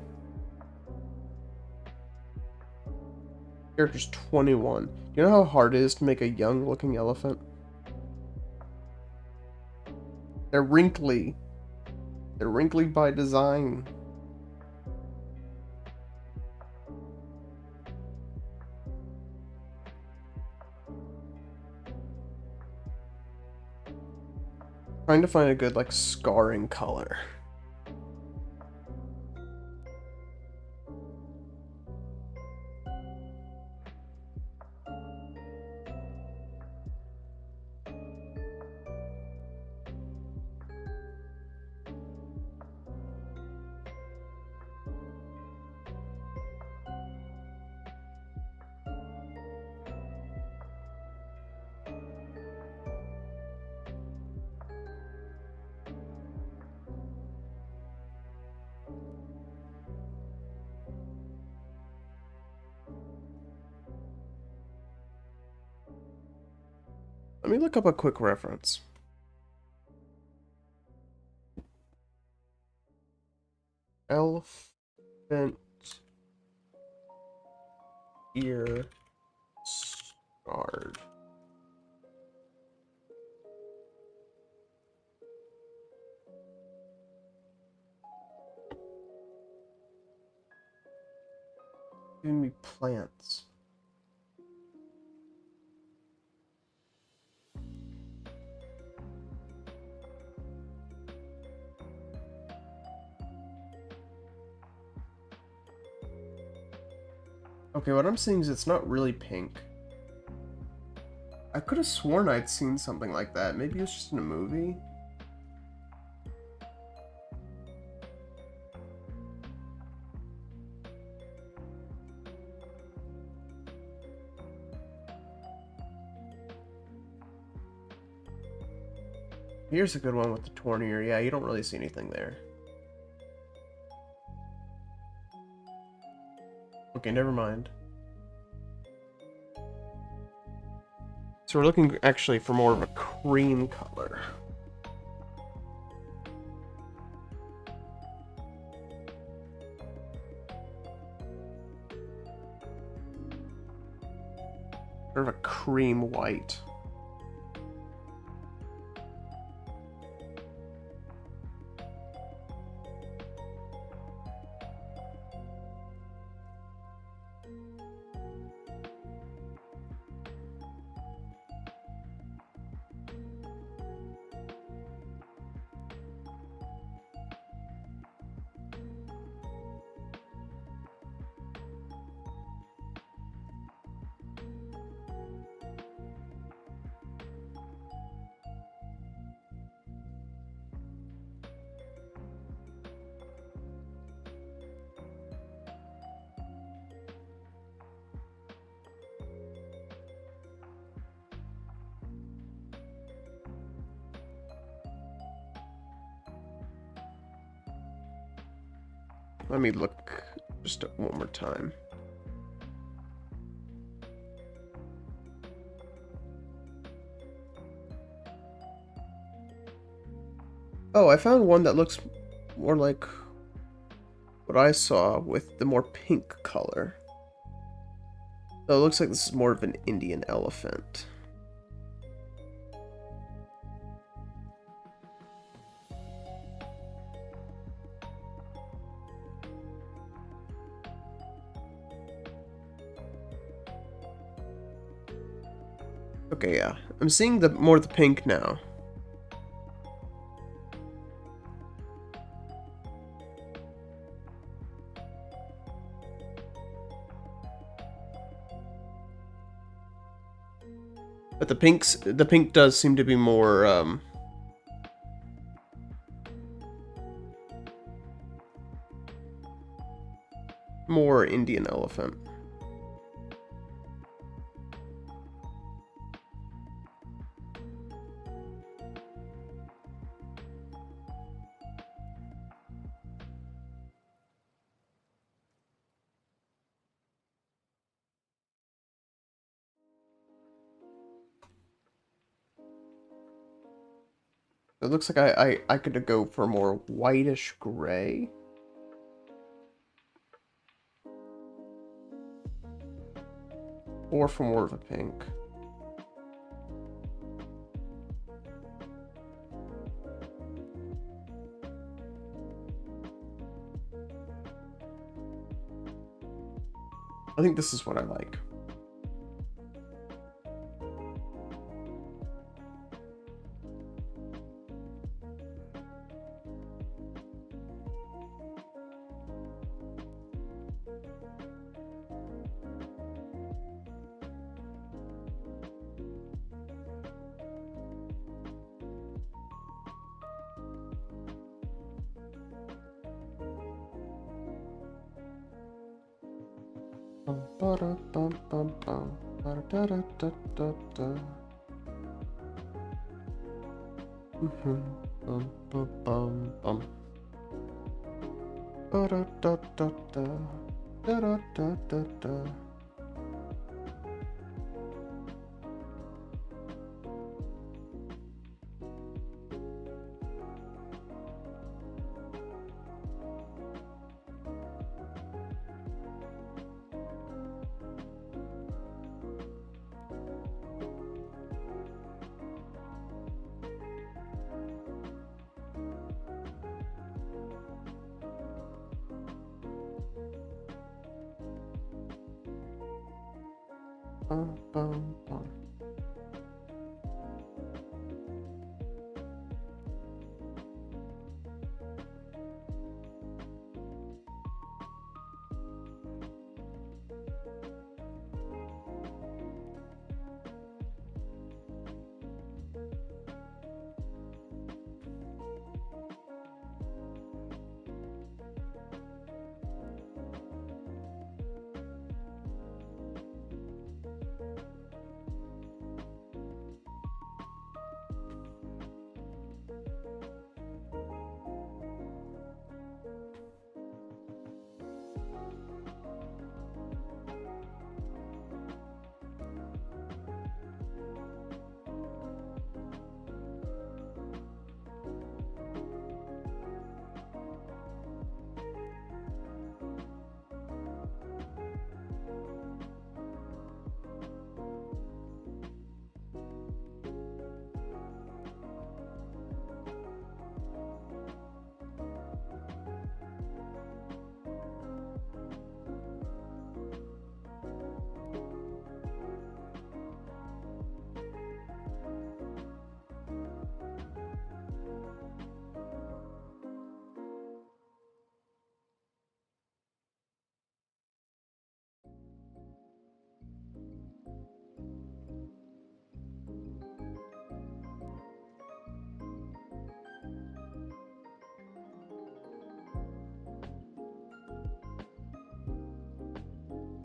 Character's 21. Do you know how hard it is to make a young-looking elephant? They're wrinkly. They're wrinkly by design. Trying to find a good, like, scarring color. Let me look up a quick reference. Elephant ear scarred. Giving me plants. Okay, what I'm seeing is it's not really pink. I could have sworn I'd seen something like that. Maybe it was just in a movie. Here's a good one with the torn ear. Yeah, you don't really see anything there. Okay, never mind. So we're looking actually for more of a cream color. Sort of a cream white. Let me look just one more time. Oh, I found one that looks more like what I saw with the more pink color. So it looks like this is more of an Indian elephant. Okay, yeah. I'm seeing the more the pink now. But the pink does seem to be more, more Indian elephant. It looks like I could go for more whitish gray. Or for more of a pink. I think this is what I like.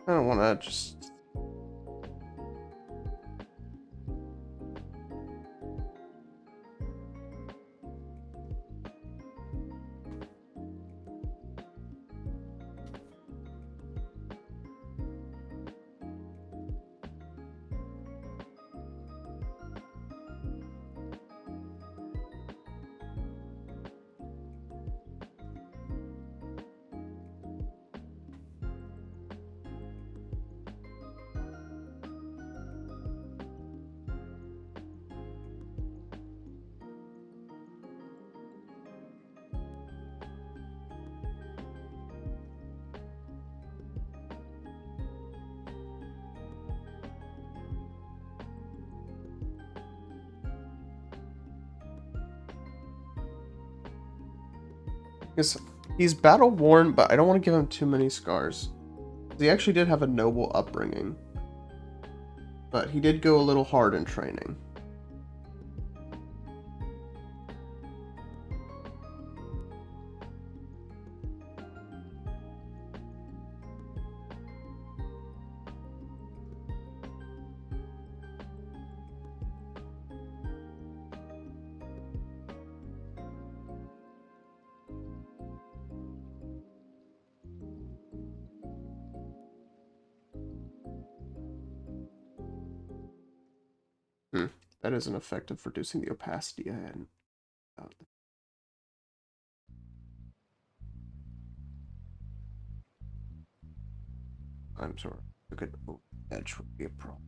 I don't want to just... He's battle worn, but I don't want to give him too many scars. He actually did have a noble upbringing. but he did go a little hard in training. That is an effect of reducing the opacity. I hadn't. I'm sorry. A good edge would be a problem.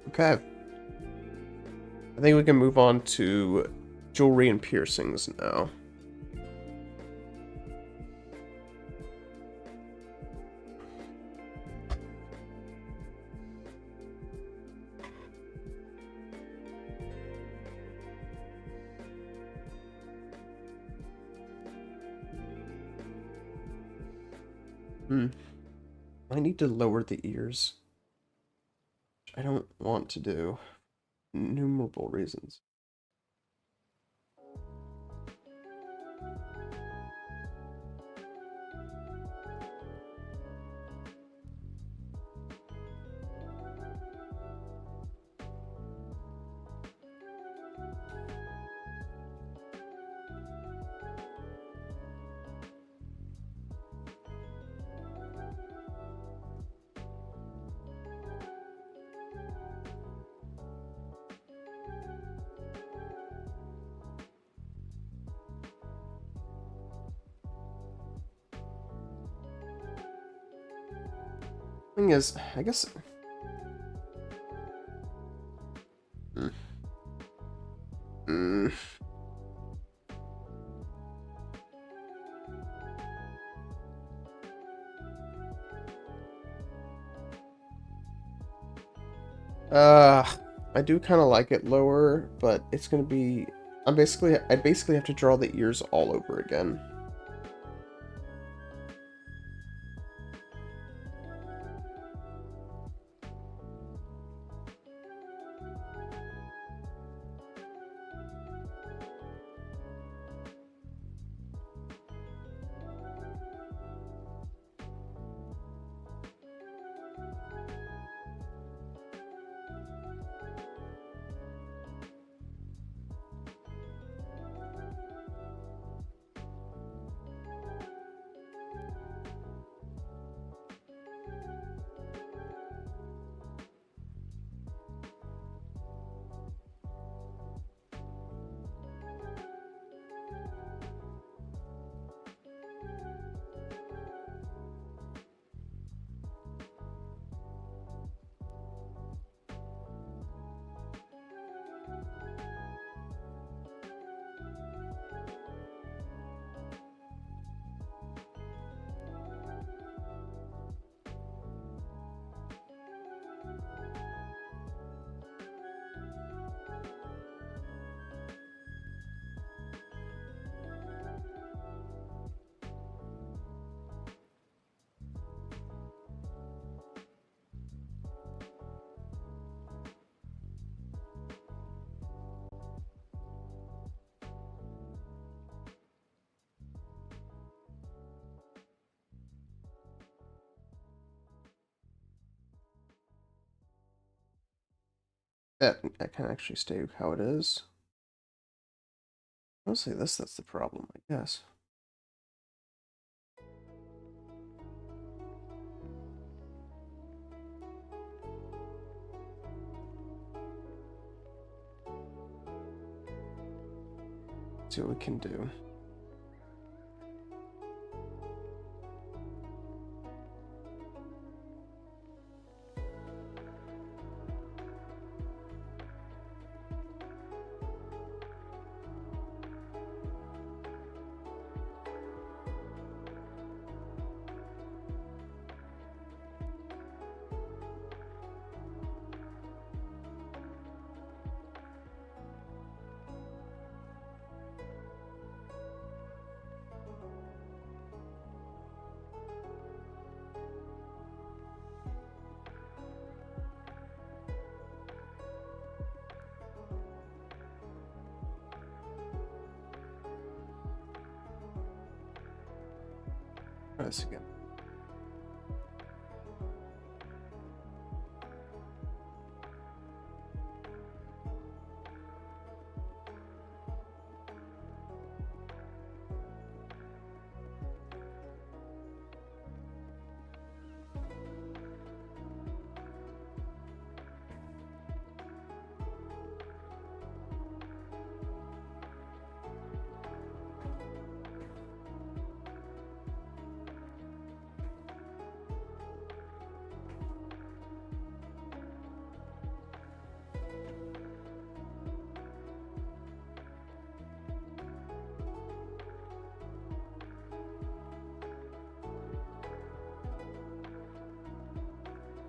Okay. I think we can move on to jewelry and piercings now. I need to lower the ears. I don't want to do. Innumerable reasons. Thing is, I guess. Mm. Mm. I do kind of like it lower, but it's gonna be. I basically have to draw the ears all over again. That can actually stay how it is. Mostly that's the problem, I guess. See what we can do. Try this again.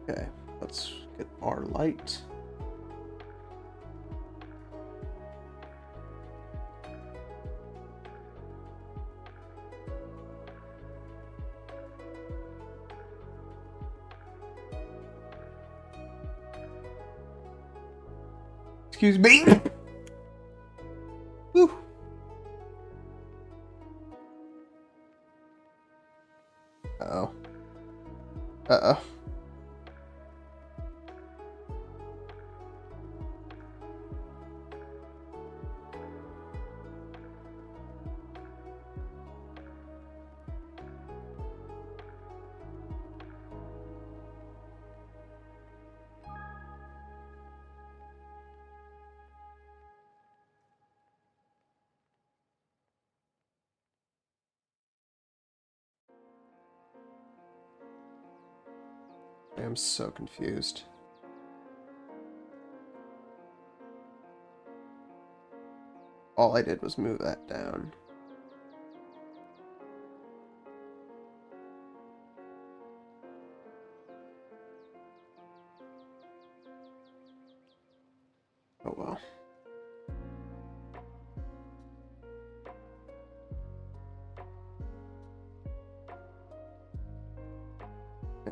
Okay, let's get our light. Excuse me. Whew. Uh-oh. Uh-oh. I'm so confused. All I did was move that down. Oh well.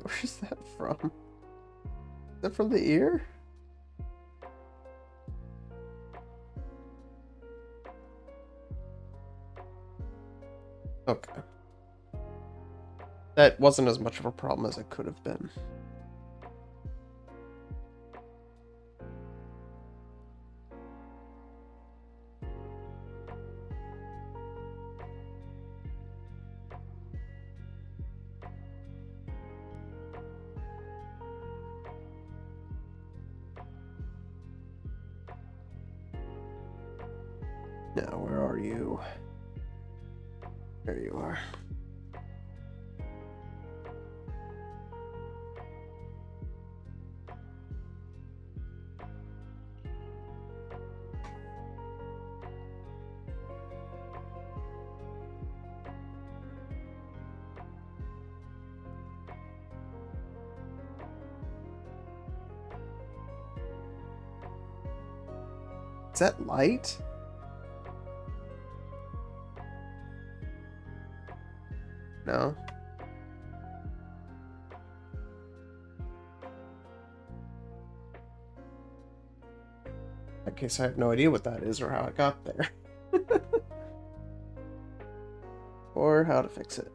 Where's that from? Is that from the ear? Okay. That wasn't as much of a problem as it could have been. Now, where are you? There you are. Is that light? No. In that case, I have no idea what that is or how it got there. Or how to fix it.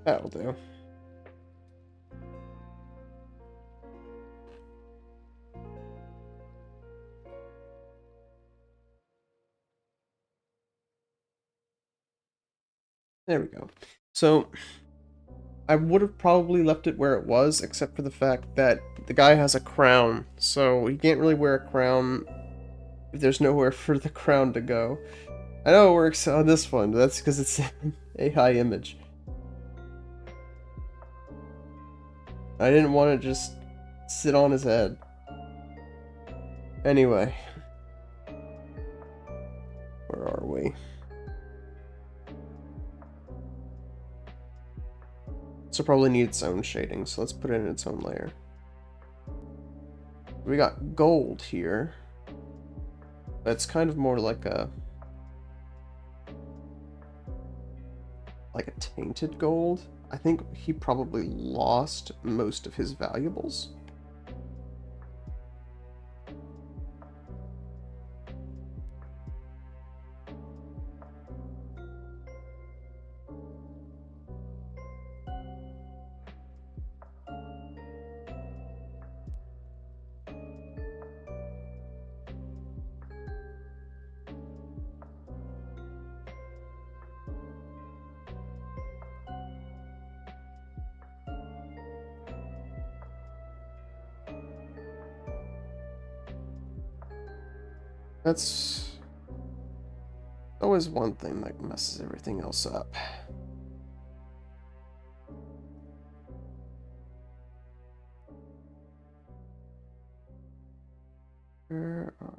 That'll do. There we go. So, I would have probably left it where it was, except for the fact that the guy has a crown, so he can't really wear a crown if there's nowhere for the crown to go. I know it works on this one, but that's because it's a high image. I didn't want to just sit on his head. Anyway. Where are we? This will probably need its own shading, so let's put it in its own layer. We got gold here. That's kind of more like a tainted gold. I think he probably lost most of his valuables. That's always one thing that messes everything else up. Where are...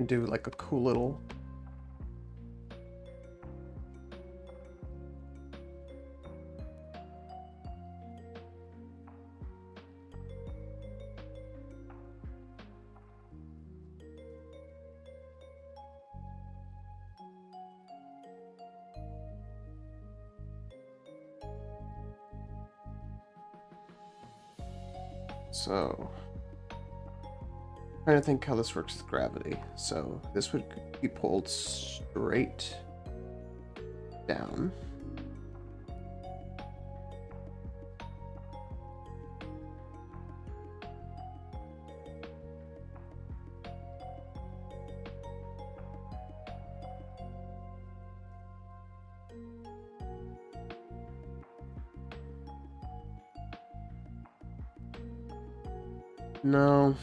do like a cool little So, trying to think how this works with gravity. So this would be pulled straight down. No.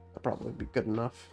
That'd probably be good enough.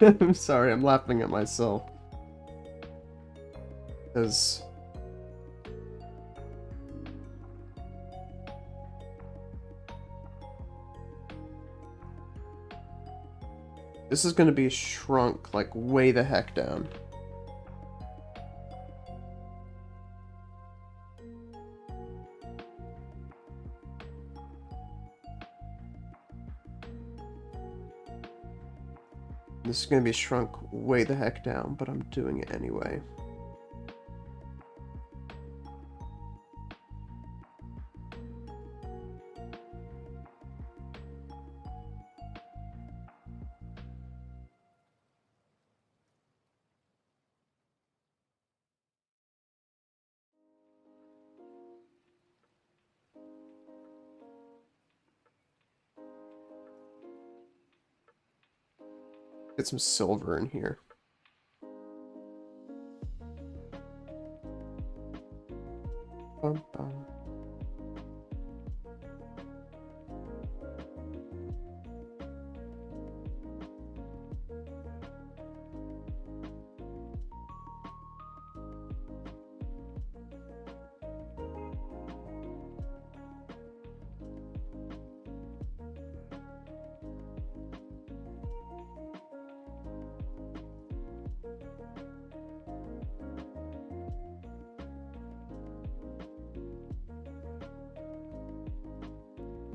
I'm sorry, I'm laughing at myself. Because this is going to be shrunk like way the heck down. This is going to be shrunk way the heck down, but I'm doing it anyway. Get some silver in here. Bum, bum.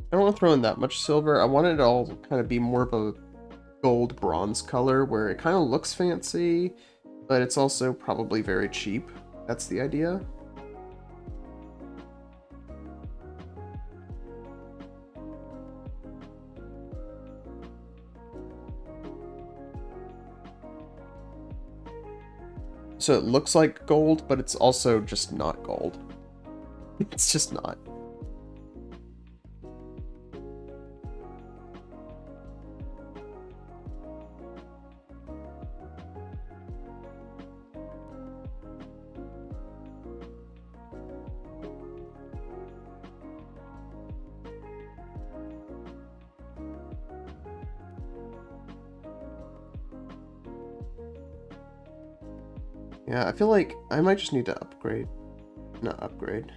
I don't want to throw in that much silver. I want it all kind of be more of a gold bronze color where it kind of looks fancy, but it's also probably very cheap. That's the idea. So it looks like gold, but it's also just not gold. It's just not. Yeah, I feel like I might just need to upgrade. Not upgrade.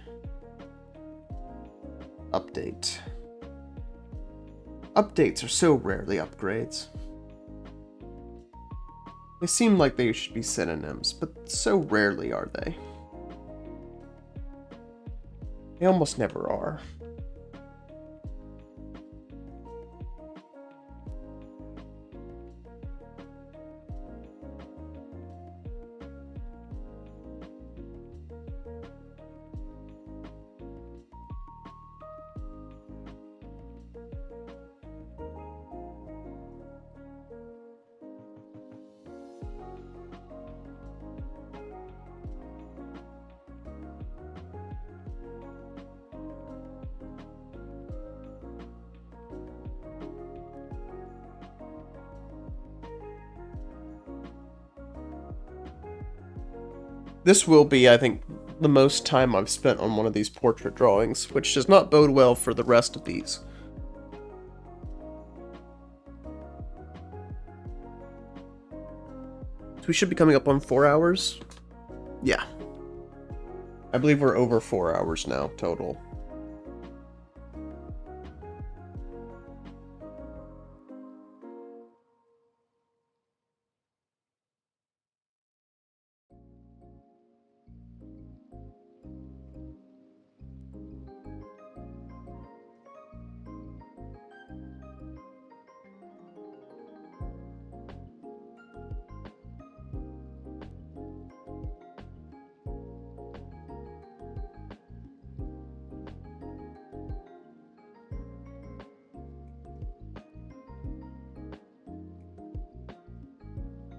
Update. Updates are so rarely upgrades. They seem like they should be synonyms, but so rarely are they. They almost never are. This will be, I think, the most time I've spent on one of these portrait drawings, which does not bode well for the rest of these. So we should be coming up on 4 hours? Yeah. I believe we're over 4 hours now, total.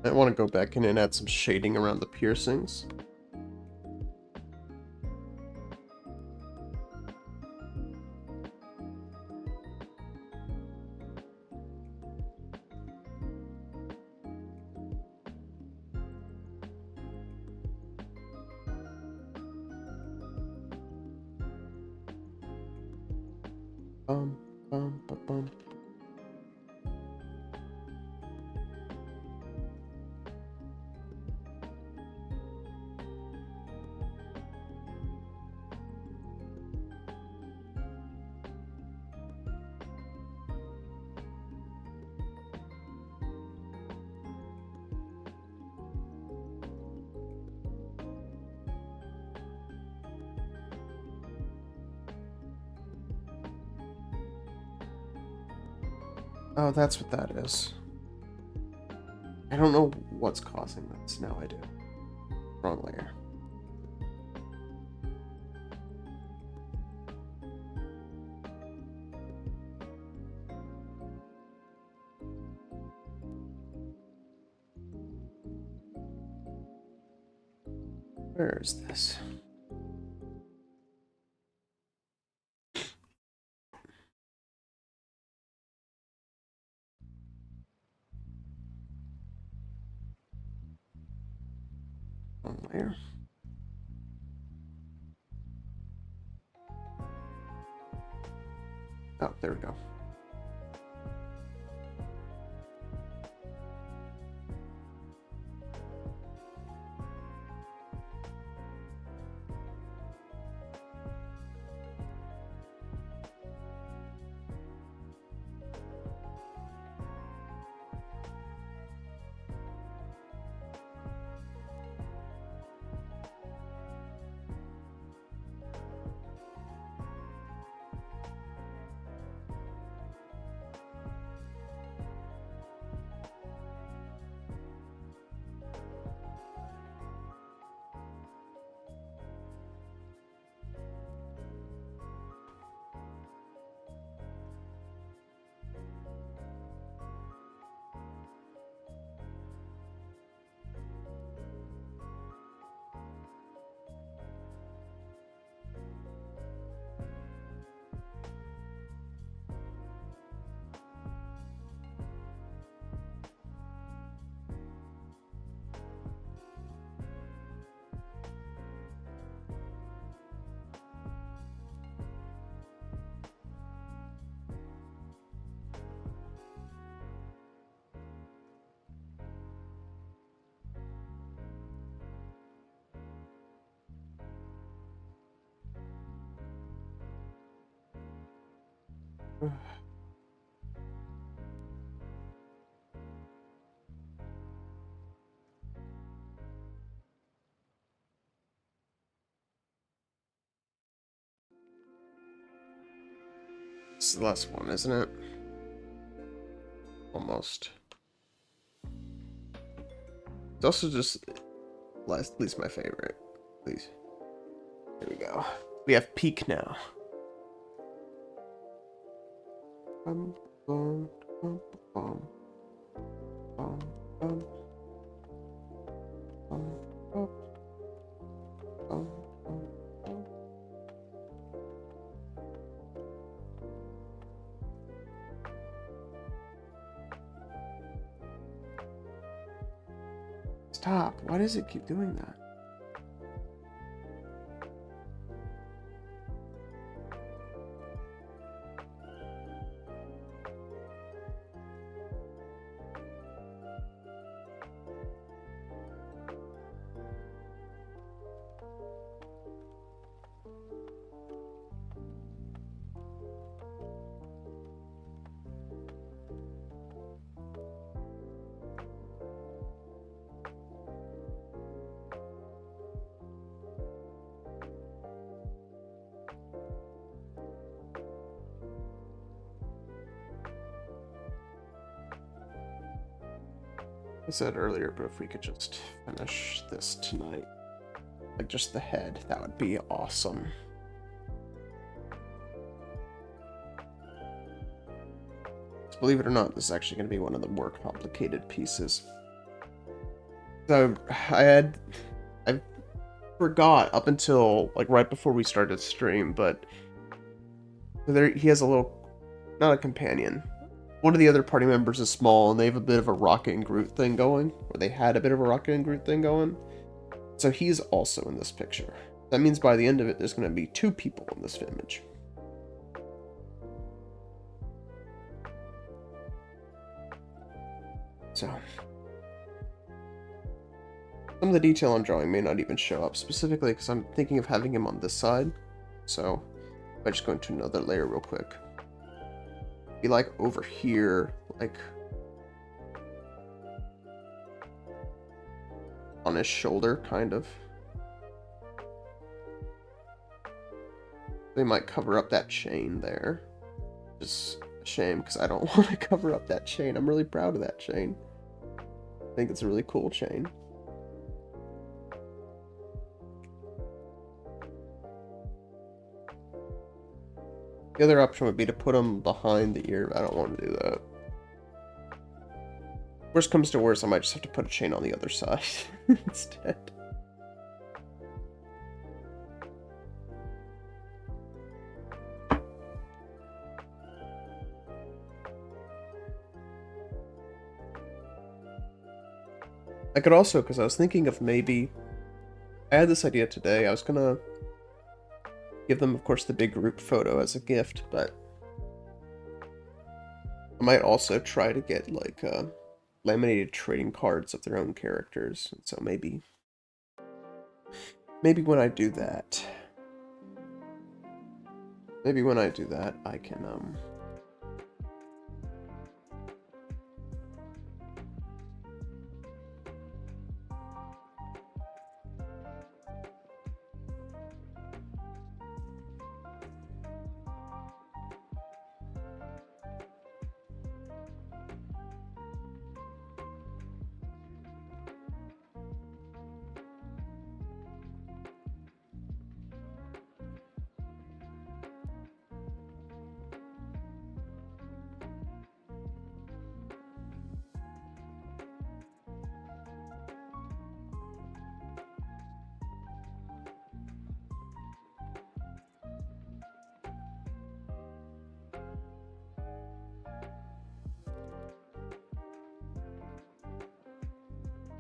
I want to go back in and add some shading around the piercings. Bum, bum, bum, bum. Oh, that's what that is. I don't know what's causing this. Now I do. Wrong layer. Where is this? Wrong layer. Oh, there we go. This is the last one, isn't it? Almost. It's also just least my favorite. Please. There we go. We have peak now. Bum, bum, bum, bum, bum, bum, bum, bum, bum, bum, bum. Stop. Why does it keep doing that? I said earlier, but if we could just finish this tonight, like just the head, that would be awesome. Believe it or not, this is actually going to be one of the more complicated pieces. So I forgot up until like right before we started stream, but there he has a little, not a companion. One of the other party members is small, and they have a bit of a Rocket and Groot thing going, or they had a bit of a Rocket and Groot thing going. So he's also in this picture. That means by the end of it, there's going to be 2 people in this image. So, some of the detail I'm drawing may not even show up, specifically because I'm thinking of having him on this side. So, I just go into another layer real quick. Be like over here, like on his shoulder, kind of. They might cover up that chain there. Just a shame, because I don't want to cover up that chain. I'm really proud of that chain. I think it's a really cool chain. The other option would be to put them behind the ear, but I don't want to do that. Worst comes to worst, I might just have to put a chain on the other side instead. I could also, because I was thinking of maybe, I had this idea today, I was gonna give them, of course, the big group photo as a gift, but I might also try to get, like, laminated trading cards of their own characters, and so maybe when I do that, I can,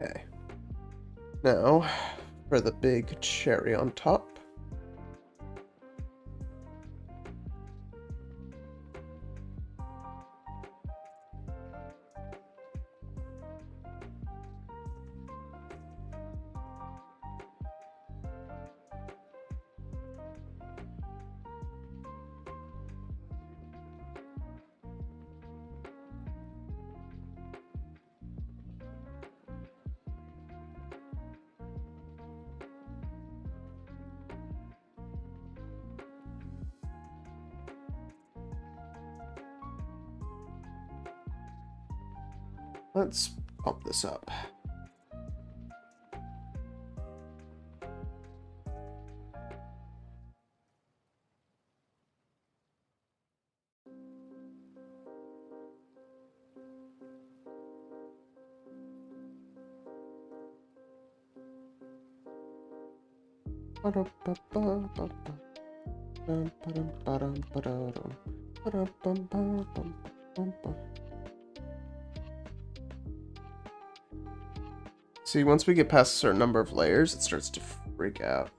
okay. Now, for the big cherry on top. Let's pump this up. See, once we get past a certain number of layers, it starts to freak out.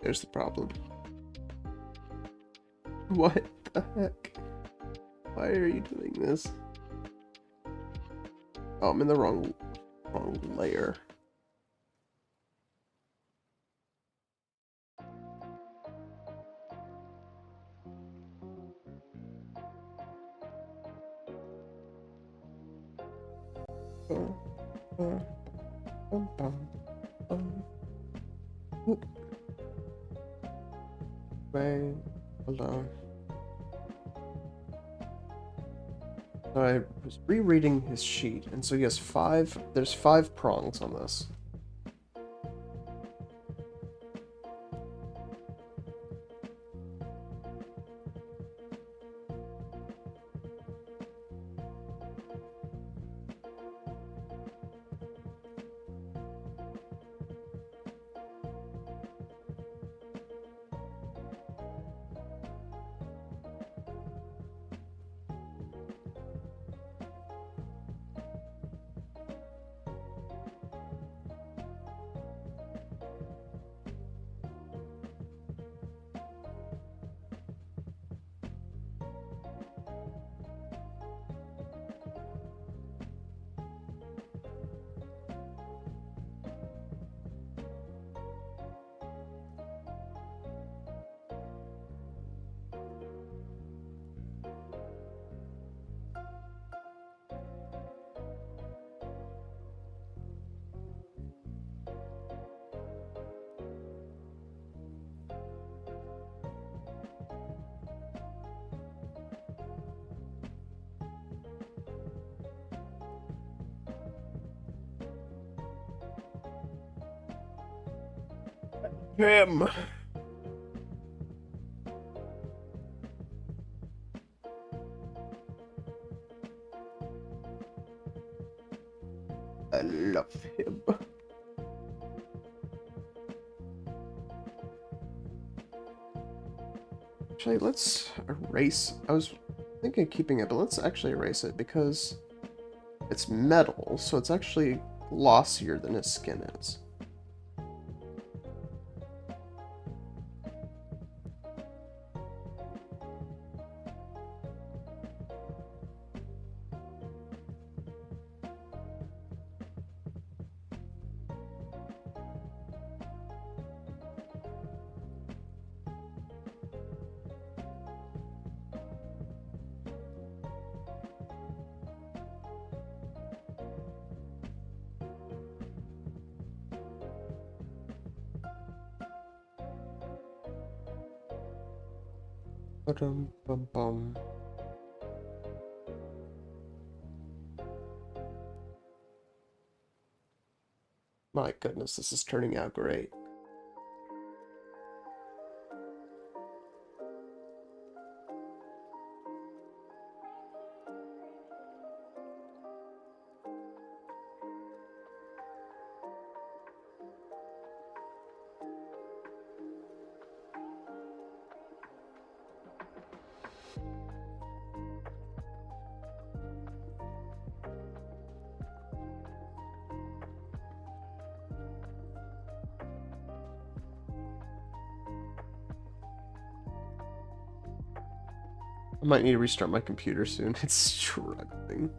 There's the problem. What the heck? Why are you doing this? Oh, I'm in the wrong layer. Wait, hold on. So I was rereading his sheet, and so he has there's 5 prongs on this. Him. I love him. Actually, let's erase. I was thinking of keeping it, but let's actually erase it because it's metal, so it's actually glossier than his skin is. Bum bum. My goodness, this is turning out great. I might need to restart my computer soon. It's struggling.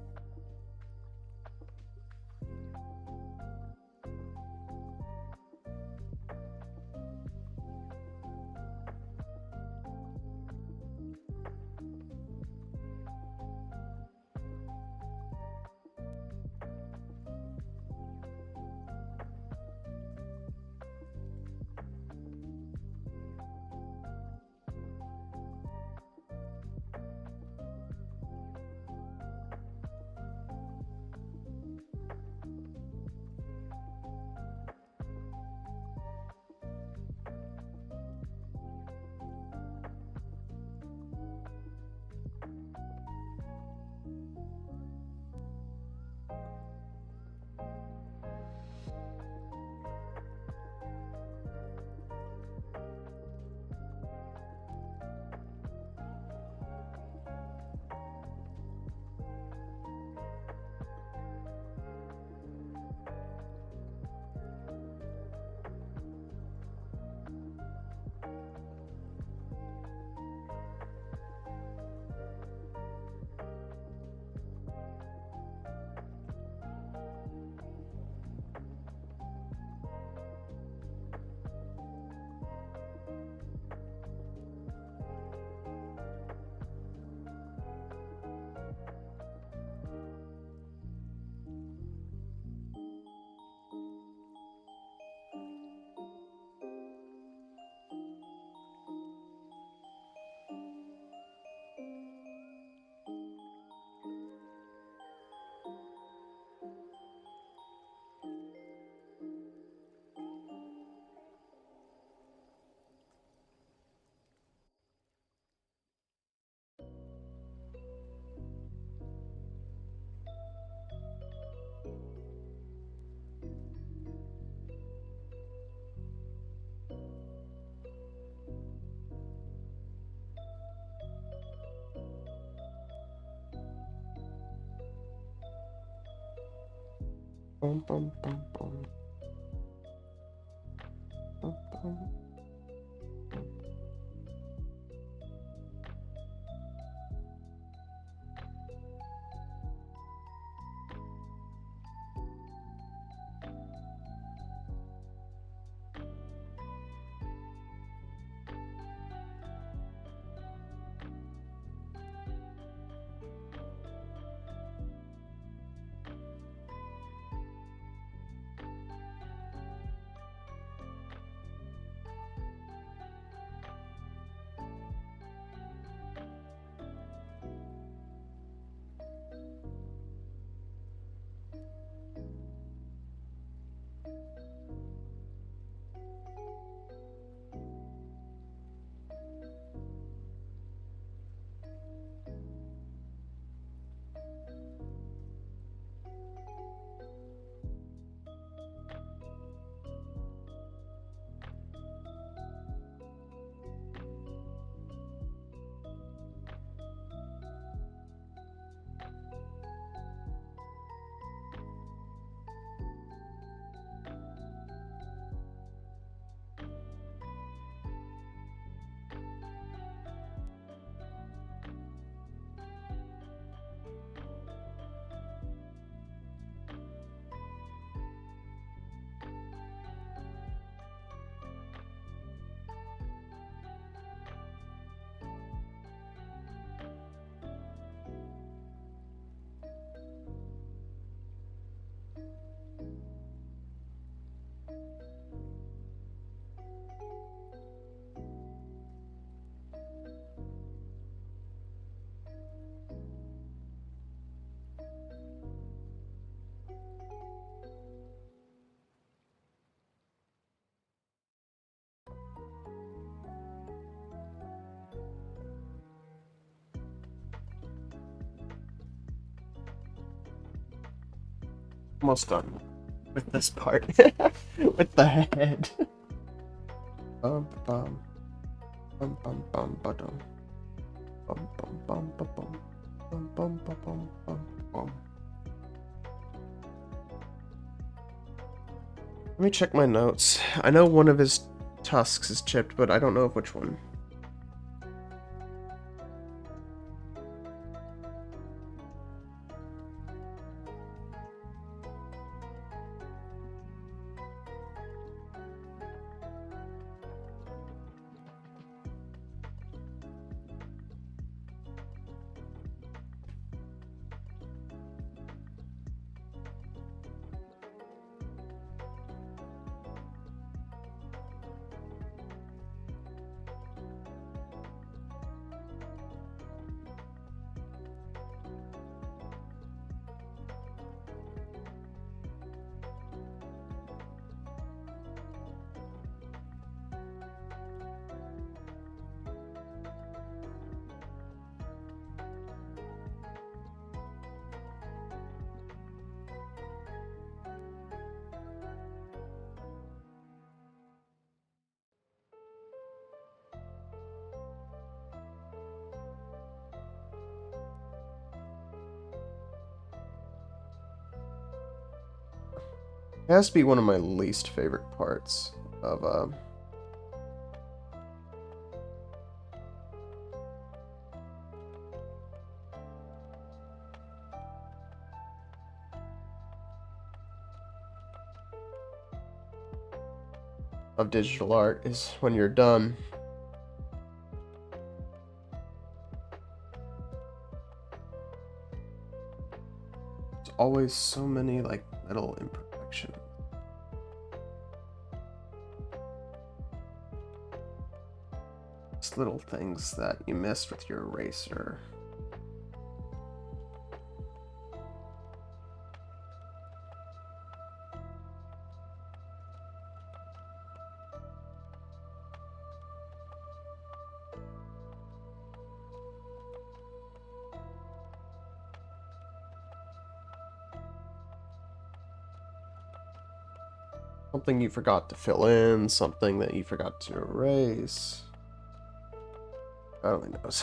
Bum, bum, bum, bum. Bum, bum. Almost done with this part. With the head. Bum bum bum bum bum ba-dum. Bum bum bum ba bum. Bum bum ba bum bum bum. Let me check my notes. I know one of his tusks is chipped, but I don't know which one. It has to be one of my least favorite parts of digital art is when you're done. There's always so many like little imperfections. Just little things that you missed with your eraser. Something you forgot to fill in, something that you forgot to erase. God only knows.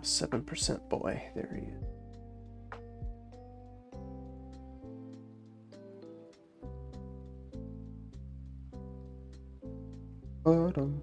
7% boy. There he is. Bottom.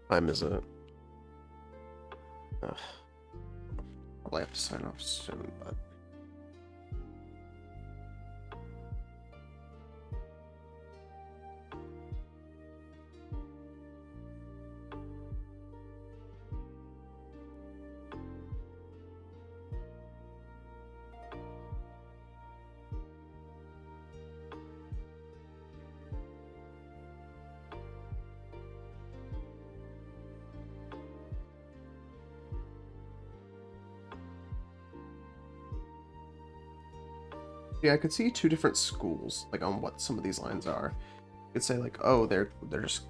Time is it? Ugh. Probably have to sign off soon, but yeah, I could see two different schools, like on what some of these lines are. You could say like, oh, they're just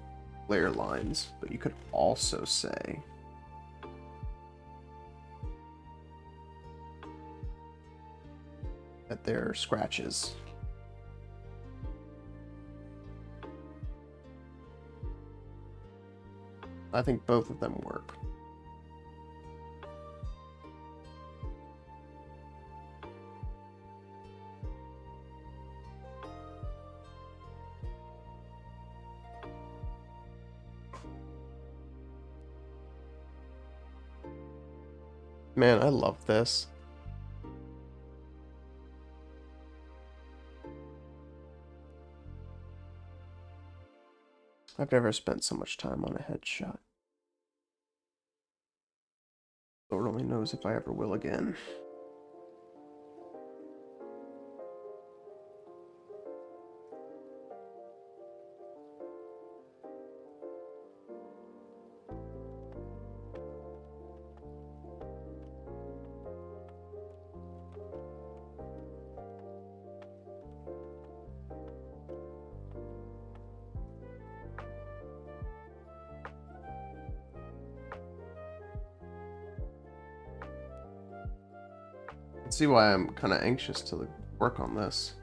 layer lines, but you could also say that they're scratches. I think both of them work. Man, I love this. I've never spent so much time on a headshot. Lord only knows if I ever will again. I can see why I'm kind of anxious to work on this.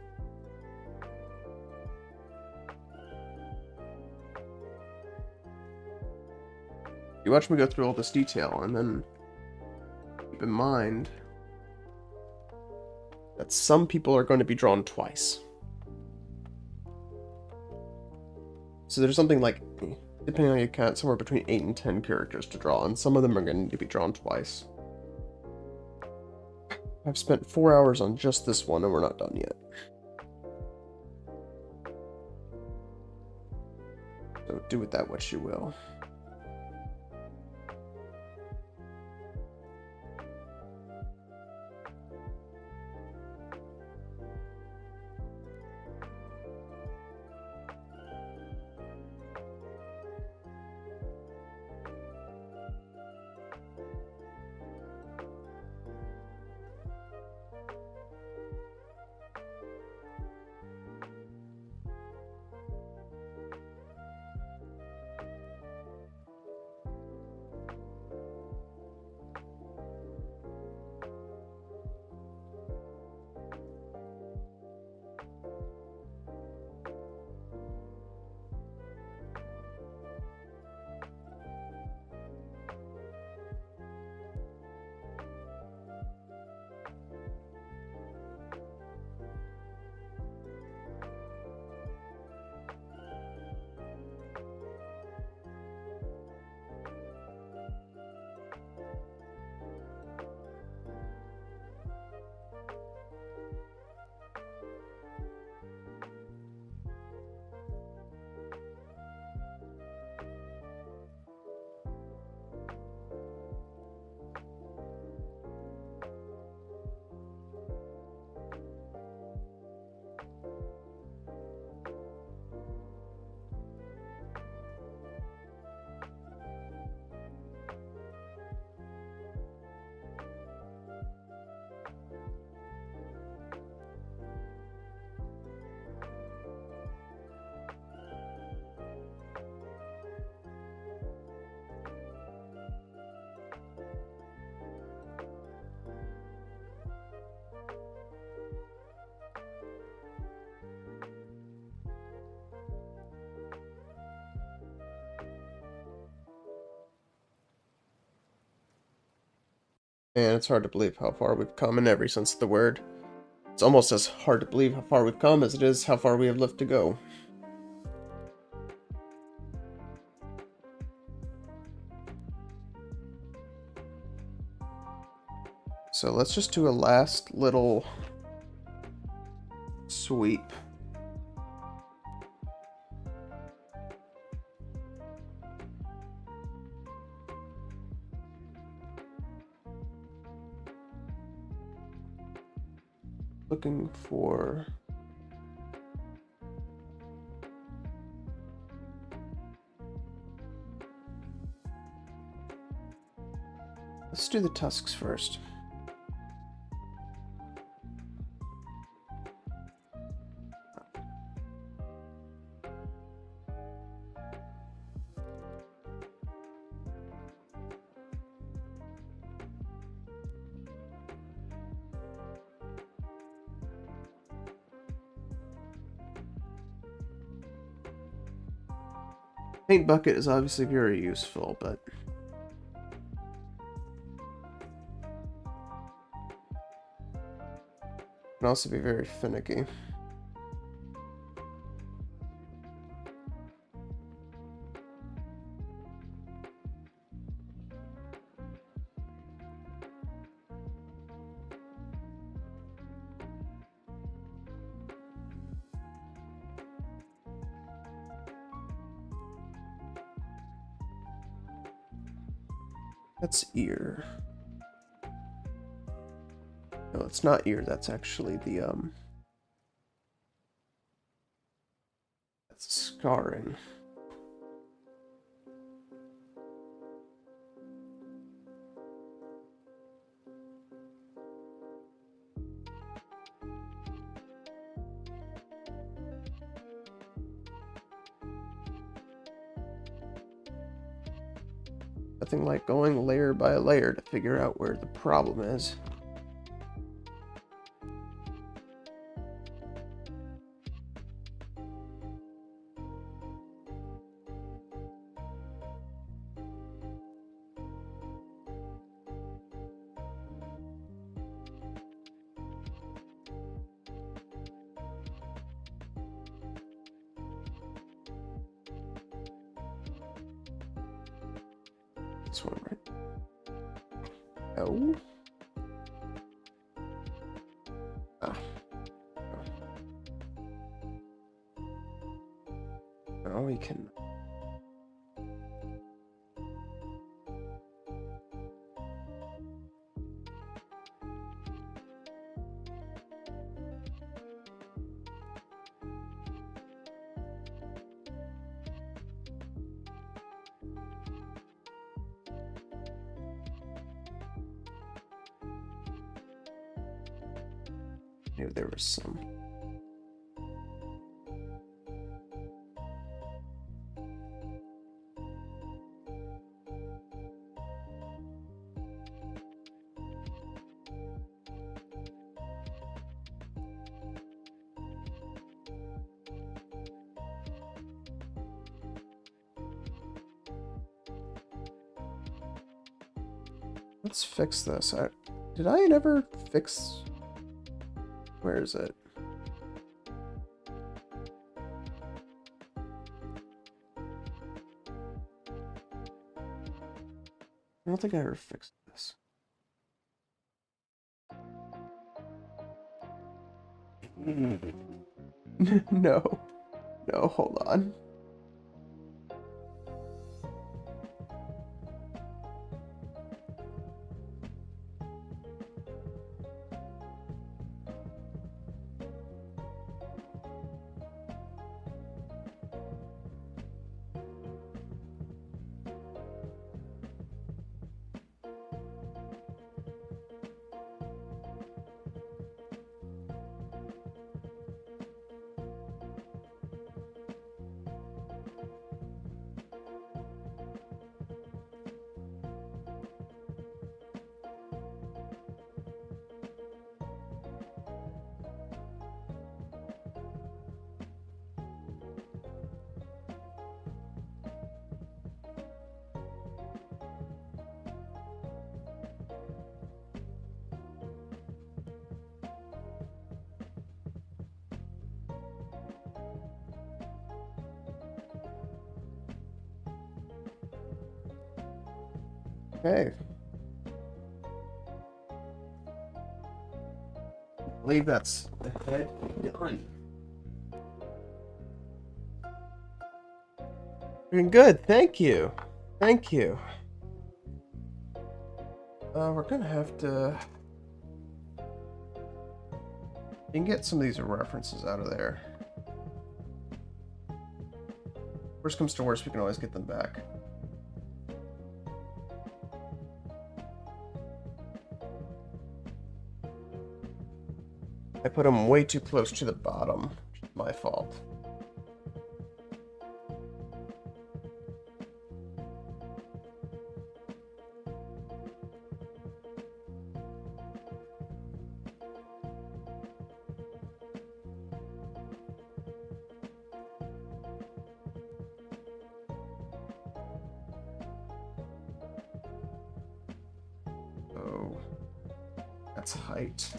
You watch me go through all this detail, and then keep in mind that some people are going to be drawn twice. So there's something like, depending on your count, somewhere between 8 and 10 characters to draw, and some of them are going to need to be drawn twice. I've spent 4 hours on just this one, and we're not done yet. So do with that what you will. And it's hard to believe how far we've come in every sense of the word. It's almost as hard to believe how far we've come as it is how far we have left to go. So let's just do a last little sweep. Looking for let's do the tusks first. Paint bucket is obviously very useful, but can also be very finicky. That's ear. No, it's not ear. That's actually the that's scarring. Nothing like going layer by layer to figure out where the problem is. This one, right? Oh. Ah. Oh, we can. Maybe there was some. Let's fix this. Did I never fix? Where is it? I don't think I ever fixed this. No. No, hold on. Okay. I believe that's the head done. Doing good, thank you. Thank you. We're gonna have to... You can get some of these references out of there. Worst comes to worst, we can always get them back. I put them way too close to the bottom. My fault. Oh, that's height.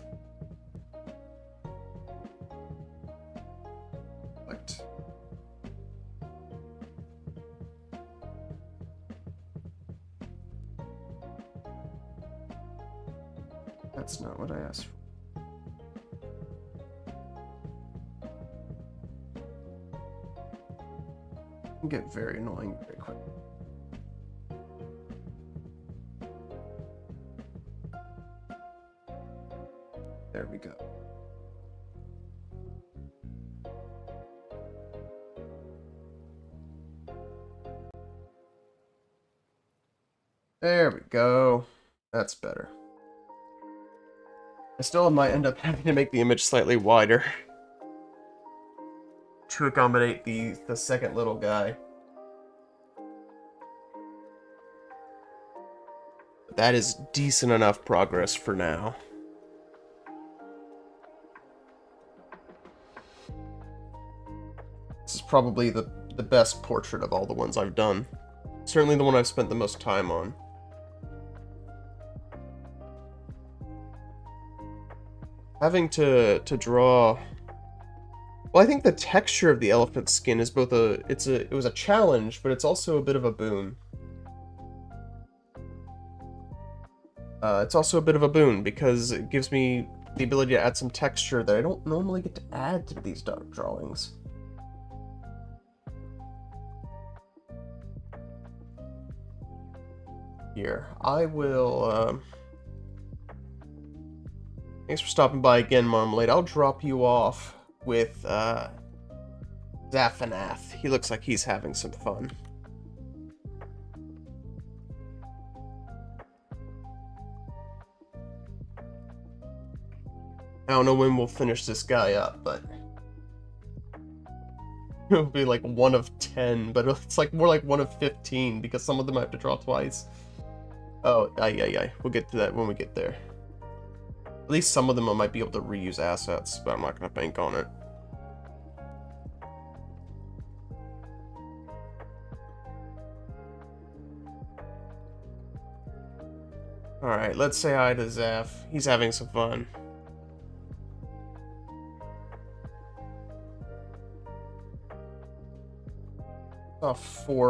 That's not what I asked for. It can get very annoying very quick. There we go. There we go. That's better. I still might end up having to make the image slightly wider to accommodate the second little guy. But that is decent enough progress for now. This is probably the best portrait of all the ones I've done. Certainly the one I've spent the most time on. Having to draw... Well, I think the texture of the elephant skin is both it was a challenge, but it's also a bit of a boon. It's also a bit of a boon because it gives me the ability to add some texture that I don't normally get to add to these drawings. Here, I will, thanks for stopping by again, Marmalade. I'll drop you off with, Zaphanath. He looks like he's having some fun. I don't know when we'll finish this guy up, but... It'll be like 1 of 10, but it's like more like 1 of 15, because some of them I have to draw twice. Oh, aye. We'll get to that when we get there. At least some of them I might be able to reuse assets, but I'm not going to bank on it. Alright, let's say hi to Zaph. He's having some fun. Oh, 4.